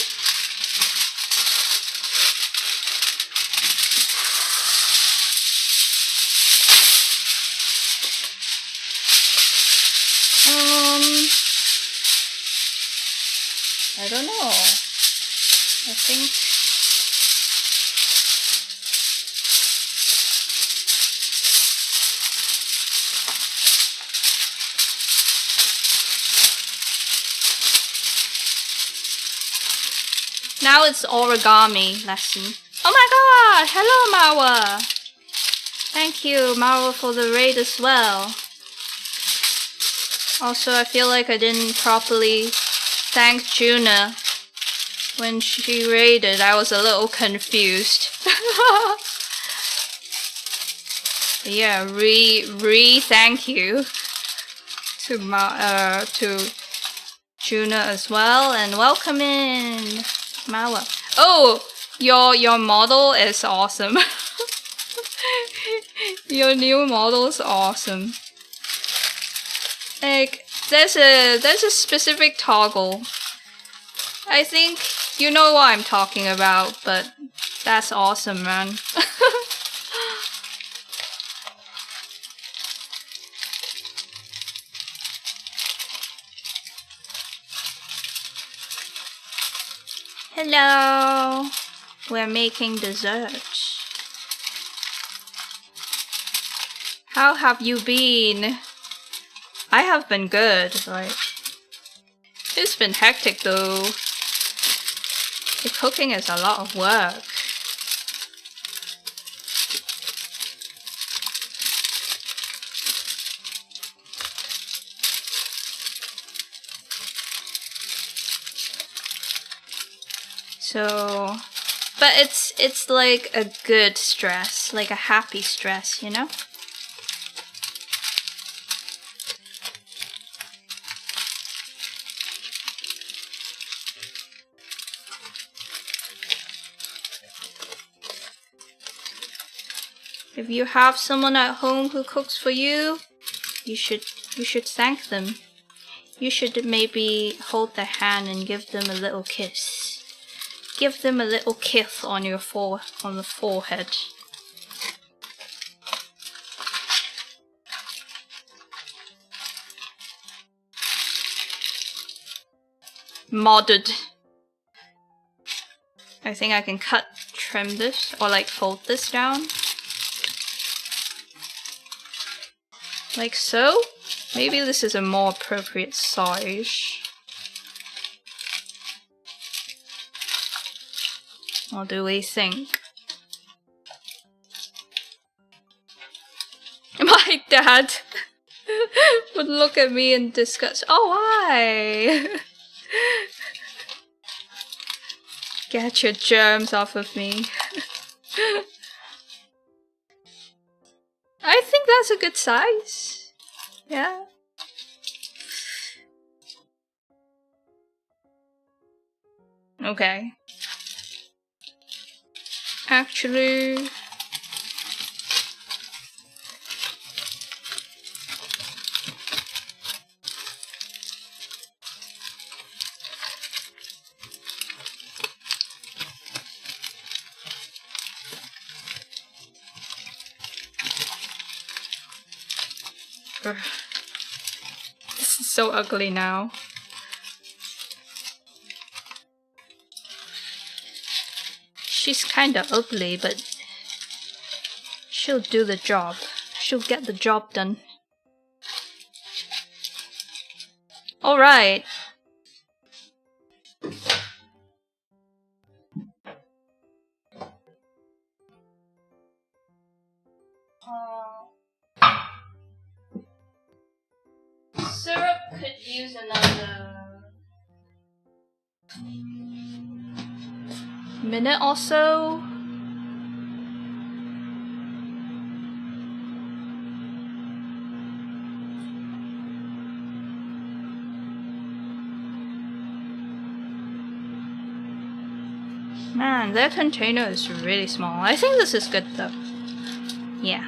I don't know. I think now it's origami lesson. Oh my god! Hello, Marwa! Thank you, Marwa, for the raid as well. Also, I feel like I didn't properly thank Juna when she raided. I was a little confused. Yeah, thank you to Juna as well, and welcome in, Marwa. Oh, your model is awesome. Your new model is awesome. Like, there's a specific toggle. I think you know what I'm talking about, but That's awesome, man. Hello! We're making dessert. How have you been? I have been good, like... It's been hectic though. The cooking is a lot of work. So, but it's like a good stress, like a happy stress, you know? If you have someone at home who cooks for you, you should thank them. You should maybe hold their hand and give them a little kiss. Give them a little kiss on your on the forehead. Modded. I think I can trim this, or like fold this down. Like so? Maybe this is a more appropriate size. What do we think? My dad would look at me in disgust. Oh, why? Get your germs off of me. I think that's a good size. Yeah. Okay. Actually... This is so ugly now. She's kinda ugly, but she'll do the job. She'll get the job done. Alright. Syrup could use another minute or so. Man, their container is really small. I think this is good though. Yeah.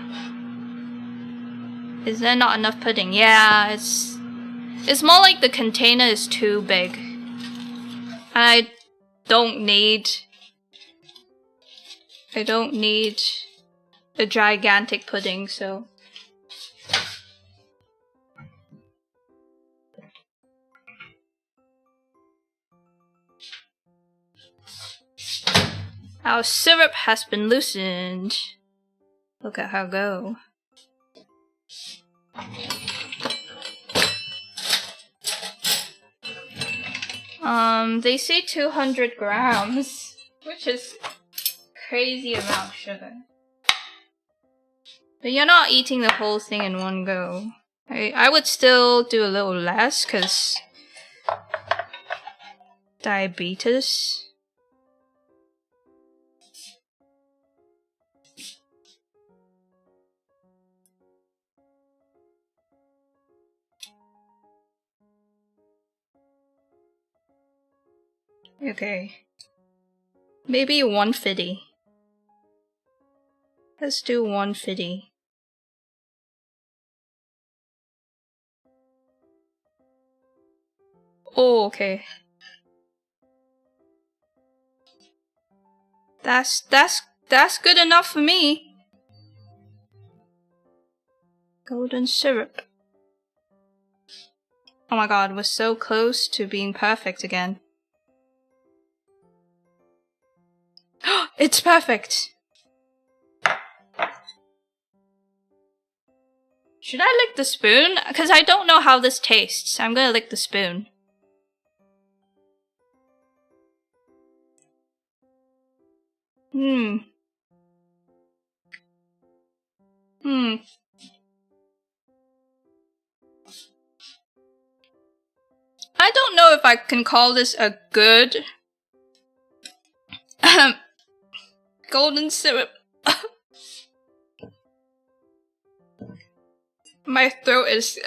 Is there not enough pudding? Yeah, it's more like the container is too big. I don't need a gigantic pudding, so our syrup has been loosened. Look at her go. They say 200 grams, which is crazy amount of sugar. But you're not eating the whole thing in one go. I would still do a little less, cause diabetes. Okay. Maybe 150. Let's do 150. Oh, okay. That's good enough for me. Golden syrup. Oh my god, we're so close to being perfect again. It's perfect! Should I lick the spoon? Because I don't know how this tastes. I'm gonna lick the spoon. I don't know if I can call this a good golden syrup. My throat is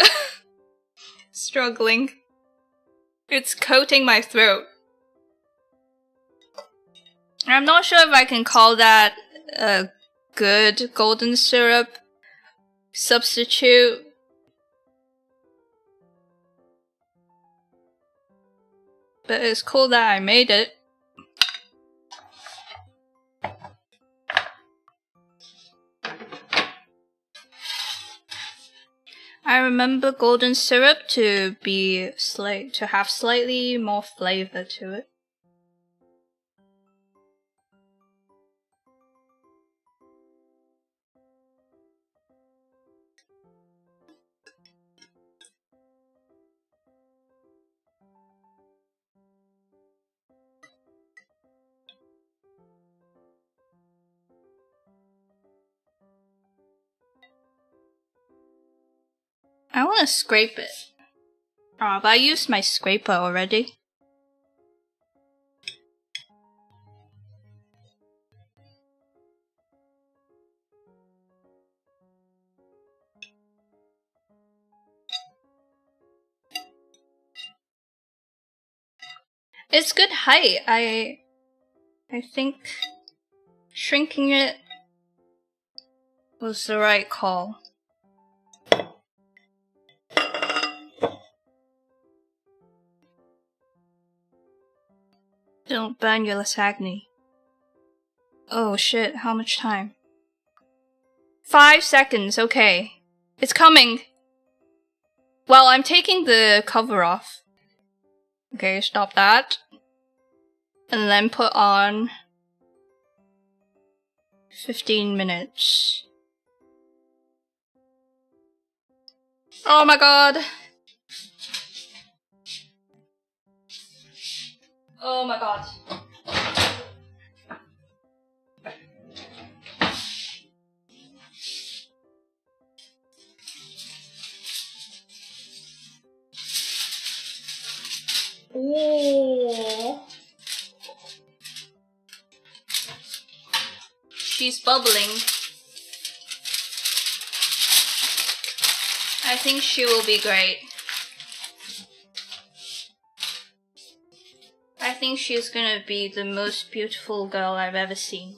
struggling. It's coating my throat. I'm not sure if I can call that a good golden syrup substitute. But it's cool that I made it. I remember golden syrup to have slightly more flavor to it. I want to scrape it. Oh, but I used my scraper already. It's good height. I think shrinking it was the right call. Don't burn your lasagna. Oh shit, how much time? 5 seconds, okay. It's coming! Well, I'm taking the cover off. Okay, stop that. And then put on 15 minutes. Oh my god! Oh my god. Oh. She's bubbling. I think she will be great. I think she's gonna be the most beautiful girl I've ever seen.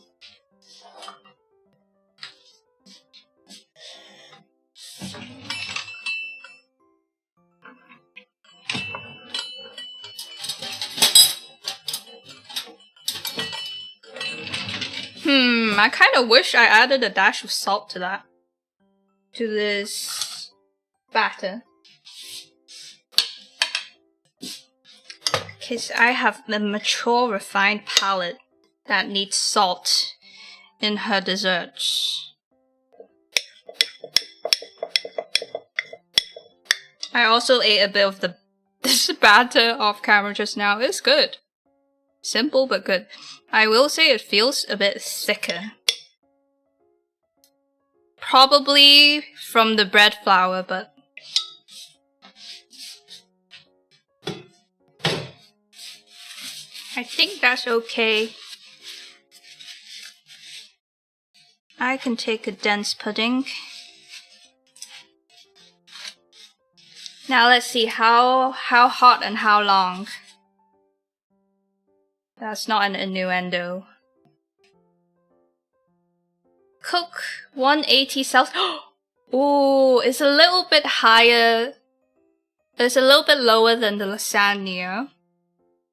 I kind of wish I added a dash of salt to that. To this batter. Because I have a mature, refined palate that needs salt in her desserts. I also ate a bit of this batter off camera just now. It's good. Simple but good. I will say it feels a bit thicker. Probably from the bread flour, but I think that's okay. I can take a dense pudding. Now let's see how hot and how long. That's not an innuendo. Cook 180 Celsius. Ooh, it's a little bit higher. It's a little bit lower than the lasagna.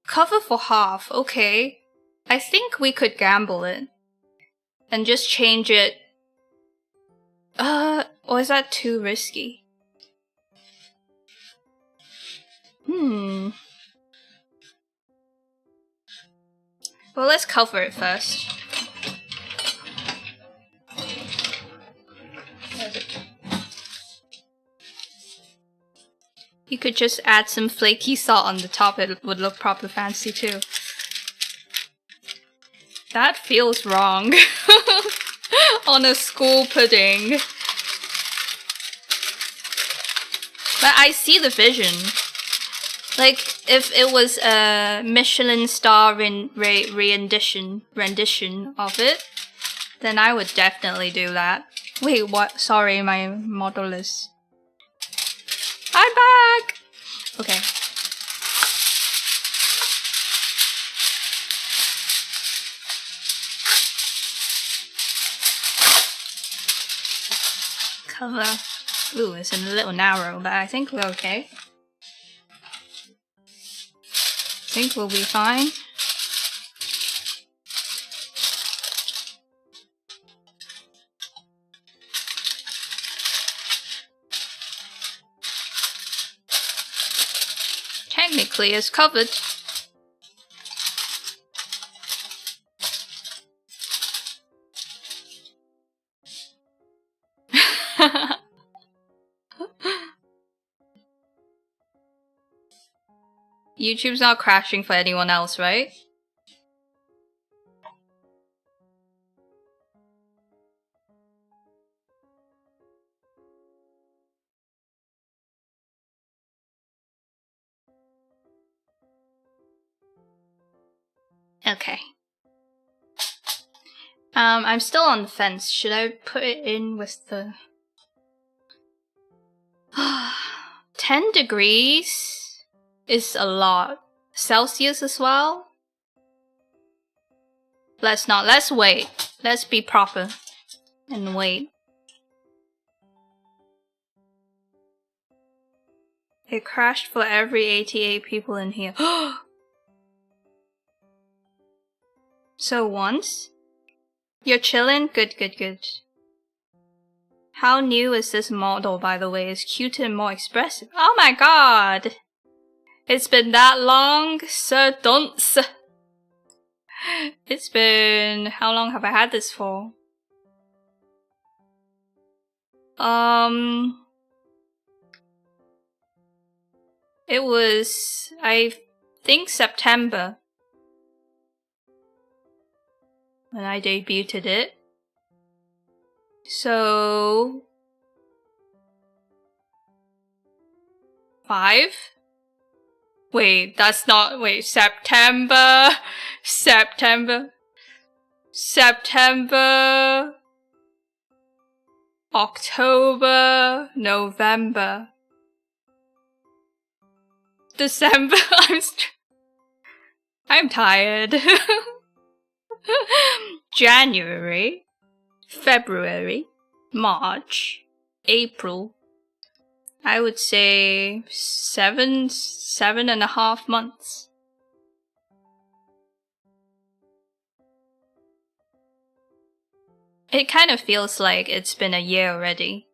Cover for half, okay. I think we could gamble it. And just change it. Or is that too risky? Well, let's cover it first. You could just add some flaky salt on the top, it would look proper fancy too. That feels wrong. On a school pudding. But I see the vision. Like, if it was a Michelin star rendition of it, then I would definitely do that. Wait, what? Sorry, my model is... I'm back! Okay. Cover. Ooh, it's a little narrow, but I think we're okay. I think we'll be fine. Technically, it's covered. YouTube's not crashing for anyone else, right? Okay. I'm still on the fence. Should I put it in with the... 10 degrees is a lot. Celsius as well? Let's not. Let's wait. Let's be proper. And wait. It crashed for every 88 people in here. So once? You're chillin'? Good, good, good. How new is this model, by the way? It's cuter and more expressive. Oh my god! It's been that long, sir dunce. It's been... How long have I had this for? It was... I think September. When I debuted it. So... 5? Wait, that's not... Wait, September... October... November... December... I'm tired. January... February... March... April... I would say 7.5 months. It kind of feels like it's been a year already.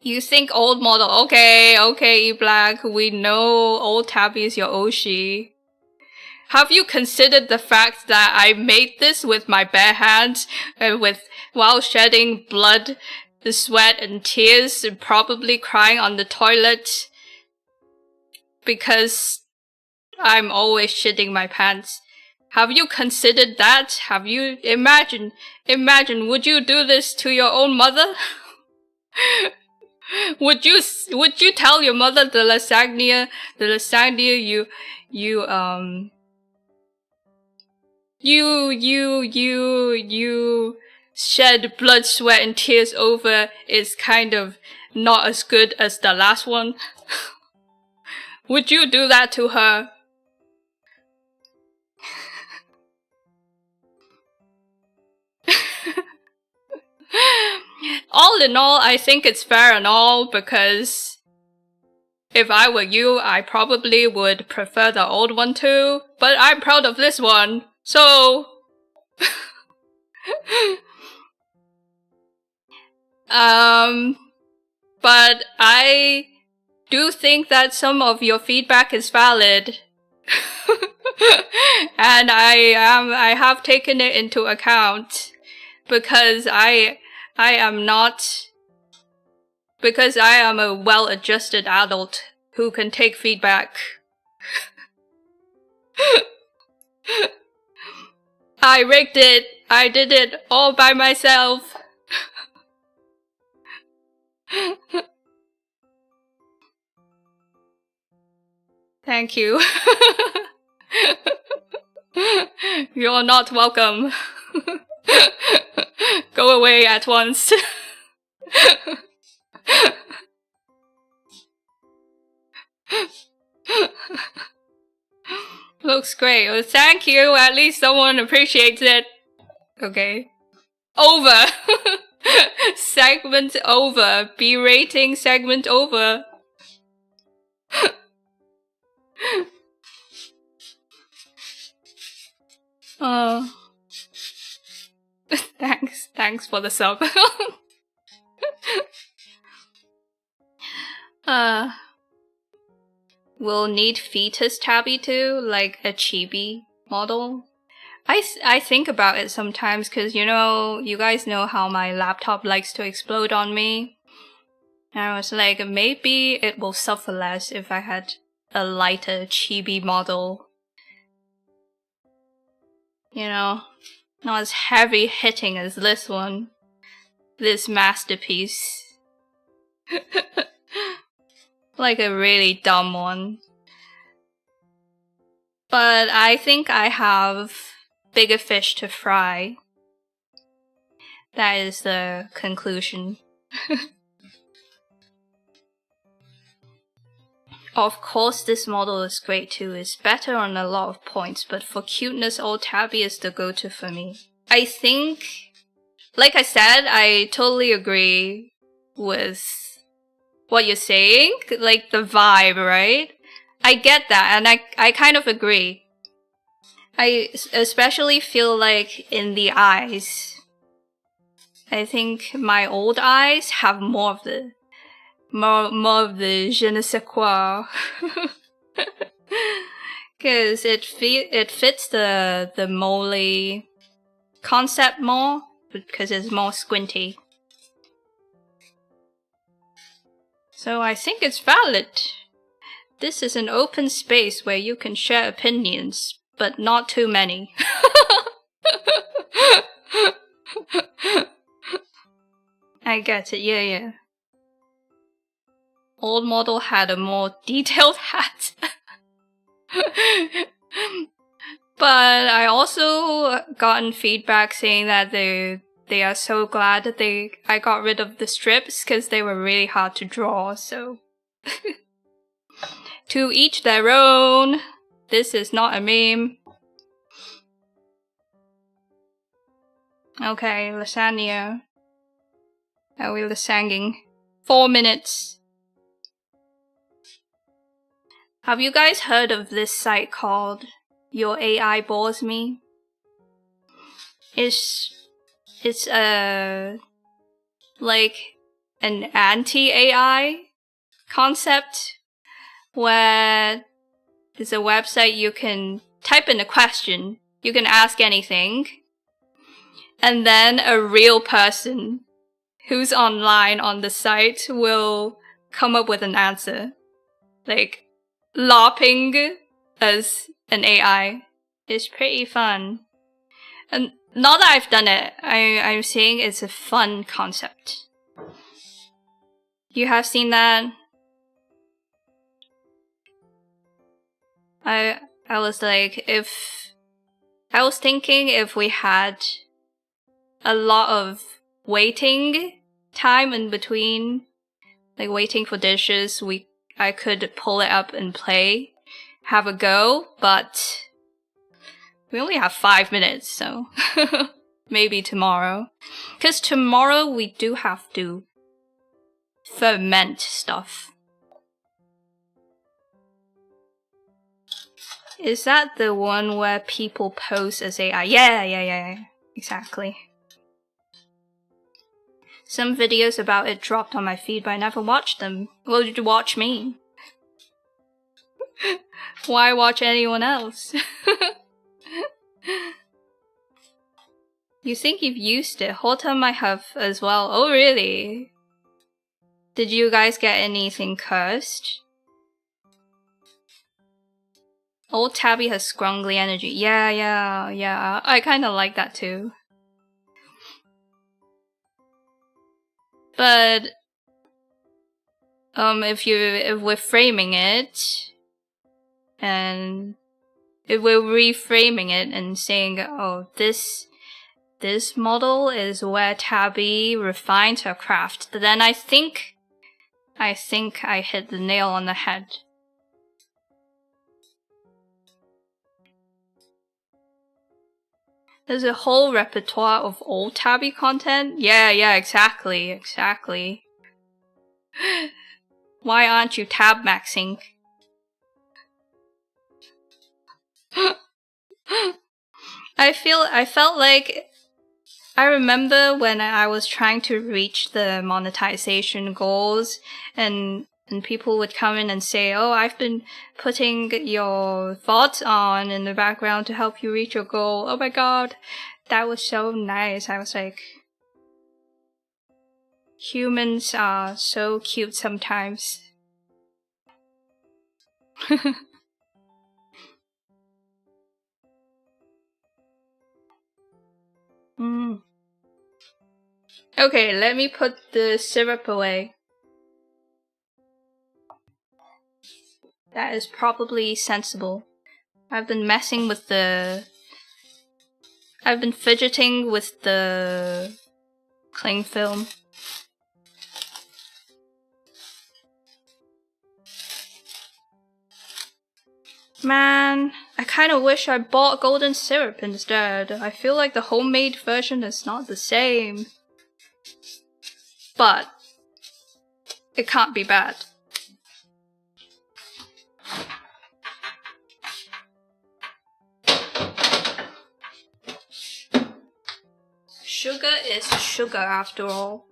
You think old model, okay, E-Black, we know old Tabby is your Oshi. Have you considered the fact that I made this with my bare hands, while shedding blood, sweat and tears, and probably crying on the toilet? Because I'm always shitting my pants. Have you considered that? Have you imagine, would you do this to your own mother? Would you tell your mother the lasagna you shed blood, sweat and tears over is kind of not as good as the last one? Would you do that to her? All in all, I think it's fair and all, because if I were you, I probably would prefer the old one too, but I'm proud of this one, so... But I do think that some of your feedback is valid. And I have taken it into account because I am a well-adjusted adult who can take feedback. I rigged it. I did it all by myself. Thank you. You're not welcome. Go away at once. Looks great. Well, thank you. At least someone appreciates it. Okay. Over. Segment over. B rating segment over. Oh. Thanks for the sub. We'll need fetus Tabby too, like a chibi model. I think about it sometimes because, you know, you guys know how my laptop likes to explode on me. And I was like, maybe it will suffer less if I had a lighter chibi model. You know, not as heavy hitting as this one. This masterpiece. Like a really dumb one. But I think I have bigger fish to fry. That is the conclusion. Of course, this model is great too. It's better on a lot of points, but for cuteness, old Tabby is the go-to for me. I think, like I said, I totally agree with what you're saying, like the vibe, right? I get that, and I kind of agree. I especially feel like in the eyes. I think my old eyes have more of the je ne sais quoi. Cause it fits the mole concept more, because it's more squinty. So I think it's valid. This is an open space where you can share opinions, but not too many. I get it, yeah. Old model had a more detailed hat. But I also gotten feedback saying that they are so glad that I got rid of the strips because they were really hard to draw, so... To each their own. This is not a meme. Okay, lasagna. Are we lasagning? 4 minutes. Have you guys heard of this site called Your AI Bores Me? It's like an anti-AI concept where it's a website you can type in a question, you can ask anything, and then a real person who's online on the site will come up with an answer. Like, LARPing as an AI is pretty fun. And not that I've done it, I'm saying it's a fun concept. You have seen that? I was like, I was thinking if we had a lot of waiting time in between, like waiting for dishes, I could pull it up and play, have a go, but we only have 5 minutes, so maybe tomorrow. 'Cause tomorrow we do have to ferment stuff. Is that the one where people pose as AI? Yeah. Exactly. Some videos about it dropped on my feed, but I never watched them. Well, did you watch me? Why watch anyone else? You think you've used it? Hota might have as well. Oh, really? Did you guys get anything cursed? Old Tabby has scrungly energy. Yeah. I kind of like that too. But if we're framing it, and if we're reframing it and saying, oh, this model is where Tabby refined her craft, then I think I hit the nail on the head. There's a whole repertoire of old Tabby content. Yeah, exactly. Why aren't you tab maxing? I felt like I remember when I was trying to reach the monetization goals, and people would come in and say, oh, I've been putting your thoughts on in the background to help you reach your goal. Oh my god, that was so nice. I was like, humans are so cute sometimes. Okay, let me put the syrup away. That is probably sensible. I've been fidgeting with the cling film. Man, I kinda wish I bought golden syrup instead. I feel like the homemade version is not the same. But it can't be bad. Sugar is sugar after all.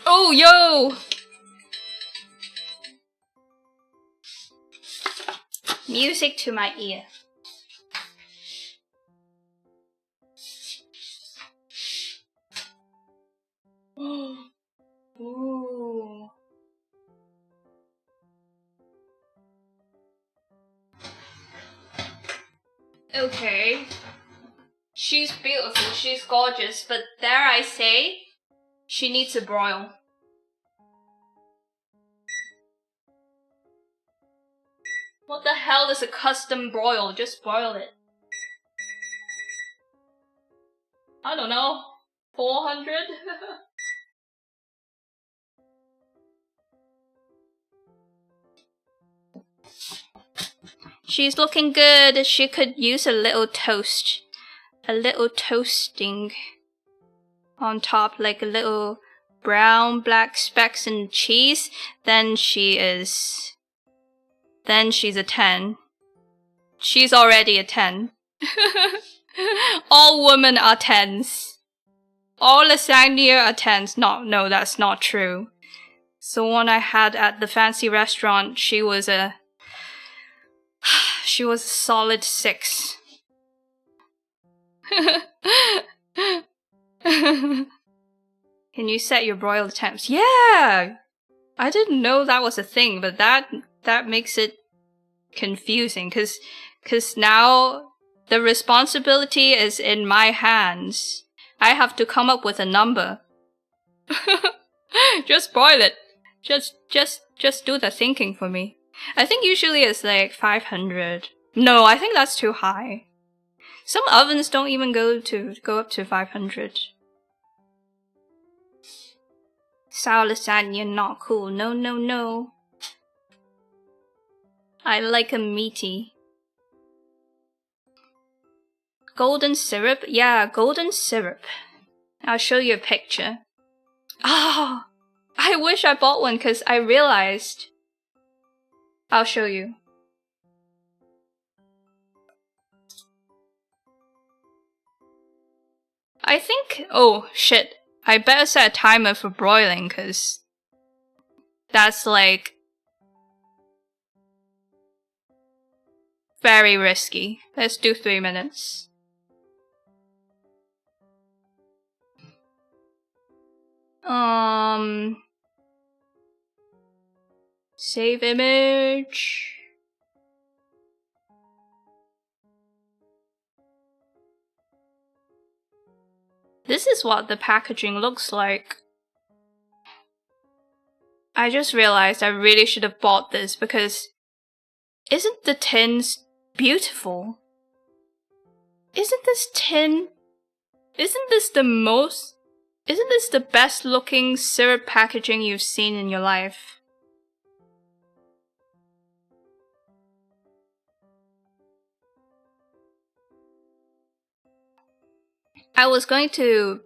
Oh, yo! Music to my ear. Ooh. Okay. She's beautiful, she's gorgeous, but dare I say, she needs a broil. What the hell is a custom broil? Just broil it. I don't know. 400? She's looking good. She could use a little toast. A little toasting on top, like a little brown black specks and cheese. Then she's a 10. She's already a 10. All women are 10s. All lasagna are 10s. No, that's not true. So one I had at the fancy restaurant, she was a solid 6. Can you set your broil attempts? Yeah! I didn't know that was a thing, but that makes it confusing, cause now the responsibility is in my hands. I have to come up with a number. Just broil it. Just do the thinking for me. I think usually it's like 500. No, I think that's too high. Some ovens don't even go up to 500. Sour lasagna, not cool. No. I like 'em meaty. golden syrup? Yeah, golden syrup. I'll show you a picture. Oh, I wish I bought one because I realized. I'll show you. I think, oh shit, I better set a timer for broiling because that's like very risky. Let's do 3 minutes. Save image. This is what the packaging looks like. I just realized I really should have bought this because isn't the tin beautiful? Isn't this the best looking syrup packaging you've seen in your life? I was going to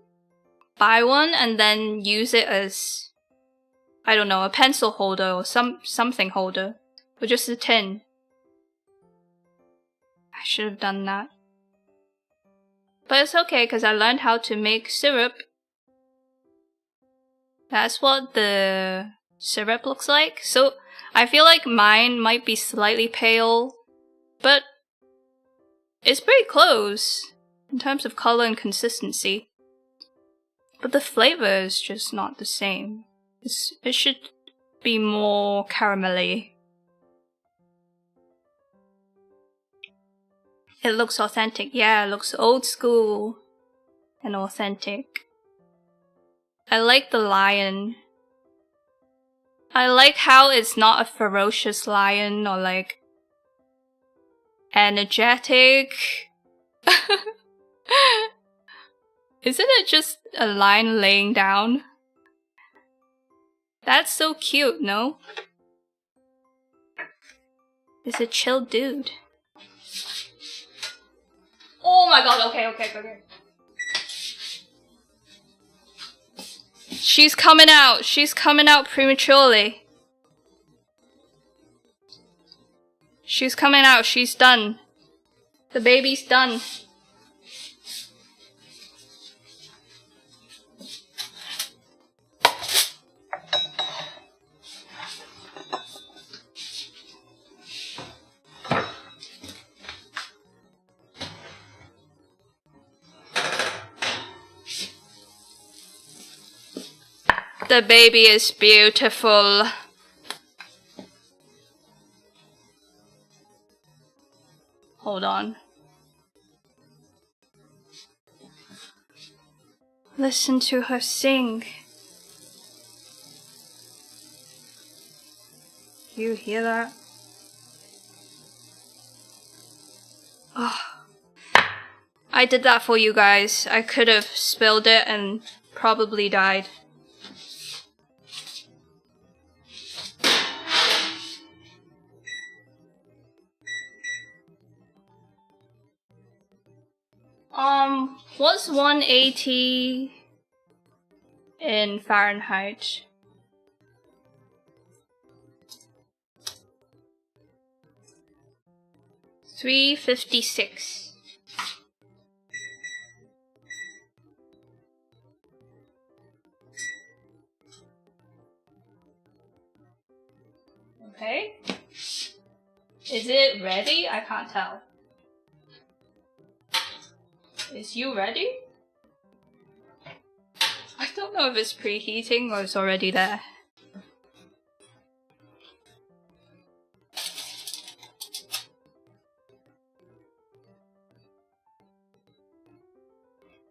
buy one and then use it as, I don't know, a pencil holder or something holder, or just a tin. I should have done that. But it's okay because I learned how to make syrup. That's what the syrup looks like. So I feel like mine might be slightly pale, but it's pretty close in terms of color and consistency. But the flavor is just not the same. It should be more caramelly. It looks authentic. Yeah, it looks old school and authentic. I like the lion. I like how it's not a ferocious lion or like energetic. Isn't it just a lion laying down? That's so cute, no? It's a chill dude. Oh my god, okay. She's coming out prematurely. She's coming out, she's done. The baby's done. The baby is beautiful. Hold on. Listen to her sing. You hear that? Oh. I did that for you guys. I could have spilled it and probably died. What's 180 in Fahrenheit? $356. Okay. Is it ready? I can't tell. Is you ready? I don't know if it's preheating or it's already there.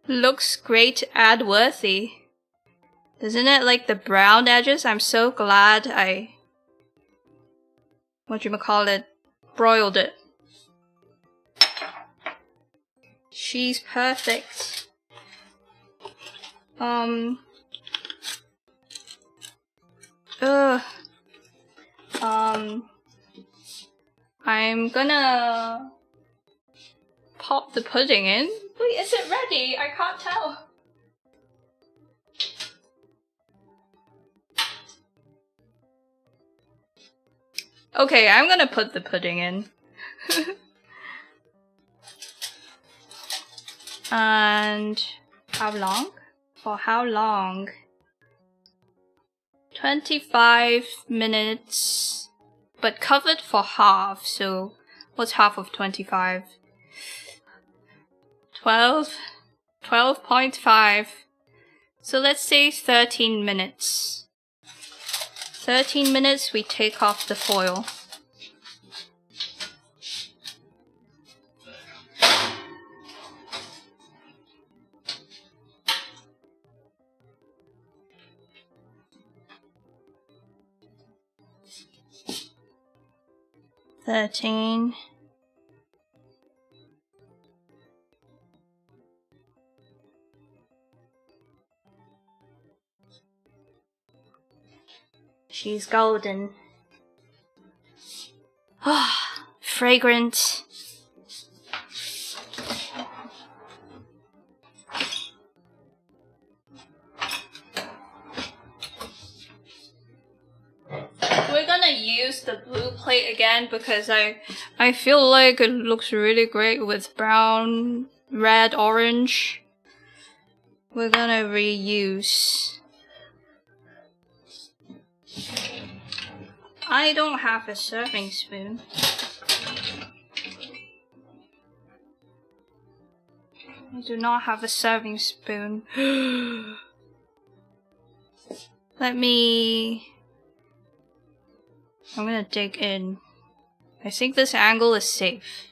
Looks great, ad worthy. Isn't it like the brown edges? I'm so glad I broiled it. She's perfect. I'm gonna pop the pudding in. Wait, is it ready? I can't tell. Okay, I'm gonna put the pudding in. And how long? For how long? 25 minutes, but covered for half, so what's half of 25? 12? 12.5. So let's say 13 minutes. 13 minutes, we take off the foil. She's golden. Ah, fragrant. We're gonna use the blue plate again because I feel like it looks really great with brown, red, orange. We're gonna reuse. I don't have a serving spoon. I do not have a serving spoon. I'm gonna dig in. I think this angle is safe.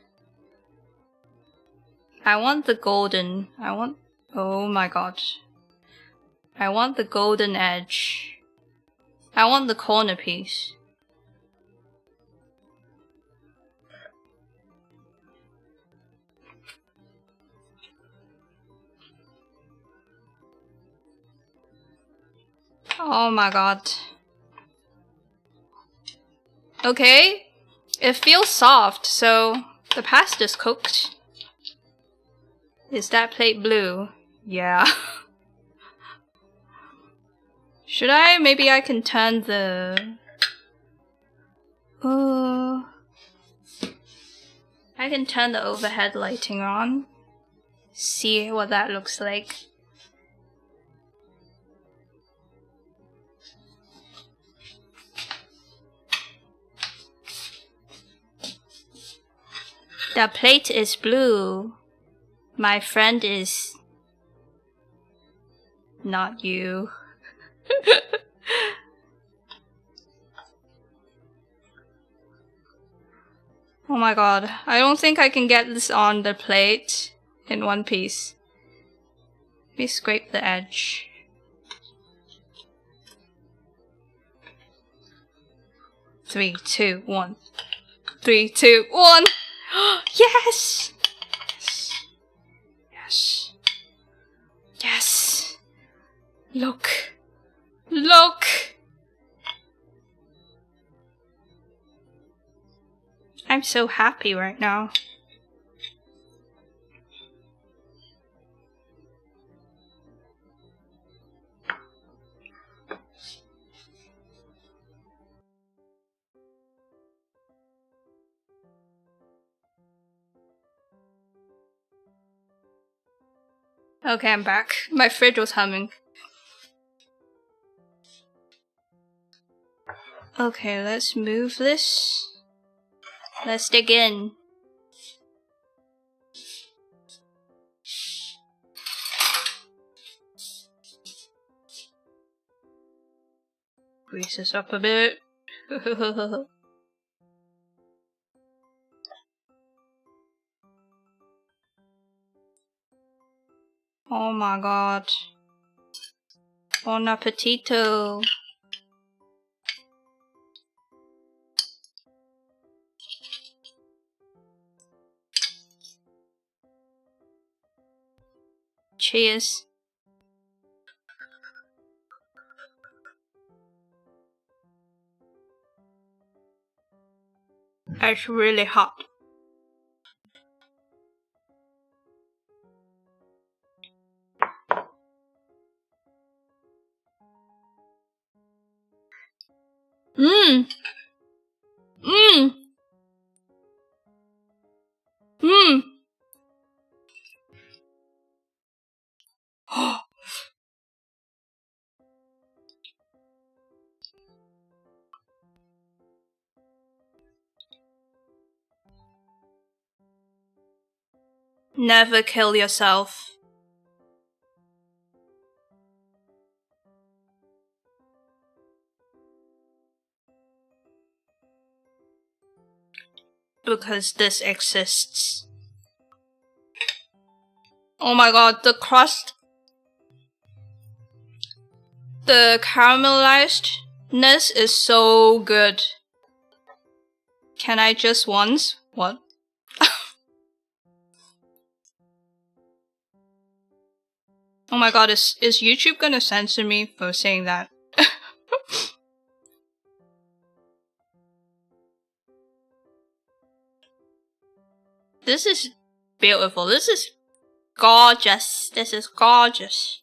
I want the golden. Oh my god. I want the golden edge. I want the corner piece. Oh my god. Okay. It feels soft, so the pasta's cooked. Is that plate blue? Yeah. Should I? Maybe I can turn the... I can turn the overhead lighting on. See what that looks like. The plate is blue. My friend is not you. Oh my god, I don't think I can get this on the plate in one piece. Let me scrape the edge. Three, two, one. 3, 2, 1. Yes! Yes. Yes. Look. Look. I'm so happy right now. Okay, I'm back. My fridge was humming. Okay, let's move this. Let's dig in. Grease this up a bit. Oh my god. Bon appetito. Cheers. It's really hot. Mmm. Mmm. Mmm. Never kill yourself. Because this exists. Oh my god, the crust. The caramelizedness is so good. Can I just once? What? Oh my god, is YouTube gonna censor me for saying that? This is beautiful. This is gorgeous. This is gorgeous.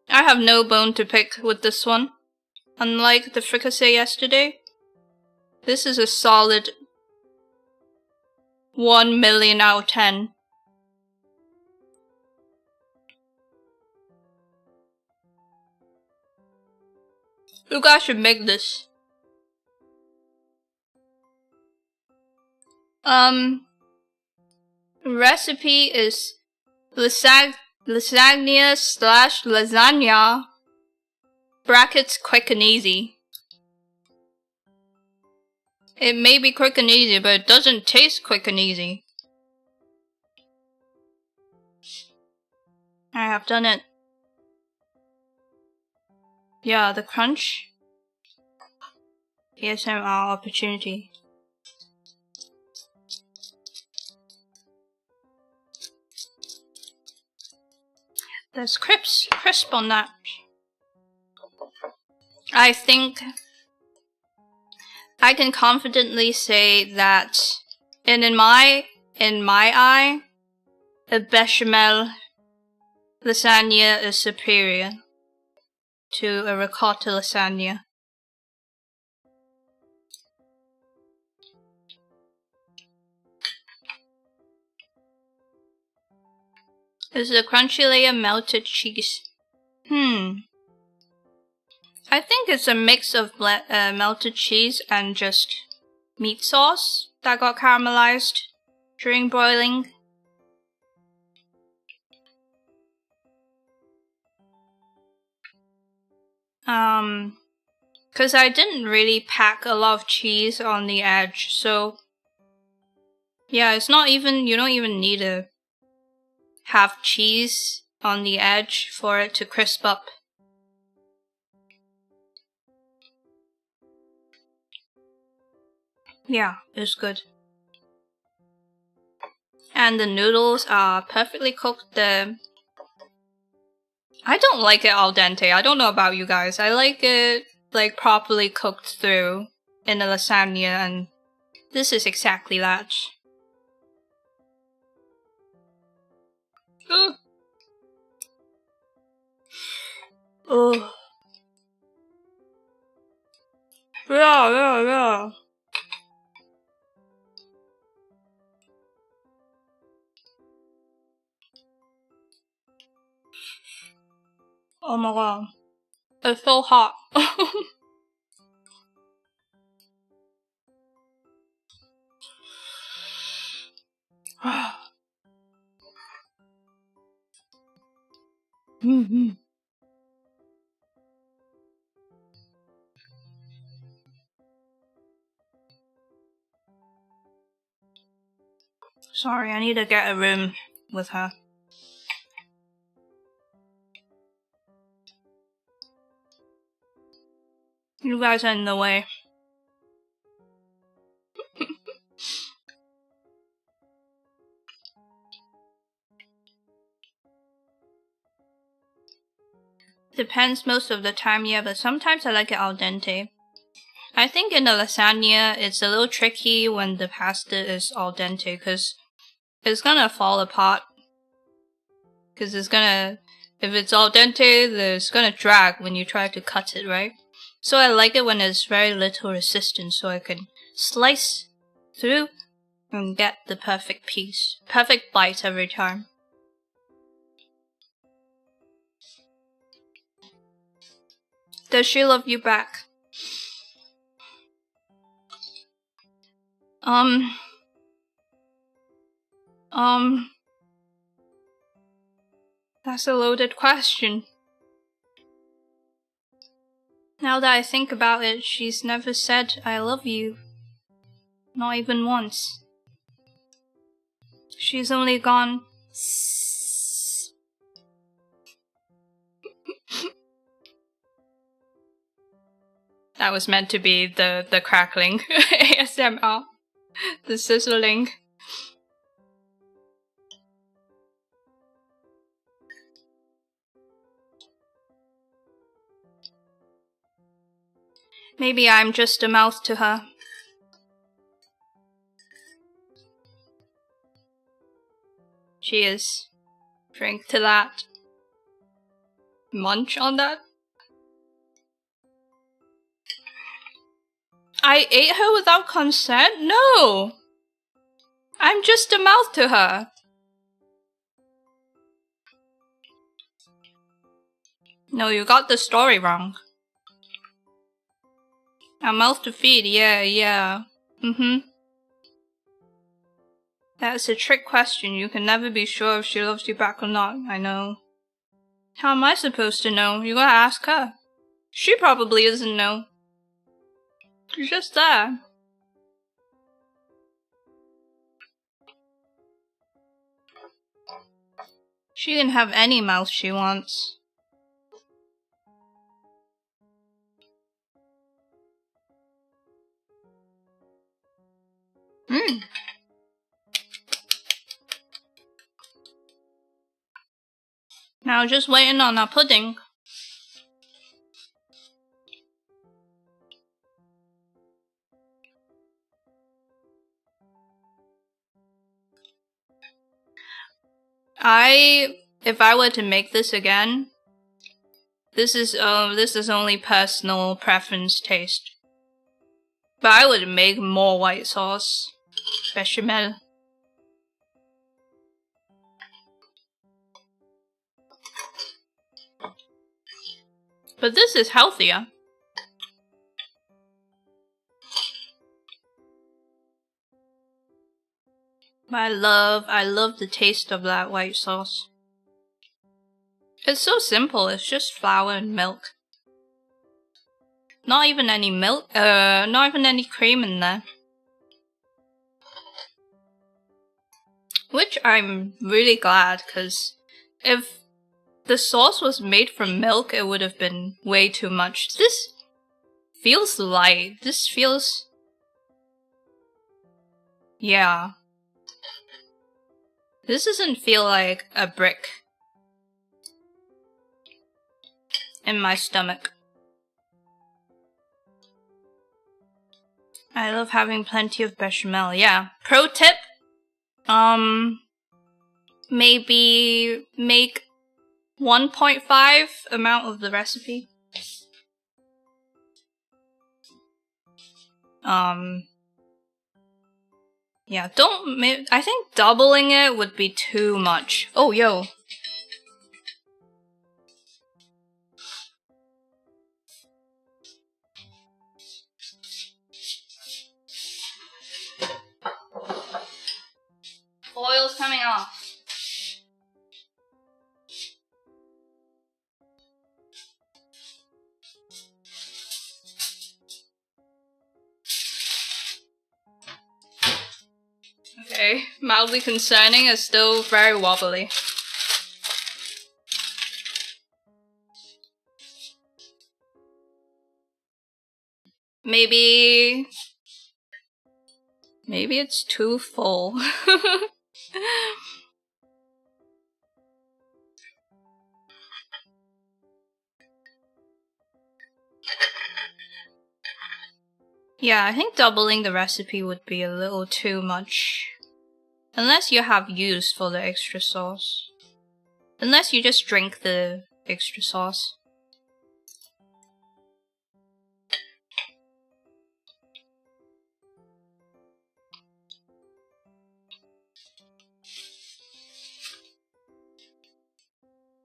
I have no bone to pick with this one. Unlike the fricassee yesterday, this is a solid 1 million out of 10. You guys should make this. Recipe is lasagna slash lasagna brackets quick and easy. It may be quick and easy, but it doesn't taste quick and easy. I have done it. Yeah, the crunch. ASMR opportunity. There's crisp on that. I think I can confidently say that in my eye, a bechamel lasagna is superior to a ricotta lasagna. Is the crunchy layer melted cheese? I think it's a mix of melted cheese and just meat sauce that got caramelized during broiling. Cause I didn't really pack a lot of cheese on the edge, so yeah, it's not even, you don't even need to have cheese on the edge for it to crisp up. Yeah, it's good. And the noodles are perfectly cooked. I don't like it al dente. I don't know about you guys. I like it like properly cooked through in a lasagna, and this is exactly that. Oh. Yeah. Oh my god. It's so hot. Sorry, I need to get a room with her. You guys are in the way. Depends most of the time, yeah, but sometimes I like it al dente. I think in the lasagna, it's a little tricky when the pasta is al dente, because it's gonna fall apart. Because it's gonna if it's al dente, it's gonna drag when you try to cut it, right? So I like it when there's very little resistance, so I can slice through and get the perfect piece. Perfect bite every time. Does she love you back? That's a loaded question. Now that I think about it, she's never said I love you. Not even once. She's only gone. That was meant to be the crackling ASMR. The sizzling. Maybe I'm just a mouth to her. Cheers. Drink to that. Munch on that. I ate her without consent? No! I'm just a mouth to her. No, you got the story wrong. A mouth to feed, yeah. That's a trick question. You can never be sure if she loves you back or not, I know. How am I supposed to know? You gotta ask her. She probably doesn't know. She's just there. She can have any mouth she wants. Now just waiting on our pudding. If I were to make this again, this is only personal preference taste. But I would make more white sauce. Bechamel. But this is healthier. I love the taste of that white sauce. It's so simple, it's just flour and milk. Not even any milk, not even any cream in there. Which I'm really glad, because if the sauce was made from milk, it would have been way too much. This feels light. This feels... yeah. This doesn't feel like a brick in my stomach. I love having plenty of bechamel, yeah. Pro tip, maybe make 1.5 amount of the recipe. Yeah, I think doubling it would be too much. Oh, yo. Oil's coming off. Okay, mildly concerning, it's still very wobbly. Maybe it's too full. Yeah, I think doubling the recipe would be a little too much. Unless you have use for the extra sauce. Unless you just drink the extra sauce.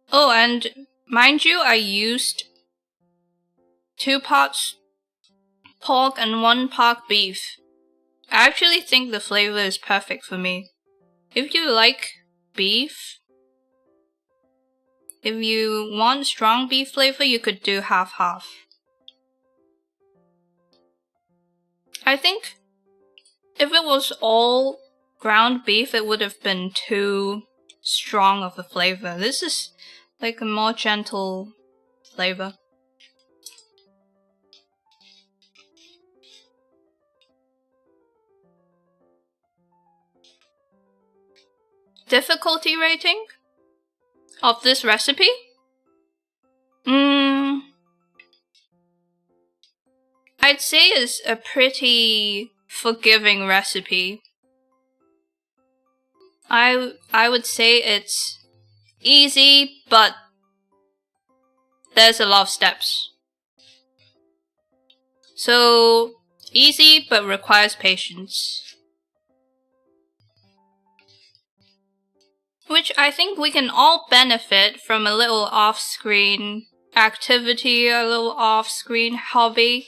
Oh, and mind you, I used 2 parts pork and 1 part beef. I actually think the flavor is perfect for me. If you like beef, if you want strong beef flavor, you could do half-half. I think if it was all ground beef, it would have been too strong of a flavor. This is like a more gentle flavor. Difficulty rating of this recipe? I'd say it's a pretty forgiving recipe. I would say it's easy, but there's a lot of steps. So, easy but requires patience. Which I think we can all benefit from a little off-screen activity, a little off-screen hobby.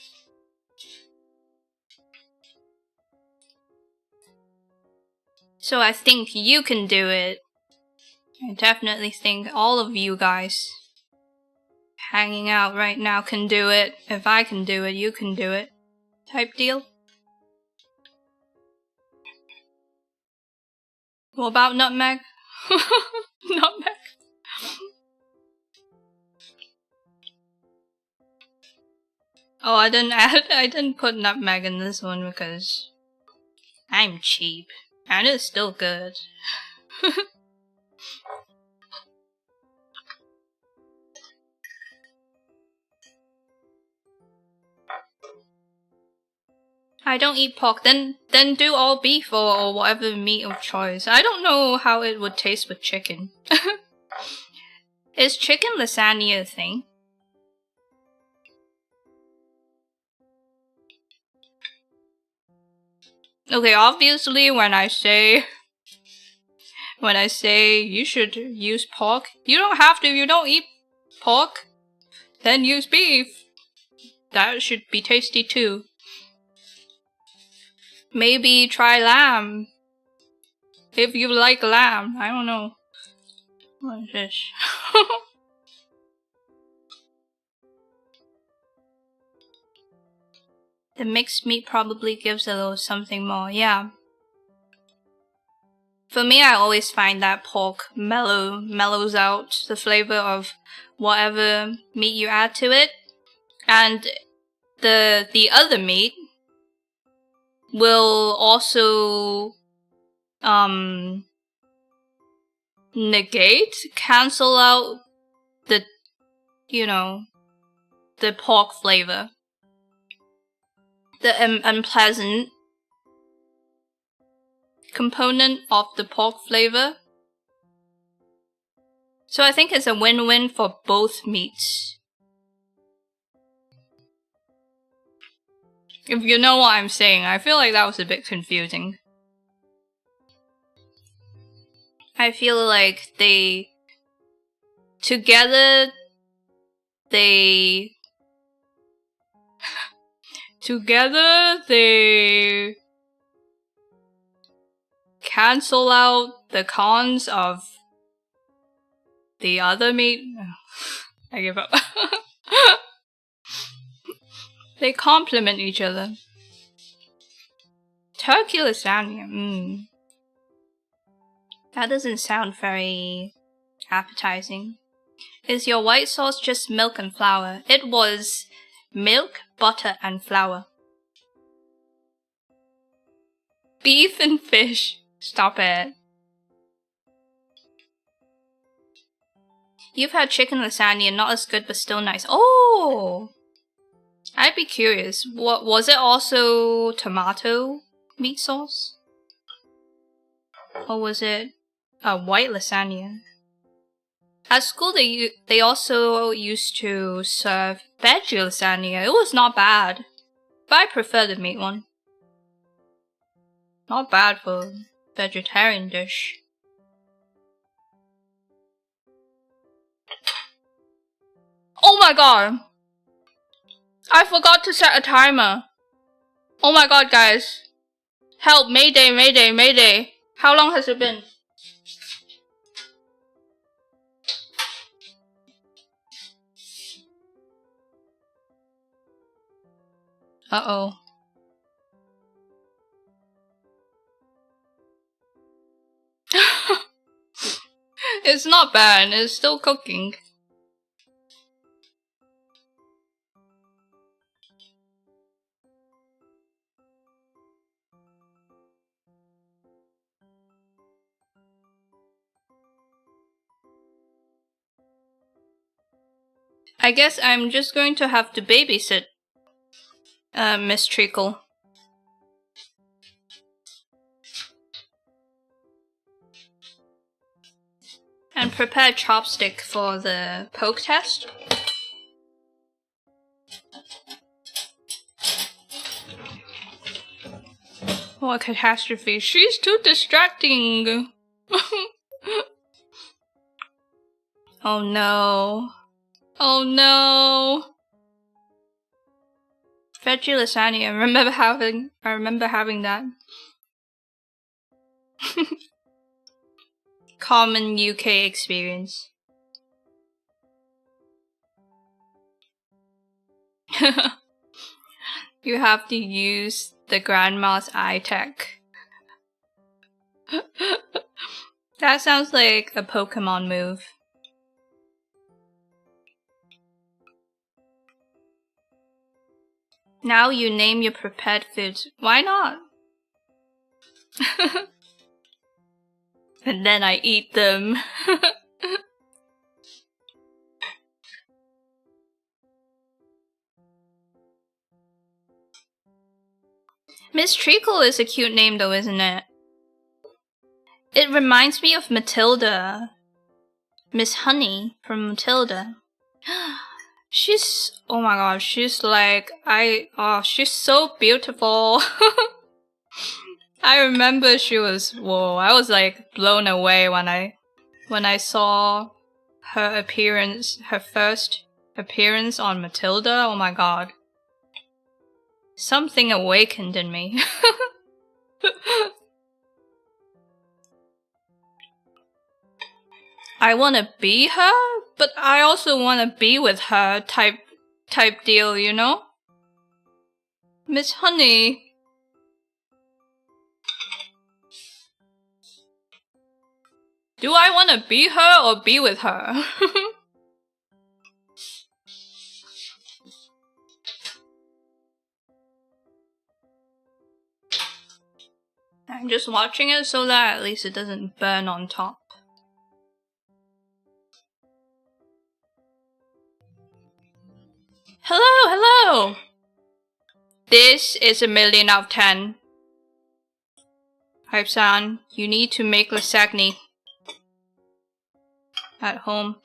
So I think you can do it. I definitely think all of you guys hanging out right now can do it. If I can do it, you can do it. Type deal. What about nutmeg? Nutmeg. Oh, I didn't put nutmeg in this one because I'm cheap. And it's still good. I don't eat pork. Then do all beef or whatever meat of choice. I don't know how it would taste with chicken. Is chicken lasagna a thing? Okay, obviously when I say you should use pork, you don't have to. You don't eat pork, then use beef. That should be tasty too. Maybe try lamb. If you like lamb, I don't know. What is this? The mixed meat probably gives a little something more, yeah. For me, I always find that pork mellows out the flavor of whatever meat you add to it. And the other meat will also cancel out the, the pork flavor. The unpleasant component of the pork flavor. So I think it's a win-win for both meats. If you know what I'm saying, I feel like that was a bit confusing. I feel like together they cancel out the cons of the other meat. I give up. They complement each other. Turkey lasagna. That doesn't sound very appetizing. Is your white sauce just milk and flour? It was milk, butter, and flour. Beef and fish. Stop it. You've had chicken lasagna, not as good but still nice. Oh! I'd be curious. What was it? Also tomato meat sauce? Or was it a white lasagna? At school, they also used to serve veggie lasagna. It was not bad, but I prefer the meat one. Not bad for vegetarian dish. Oh my god! I forgot to set a timer. Oh my god, guys. Help, mayday, mayday, mayday. How long has it been? Uh-oh. It's not bad, it's still cooking. I guess I'm just going to have to babysit Miss Treacle. And prepare chopstick for the poke test. What a catastrophe. She's too distracting. Oh no. Oh no. Veggie lasagna. I remember having that. Common UK experience. You have to use the grandma's eye tech. That sounds like a Pokemon move. Now you name your prepared foods. Why not? And then I eat them. Miss Treacle is a cute name though, isn't it? It reminds me of Matilda. Miss Honey from Matilda. She's, oh my god, she's like, she's so beautiful. I remember she was, whoa, I was like blown away when I saw her appearance, her first appearance on Matilda. Oh my god. Something awakened in me. I wanna be her, but I also wanna be with her type deal, you know? Miss Honey. Do I wanna be her or be with her? I'm just watching it so that at least it doesn't burn on top. Hello, hello! This is 1,000,000 out of 10. Hype-san, you need to make lasagna at home.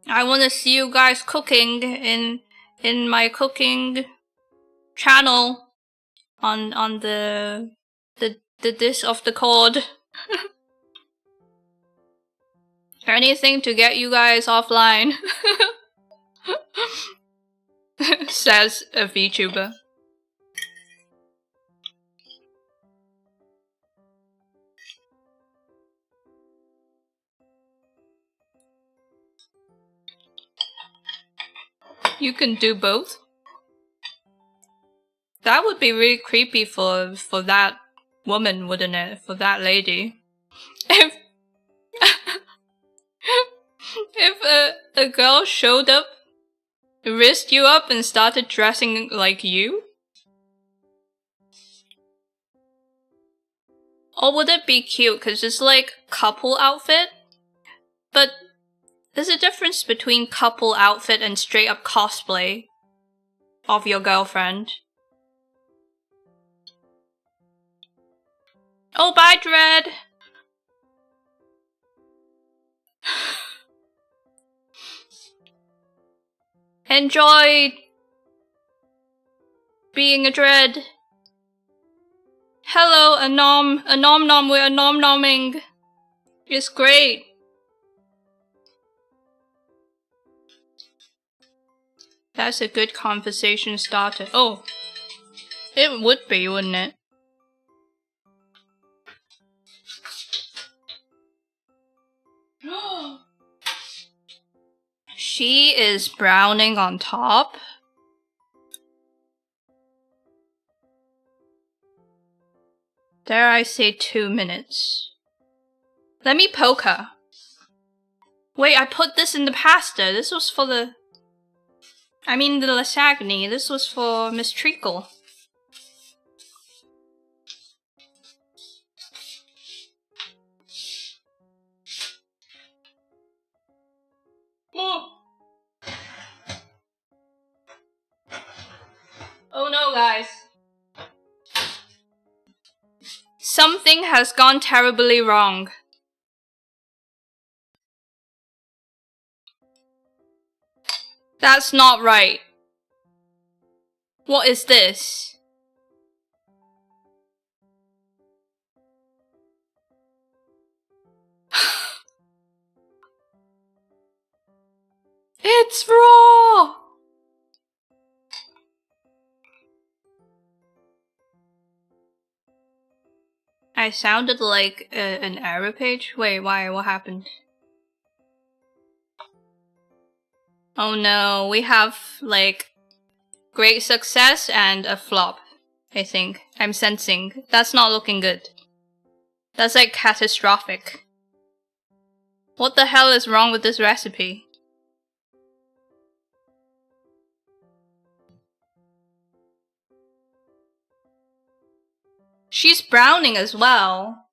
I want to see you guys cooking in my cooking channel on the dish of the cord. Anything to get you guys offline. Says a VTuber. You can do both? That would be really creepy for that woman, wouldn't it? For that lady. If a girl showed up, raised you up and started dressing like you? Or would it be cute cause it's like couple outfit? But there's a difference between couple outfit and straight up cosplay of your girlfriend. Oh, bye, Dread! Enjoy being a Dread. Hello, a nom nom, we're nom-nomming. It's great. That's a good conversation starter. Oh, it would be, wouldn't it? She is browning on top. Dare I say 2 minutes. Let me poke her. Wait, I put this in the pasta. This was for the... I mean the lasagna. This was for Miss Treacle. Oh no, guys. Something has gone terribly wrong. That's not right. What is this? It's raw! I sounded like an error page? Wait, why? What happened? Oh no, we have, like, great success and a flop, I think. I'm sensing. That's not looking good. That's, like, catastrophic. What the hell is wrong with this recipe? She's browning as well.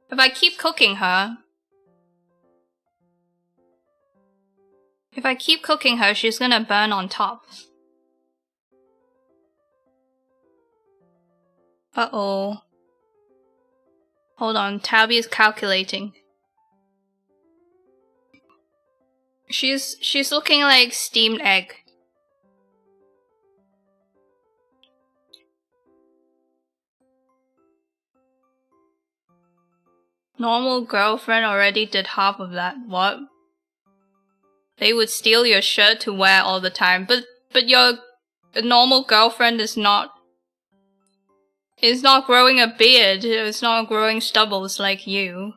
If I keep cooking her... she's gonna burn on top. Uh-oh. Hold on, Tabby is calculating. She's looking like steamed egg. Normal girlfriend already did half of that. What? They would steal your shirt to wear all the time, but your normal girlfriend is not growing a beard. It's not growing stubbles like you.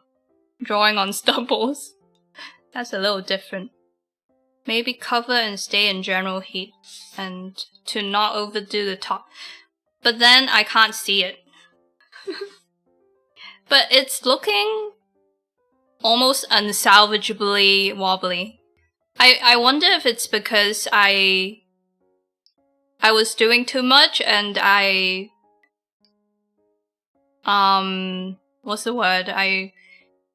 Drawing on stubbles. That's a little different. Maybe cover and stay in general heat and to not overdo the top. But then I can't see it. But it's looking almost unsalvageably wobbly. I wonder if it's because I was doing too much and what's the word? I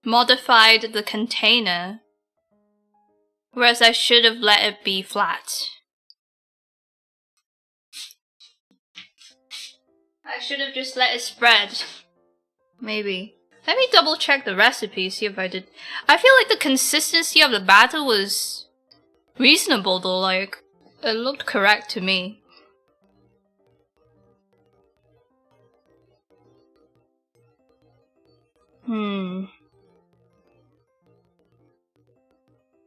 modified the container. Whereas I should have let it be flat. I should have just let it spread. Maybe. Let me double check the recipe, see if I did. I feel like the consistency of the batter was reasonable though, like, it looked correct to me.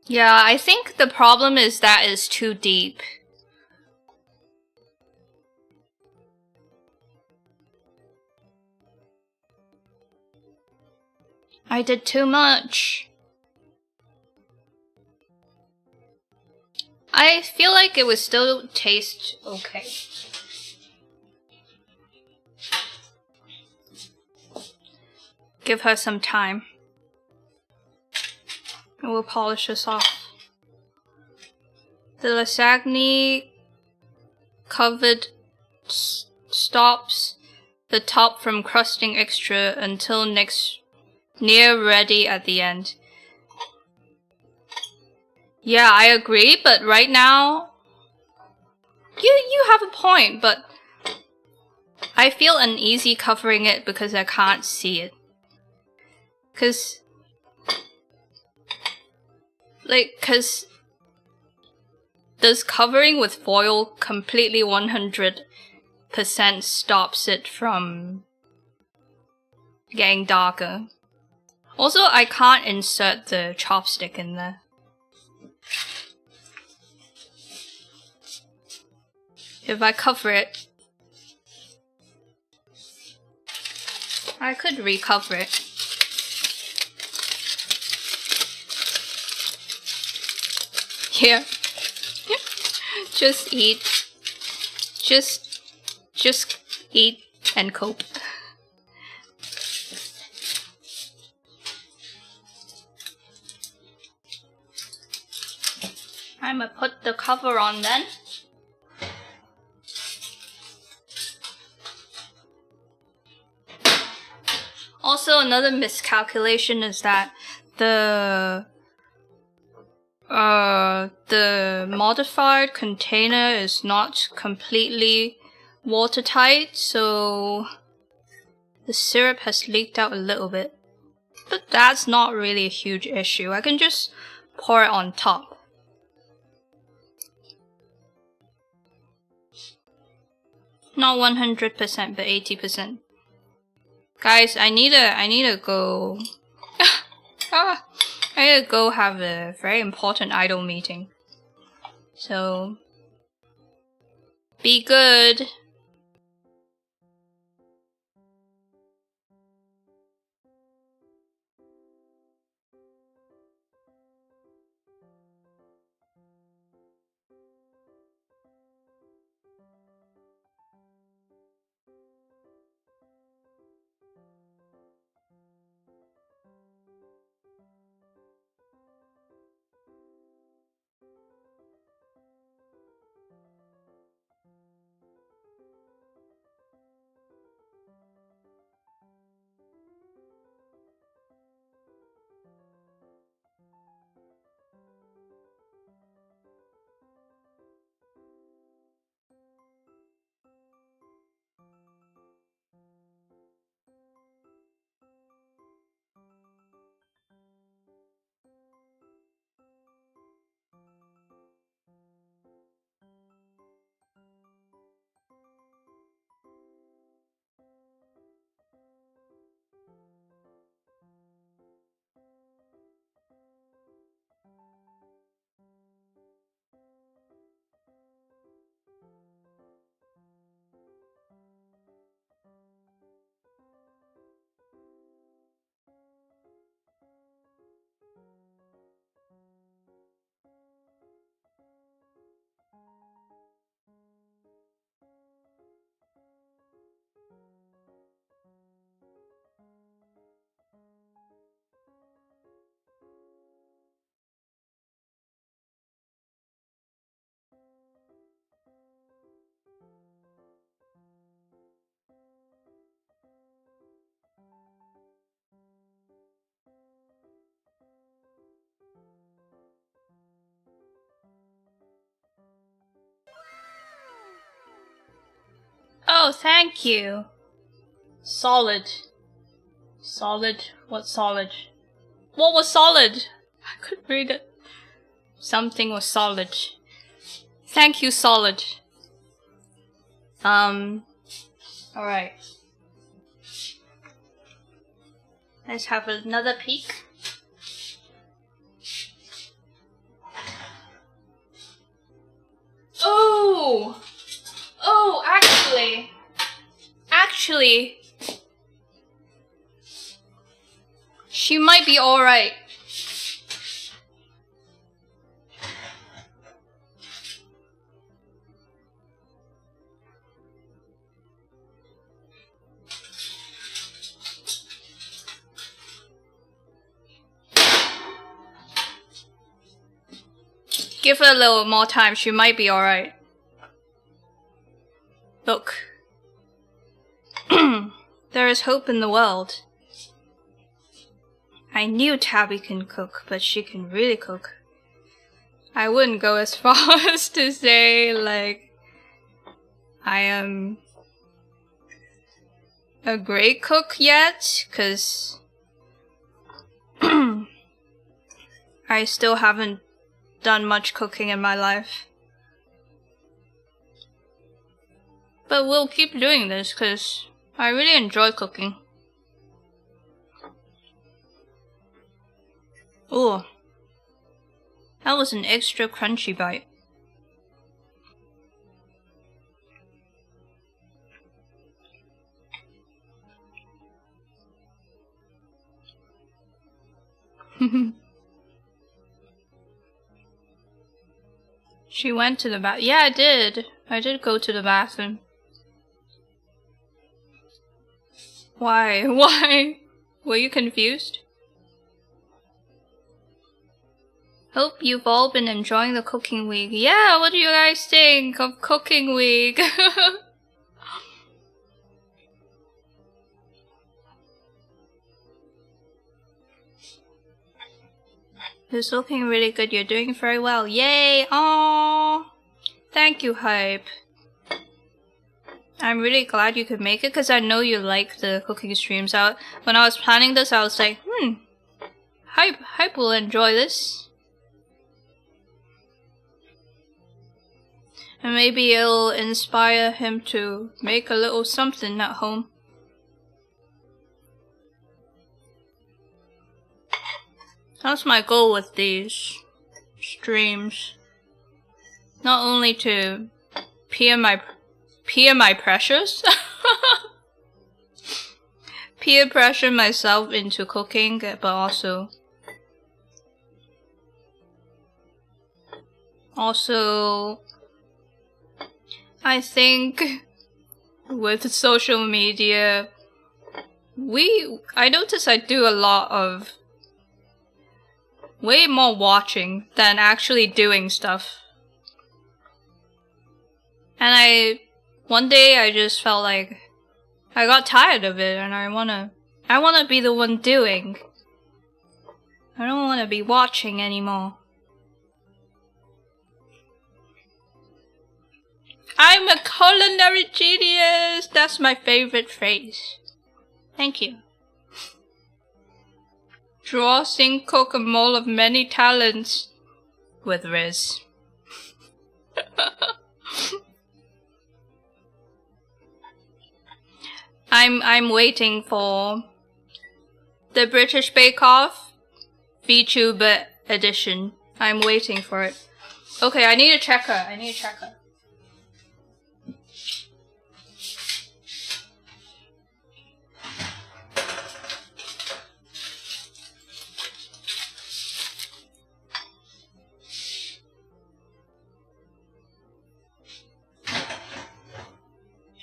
Yeah, I think the problem is that it's too deep. I did too much. I feel like it would still taste okay. Give her some time. We'll polish this off. The lasagna covered stops the top from crusting extra until near ready at the end. Yeah, I agree, but right now you have a point, but I feel uneasy covering it because I can't see it. Cause does covering with foil completely 100% stops it from getting darker? Also, I can't insert the chopstick in there. If I cover it, I could recover it. Here. Just eat. Just eat and cope. I'ma put the cover on then. Also, another miscalculation is that the modified container is not completely watertight, so the syrup has leaked out a little bit. But that's not really a huge issue. I can just pour it on top. Not 100%, but 80%. Guys, I need to go. I need to go have a very important idol meeting. So, be good. Oh, thank you. Solid. Solid? What solid? What was solid? I couldn't read it. Something was solid. Thank you, solid. Alright. Let's have another peek. Oh! Oh, actually, she might be alright. Give her a little more time, she might be alright. Look. There is hope in the world. I knew Tabby can cook, but she can really cook. I wouldn't go as far as to say, like, I am a great cook yet, because I still haven't done much cooking in my life. But we'll keep doing this because I really enjoy cooking. Ooh. That was an extra crunchy bite. She went to the bath. Yeah, I did. I did go to the bathroom. Why? Why? Were you confused? Hope you've all been enjoying the cooking week. Yeah, what do you guys think of cooking week? It's looking really good. You're doing very well. Yay! Aww! Thank you, Hype. I'm really glad you could make it because I know you like the cooking streams out. When I was planning this, I was like, Hype will enjoy this. And maybe it'll inspire him to make a little something at home. That's my goal with these streams. Not only to peer my pressures, peer pressure myself into cooking, but also I think with social media, I notice I do a lot of way more watching than actually doing stuff. And one day I just felt like I got tired of it and I wanna be the one doing. I don't wanna be watching anymore. I'm a culinary genius! That's my favorite phrase. Thank you. Draw, sing, cook, a mole of many talents. With Riz. I'm waiting for the British Bake Off VTuber edition. I'm waiting for it. Okay, I need a checker.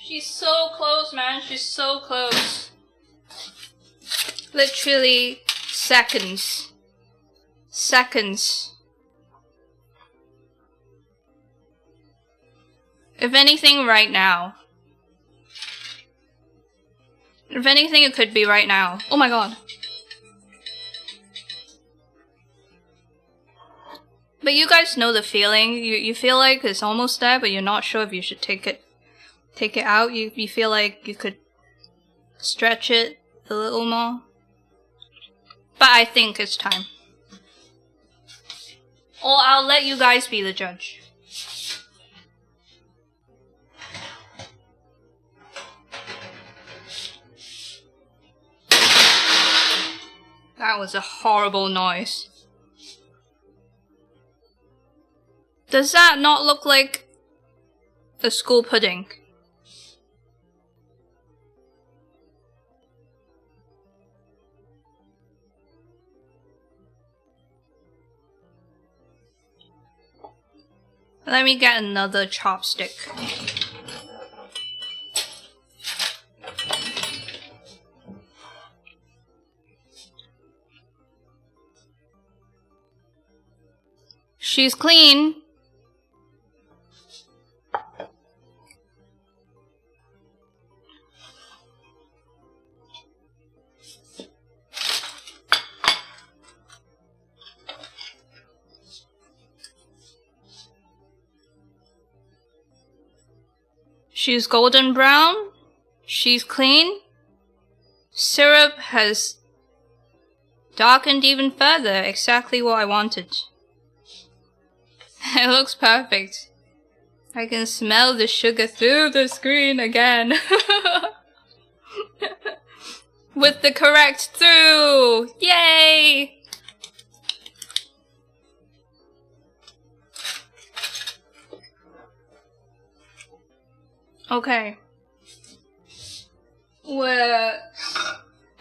She's so close, man. She's so close. Literally seconds. Seconds. If anything, right now. If anything, it could be right now. Oh my god. But you guys know the feeling. You feel like it's almost there, but you're not sure if you should take it out. You feel like you could stretch it a little more. But I think it's time. Or I'll let you guys be the judge. That was a horrible noise. Does that not look like a school pudding? Let me get another chopstick. She's clean. She's golden brown. She's clean. syrup has darkened even further. Exactly what I wanted. It looks perfect. I can smell the sugar through the screen again. With the correct through! Yay! Okay. Well,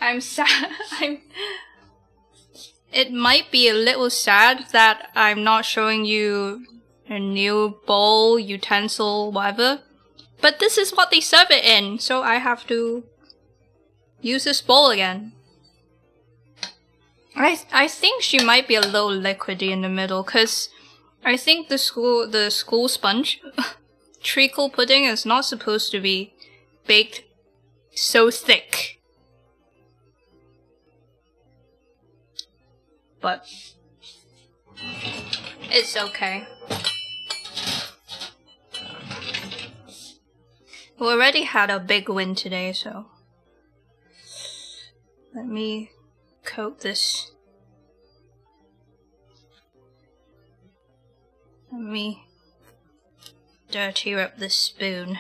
I'm sad. It might be a little sad that I'm not showing you a new bowl, utensil, whatever. But this is what they serve it in, so I have to use this bowl again. I think she might be a little liquidy in the middle, cause I think the school sponge treacle pudding is not supposed to be baked so thick. But it's okay. We already had a big win today, so let me coat this. Let me dirty up this spoon.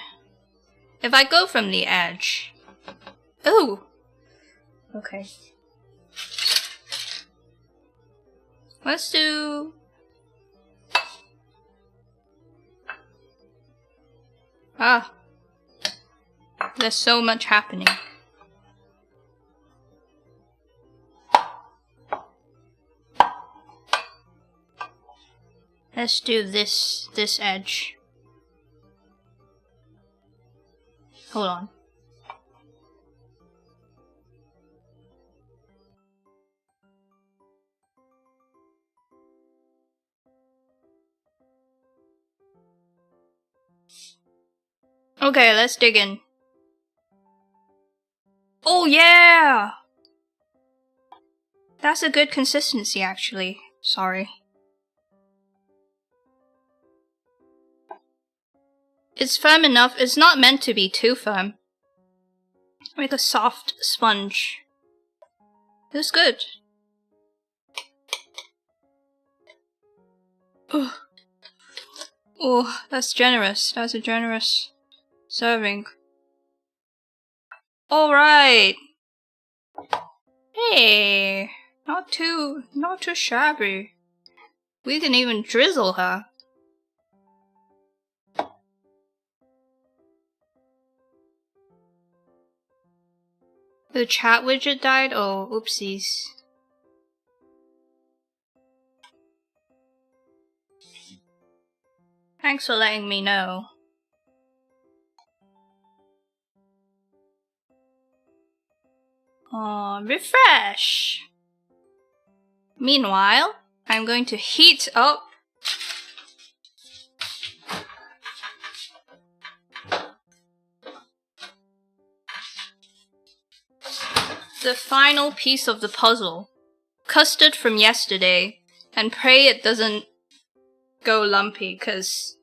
If I go from the edge. Oh! Okay. Let's do... Ah. There's so much happening. Let's do this edge. Hold on. Okay, let's dig in. Oh yeah! That's a good consistency actually. Sorry. It's firm enough. It's not meant to be too firm. Like a soft sponge. It's good. Ugh. Oh, that's generous. That's a generous serving. Alright. Hey, not too shabby. We can even drizzle her. The chat widget died? Oh, oopsies. Thanks for letting me know. Refresh! Meanwhile, I'm going to heat up the final piece of the puzzle. Custard from yesterday. And pray it doesn't go lumpy, cause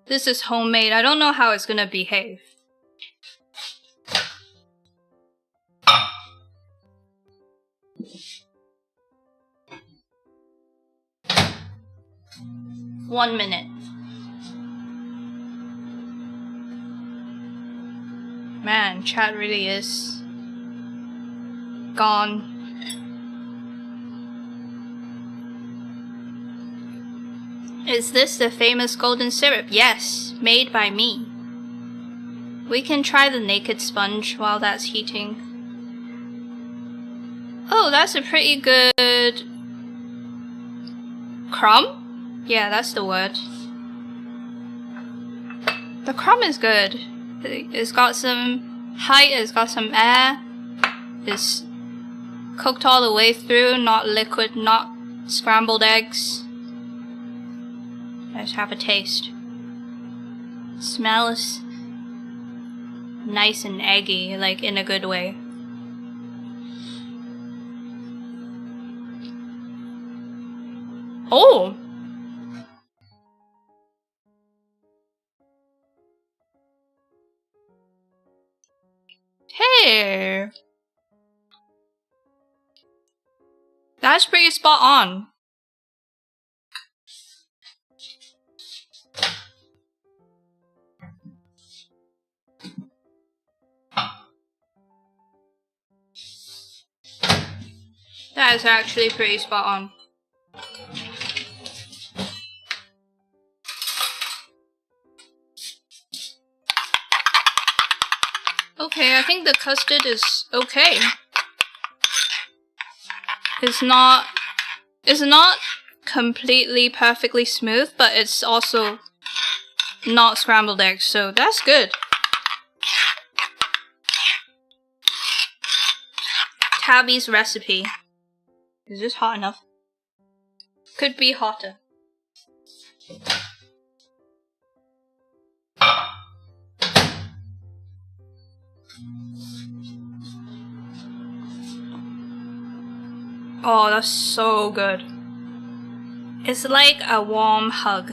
this is homemade. I don't know how it's gonna behave. One minute. Man, chat really is gone. Is this the famous golden syrup? Yes, made by me. We can try the naked sponge while that's heating. Oh, that's a pretty good crumb? Yeah, that's the word. The crumb is good. It's got some height, it's got some air. It's cooked all the way through, not liquid, not scrambled eggs. Let's have a taste. Smells nice and eggy, like in a good way. Oh! Hey! That's pretty spot on. That is actually pretty spot on. Okay, I think the custard is okay. It's not completely perfectly smooth, but it's also not scrambled eggs, so that's good. Tabby's recipe. Is this hot enough? Could be hotter. Oh, that's so good. It's like a warm hug.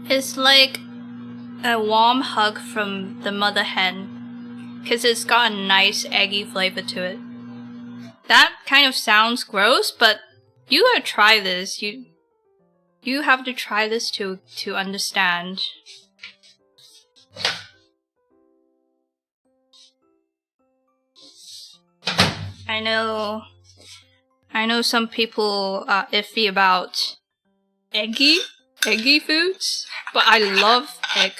It's like a warm hug from the mother hen, because it's got a nice eggy flavor to it. That kind of sounds gross, but you gotta try this. You have to try this to understand. I know some people are iffy about eggy foods, but I love egg.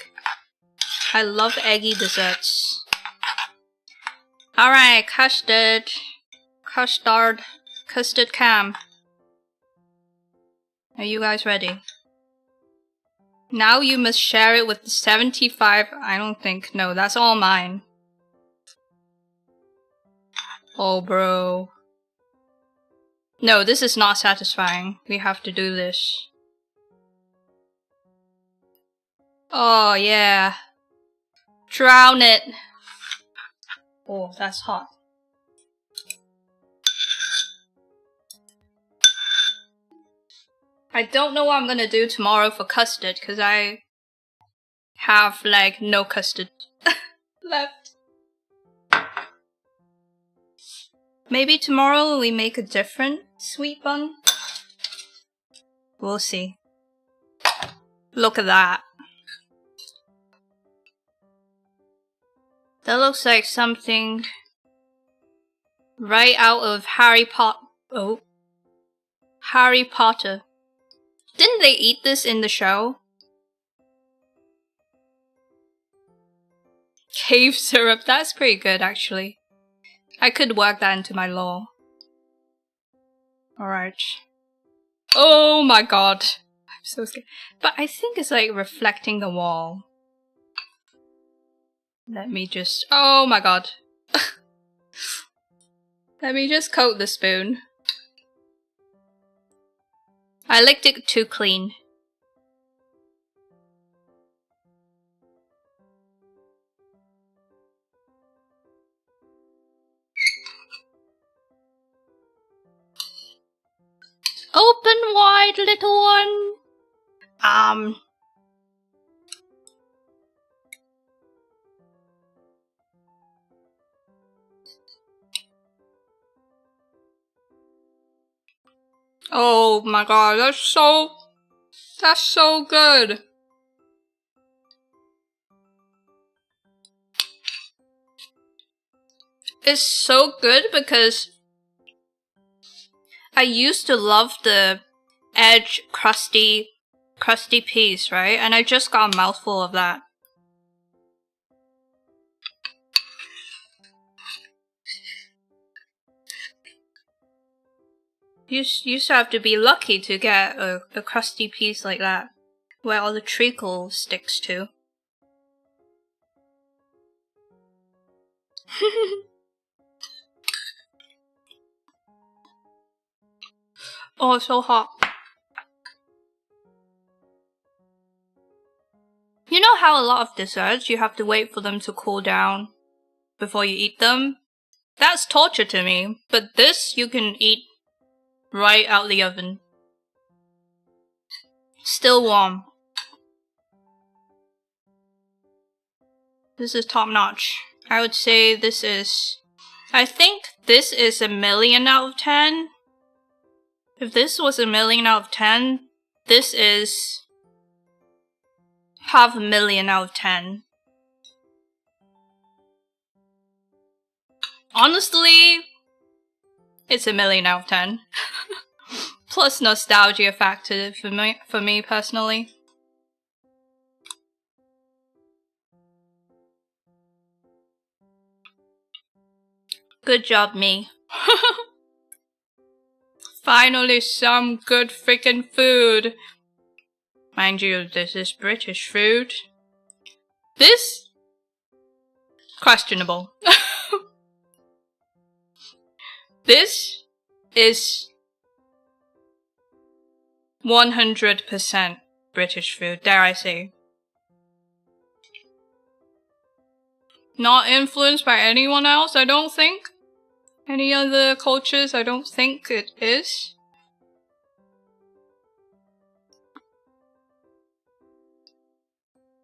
I love eggy desserts. Alright, custard cam. Are you guys ready? Now you must share it with the 75. I don't think. No, that's all mine. Oh, bro. No, this is not satisfying. We have to do this. Oh, yeah. Drown it. Oh, that's hot. I don't know what I'm gonna do tomorrow for custard, because I have, like, no custard left. Maybe tomorrow we make a different sweet bun? We'll see. Look at that. That looks like something right out of Harry Potter. Didn't they eat this in the show? Cave syrup, that's pretty good actually. I could work that into my law. Alright. Oh my god. I'm so scared. But I think it's like reflecting the wall. Let me just... Oh my god. Let me just coat the spoon. I licked it too clean. Open wide, little one. Oh my god, that's so good. It's so good because I used to love the edge crusty piece, right? And I just got a mouthful of that. You used to have to be lucky to get a crusty piece like that, where all the treacle sticks to. Oh, it's so hot. You know how a lot of desserts you have to wait for them to cool down before you eat them? That's torture to me, but this you can eat right out the oven. Still warm. This is top notch. I would say this is I think this is 1,000,000 out of 10. If this was 1,000,000 out of 10, this is 500,000 out of 10. Honestly, it's 1,000,000 out of 10. Plus nostalgia factor for me personally. Good job, me. Finally some good freaking food. Mind you, this is British food. This? Questionable. This is 100% British food, dare I say. Not influenced by anyone else, I don't think. Any other cultures, I don't think it is.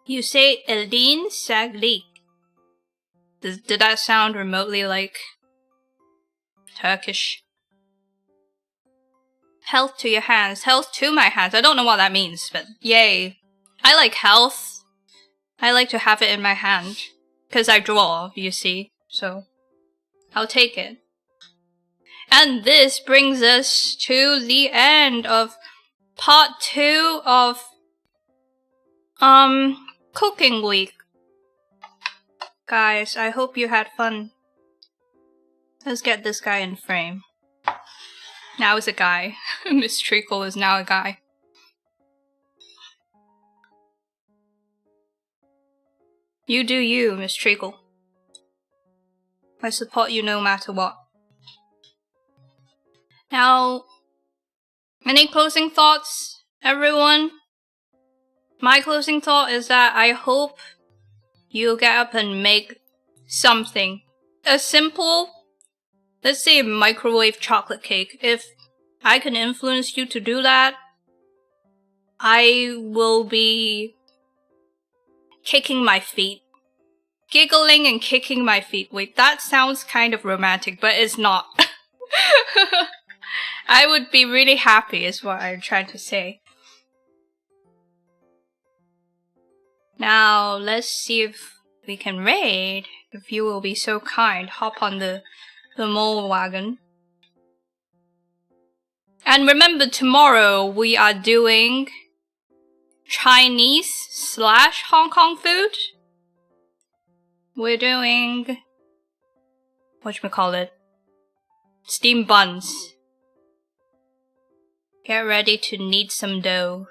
You say Eldin Saglik. Did that sound remotely like Turkish? Health to your hands. Health to my hands. I don't know what that means, but yay. I like health. I like to have it in my hand. Because I draw, you see. So, I'll take it. And this brings us to the end of part 2 of Cooking Week. Guys, I hope you had fun. Let's get this guy in frame. Now is a guy. Miss Treacle is now a guy. You do you, Miss Treacle. I support you no matter what. Now, any closing thoughts, everyone? My closing thought is that I hope you'll get up and make something. A simple, let's say, microwave chocolate cake. If I can influence you to do that, I will be kicking my feet. Giggling and kicking my feet. Wait, that sounds kind of romantic, but it's not. I would be really happy is what I'm trying to say. Now, let's see if we can raid. If you will be so kind, hop on the mole wagon. And remember, tomorrow we are doing Chinese / Hong Kong food. We're doing, whatchamacallit, steamed buns. Get ready to knead some dough.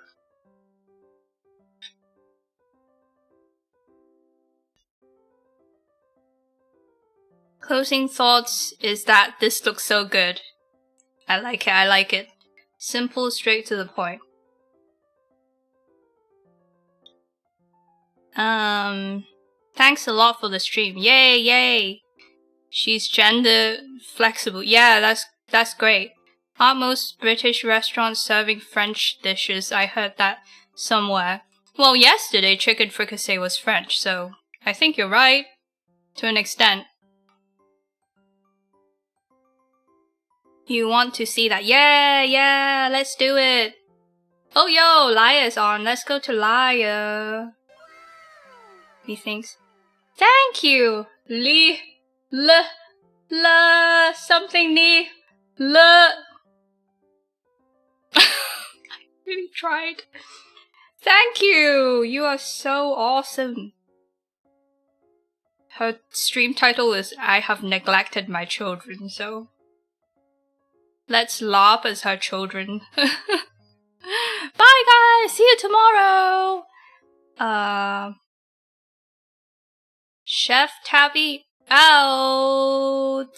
Closing thoughts is that this looks so good. I like it, I like it. Simple, straight to the point. Thanks a lot for the stream. Yay, yay! She's gender flexible. Yeah, that's great. Aren't most British restaurants serving French dishes? I heard that somewhere. Well, yesterday chicken fricassee was French, so I think you're right. To an extent. You want to see that? Yeah, yeah, let's do it. Oh, yo, Lia's on. Let's go to Lia. He thinks. Thank you, Li. Something Ni. I really tried. Thank you. You are so awesome. Her stream title is I Have Neglected My Children, so let's laugh as her children. Bye guys, see you tomorrow. Chef Tabby out.